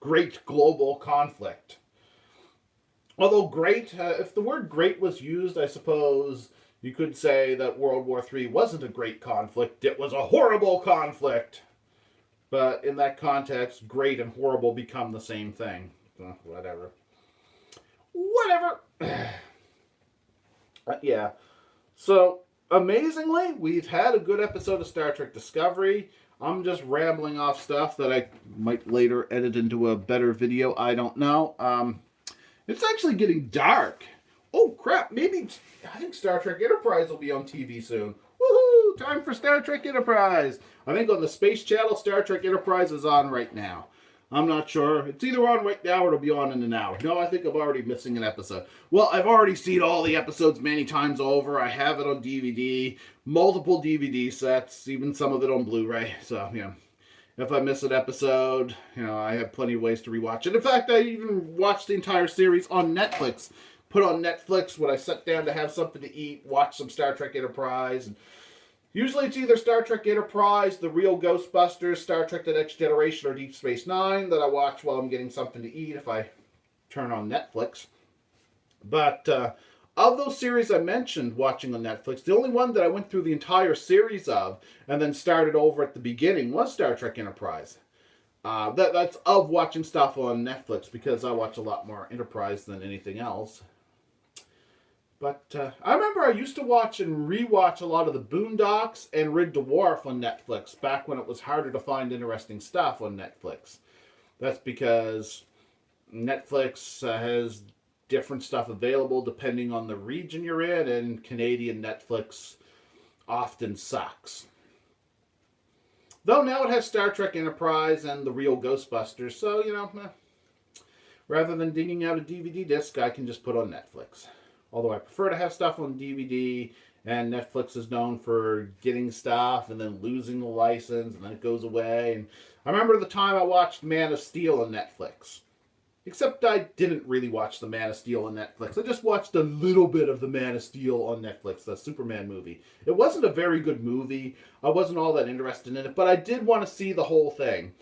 great global conflict. Although great, if the word great was used, I suppose you could say that World War III wasn't a great conflict. It was a horrible conflict. But in that context, great and horrible become the same thing. Whatever. Whatever. Yeah. So, amazingly, we've had a good episode of Star Trek Discovery. I'm just rambling off stuff that I might later edit into a better video. I don't know. It's actually getting dark. Oh, crap. Maybe, I think Star Trek Enterprise will be on TV soon. Woohoo! Time for Star Trek Enterprise. I think on the Space Channel, Star Trek Enterprise is on right now. I'm not sure. It's either on right now or it'll be on in an hour. No, I think I'm already missing an episode. Well, I've already seen all the episodes many times over. I have it on DVD, multiple DVD sets, even some of it on Blu-ray. So, yeah. If I miss an episode, I have plenty of ways to rewatch it. In fact, I even watched the entire series on Netflix. Put on Netflix when I sat down to have something to eat, watch some Star Trek Enterprise. And usually it's either Star Trek Enterprise, The Real Ghostbusters, Star Trek The Next Generation, or Deep Space Nine that I watch while I'm getting something to eat if I turn on Netflix. But of those series I mentioned watching on Netflix, the only one that I went through the entire series of and then started over at the beginning was Star Trek Enterprise. That's of watching stuff on Netflix because I watch a lot more Enterprise than anything else. But I remember I used to watch and rewatch a lot of the Boondocks and Rid Dwarf on Netflix back when it was harder to find interesting stuff on Netflix. That's because Netflix has different stuff available depending on the region you're in, and Canadian Netflix often sucks. Though now it has Star Trek Enterprise and The Real Ghostbusters, so, rather than digging out a DVD disc, I can just put on Netflix. Although I prefer to have stuff on DVD, and Netflix is known for getting stuff and then losing the license, and then it goes away. And I remember the time I watched Man of Steel on Netflix. Except I didn't really watch the Man of Steel on Netflix. I just watched a little bit of the Man of Steel on Netflix, the Superman movie. It wasn't a very good movie. I wasn't all that interested in it, but I did want to see the whole thing.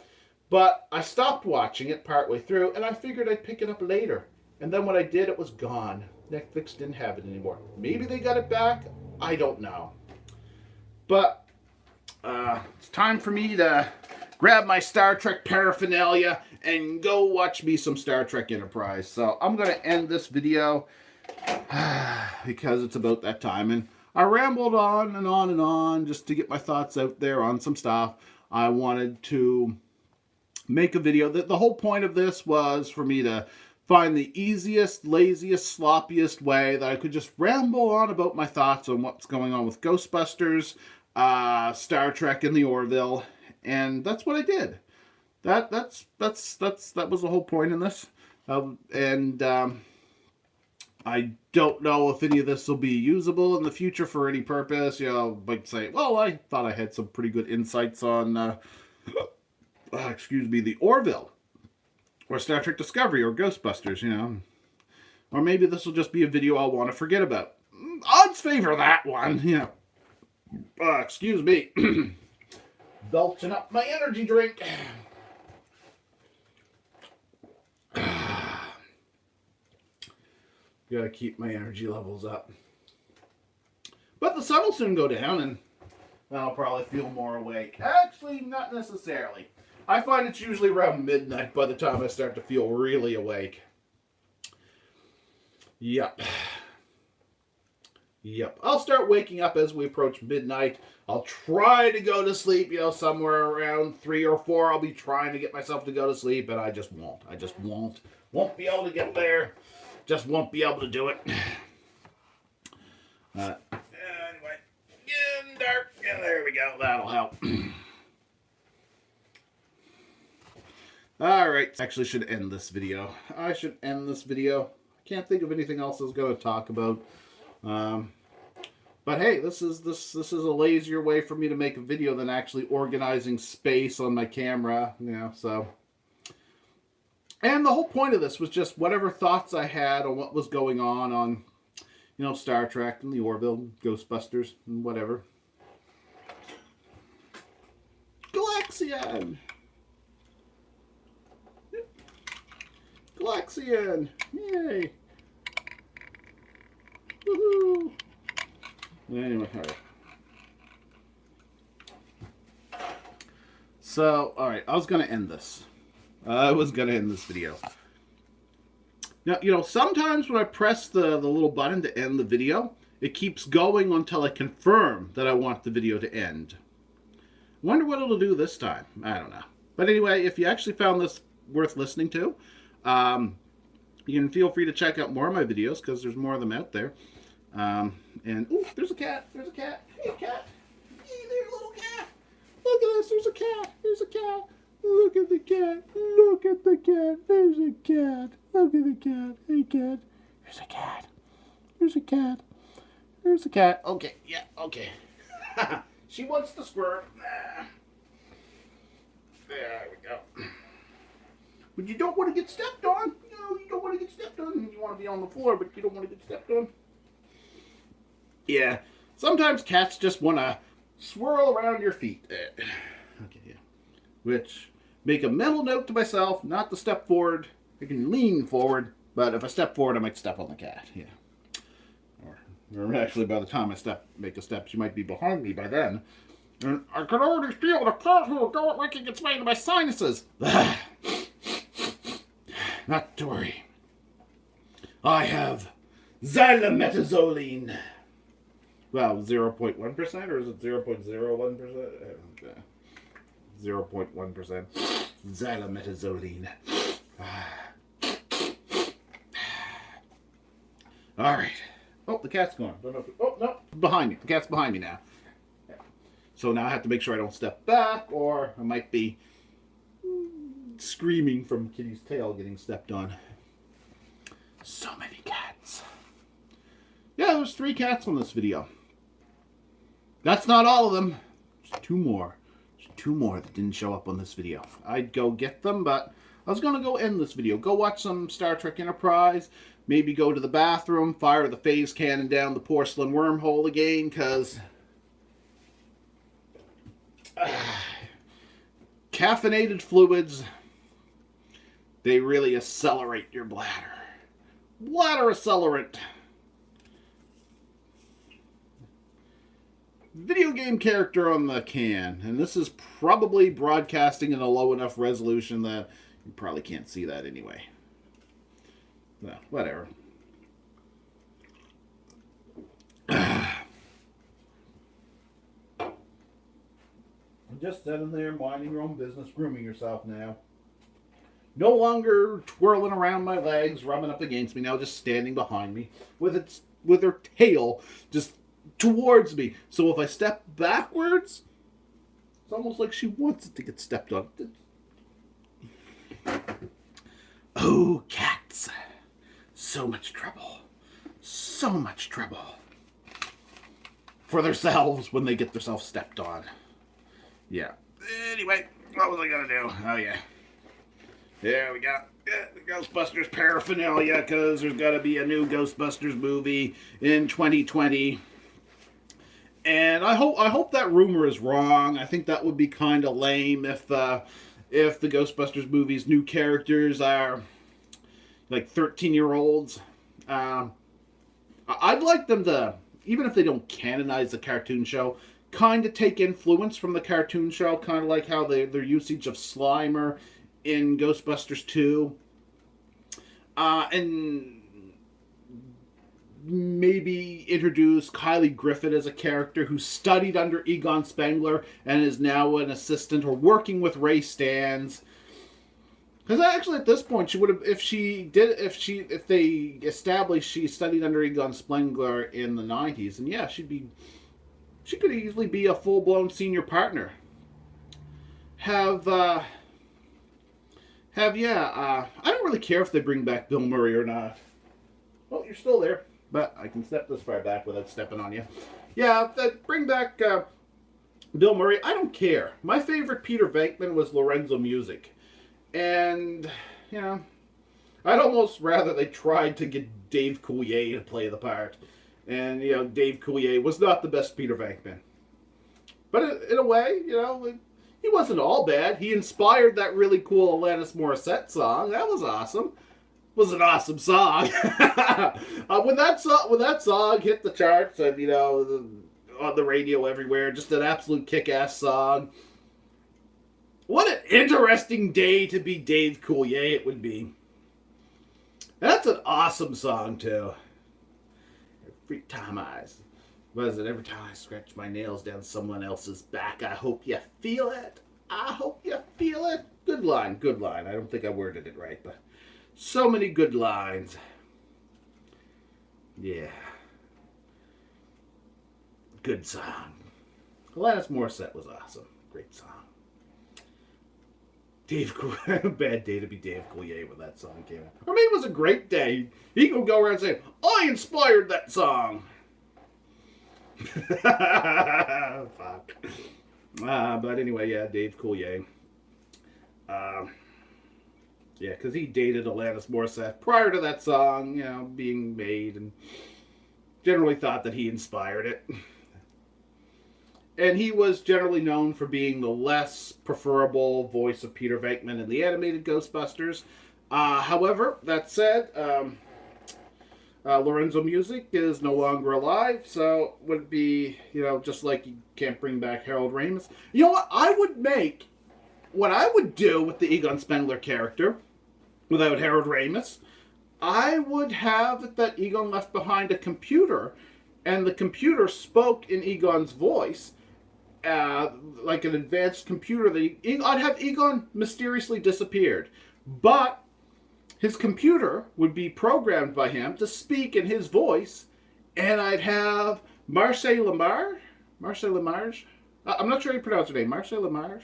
But I stopped watching it partway through, and I figured I'd pick it up later. And then when I did, it was gone. Netflix didn't have it anymore. Maybe they got it back. I don't know. But it's time for me to grab my Star Trek paraphernalia and go watch me some Star Trek Enterprise. So I'm going to end this video because it's about that time. And I rambled on and on and on just to get my thoughts out there on some stuff. I wanted to make a video. The whole point of this was for me to find the easiest, laziest, sloppiest way that I could just ramble on about my thoughts on what's going on with Ghostbusters, Star Trek, and the Orville, and that's what I did. That was the whole point in this, I don't know if any of this will be usable in the future for any purpose. Like say, well, I thought I had some pretty good insights on, the Orville. Or Star Trek Discovery, or Ghostbusters, Or maybe this will just be a video I'll want to forget about. Odds favor that one, excuse me. Belching up my energy drink. Gotta keep my energy levels up. But the sun will soon go down, and I'll probably feel more awake. Actually, not necessarily. I find it's usually around midnight by the time I start to feel really awake. Yep. I'll start waking up as we approach midnight. I'll try to go to sleep, somewhere around 3 or 4. I'll be trying to get myself to go to sleep, and I just won't. Won't be able to get there. Just won't be able to do it. Anyway. Getting dark. Yeah, there we go. That'll help. Alright, actually should end this video. I should end this video. I can't think of anything else I was going to talk about. But hey, this is a lazier way for me to make a video than actually organizing space on my camera, so. And the whole point of this was just whatever thoughts I had on what was going on, Star Trek and the Orville, Ghostbusters, and whatever. Galaxian! Galaxian! Yay! Woohoo! Anyway, alright. So, all right, I was going to end this. I was going to end this video. Now, you know, sometimes when I press the little button to end the video, it keeps going until I confirm that I want the video to end. Wonder what it'll do this time. I don't know. But anyway, if you actually found this worth listening to, you can feel free to check out more of my videos because there's more of them out there. And, ooh, there's a cat. There's a cat. Hey, cat. Hey there, little cat. Look at this. There's a cat. There's a cat. Look at the cat. Look at the cat. There's a cat. Look at the cat. Hey, cat. There's a cat. There's a cat. There's a cat. Okay. Yeah. Okay. She wants to squirt. There we go. But you don't want to get stepped on. No, you don't want to get stepped on. You want to be on the floor, but you don't want to get stepped on. Yeah. Sometimes cats just want to swirl around your feet. Okay, yeah. Which, make a mental note to myself not to step forward. I can lean forward, but if I step forward, I might step on the cat. Yeah. Or actually, by the time I make a step, she might be behind me by then. And I can already feel the cat who go making its way into my sinuses. Not to worry. I have xylometazoline. Well, 0.1%, or is it 0.01%? 0.1%. Xylometazoline. All right. Oh, the cat's gone. Oh, no. Behind me. The cat's behind me now. Yeah. So now I have to make sure I don't step back, or I might be screaming from Kitty's tail getting stepped on. So many cats. Yeah, there's 3 cats on this video. That's not all of them. There's 2 more. There's 2 more that didn't show up on this video. I'd go get them, but I was going to go end this video. Go watch some Star Trek Enterprise. Maybe go to the bathroom, fire the phase cannon down the porcelain wormhole again, because caffeinated fluids, they really accelerate your bladder. Bladder accelerant. Video game character on the can, and this is probably broadcasting in a low enough resolution that you probably can't see that anyway. Well, whatever. I'm just sitting there minding your own business, grooming yourself now. No longer twirling around my legs, rubbing up against me, now just standing behind me with her tail just towards me. So if I step backwards, it's almost like she wants it to get stepped on. Oh, cats. So much trouble. So much trouble. For themselves when they get themselves stepped on. Yeah. Anyway, what was I going to do? Oh, yeah. There we go. Yeah, the Ghostbusters paraphernalia, because there's got to be a new Ghostbusters movie in 2020. And I hope that rumor is wrong. I think that would be kind of lame if the Ghostbusters movie's new characters are like 13-year-olds. I'd like them to, even if they don't canonize the cartoon show, kind of take influence from the cartoon show, kind of like how their usage of Slimer in Ghostbusters 2. And maybe introduce Kylie Griffith as a character who studied under Egon Spengler and is now an assistant or working with Ray Stantz. Because actually, at this point, she would have, if they established she studied under Egon Spengler in the 90s, and yeah, she could easily be a full-blown senior partner. I don't really care if they bring back Bill Murray or not. Well, you're still there, but I can step this far back without stepping on you. Yeah, bring back Bill Murray. I don't care. My favorite Peter Venkman was Lorenzo Music. And, you know, I'd almost rather they tried to get Dave Coulier to play the part. And, you know, Dave Coulier was not the best Peter Venkman. But in a way, you know, he wasn't all bad. He inspired that really cool Alanis Morissette song. That was awesome. It was an awesome song. When that song hit the charts and, you know, on the radio everywhere, just an absolute kick-ass song. What an interesting day to be Dave Coulier it would be. That's an awesome song, too. Every time I scratch my nails down someone else's back, I hope you feel it. I hope you feel it. Good line, good line. I don't think I worded it right, but so many good lines. Yeah. Good song. Alanis Morissette was awesome. Great song. Bad day to be Dave Coulier when that song came out. I mean, it was a great day. He could go around saying, I inspired that song. Fuck. But anyway, yeah, Dave Coulier. Yeah, because he dated Alanis Morissette prior to that song, you know, being made, and generally thought that he inspired it. And he was generally known for being the less preferable voice of Peter Venkman in the animated Ghostbusters. However, that said, Lorenzo Music is no longer alive, so it would be, you know, just like you can't bring back Harold Ramis. You know what? What I would do with the Egon Spengler character, without Harold Ramis, I would have that Egon left behind a computer, and the computer spoke in Egon's voice, like an advanced computer. I'd have Egon mysteriously disappeared, but his computer would be programmed by him to speak in his voice, and I'd have Marcel Lamarche. I'm not sure how you pronounce her name. Marcel Lamarche?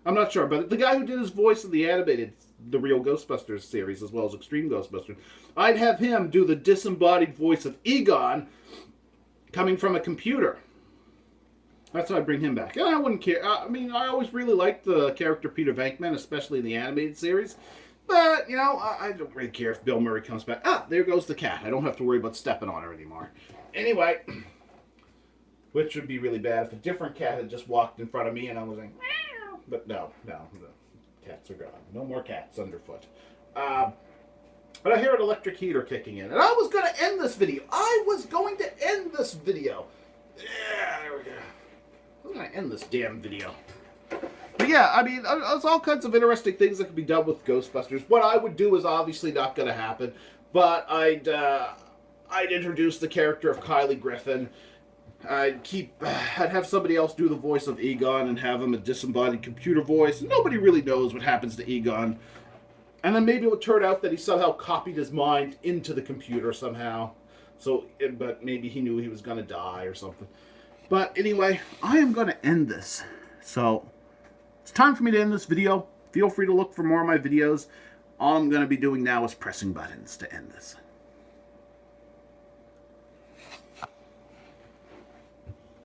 I'm not sure, but the guy who did his voice in the real Ghostbusters series, as well as Extreme Ghostbusters, I'd have him do the disembodied voice of Egon coming from a computer. That's how I'd bring him back. And I wouldn't care. I mean, I always really liked the character Peter Venkman, especially in the animated series. But, you know, I don't really care if Bill Murray comes back. There goes the cat. I don't have to worry about stepping on her anymore. Anyway, which would be really bad if a different cat had just walked in front of me and I was like, meow. But no, the cats are gone. No more cats underfoot. But I hear an electric heater kicking in. And I was going to end this video. Yeah, there we go. I'm going to end this damn video. But yeah, I mean, there's all kinds of interesting things that can be done with Ghostbusters. What I would do is obviously not going to happen. But I'd introduce the character of Kylie Griffin. I'd have somebody else do the voice of Egon and have him a disembodied computer voice. Nobody really knows what happens to Egon. And then maybe it would turn out that he somehow copied his mind into the computer somehow. But maybe he knew he was going to die or something. But anyway, I am going to end this. So, it's time for me to end this video. Feel free to look for more of my videos. All I'm going to be doing now is pressing buttons to end this.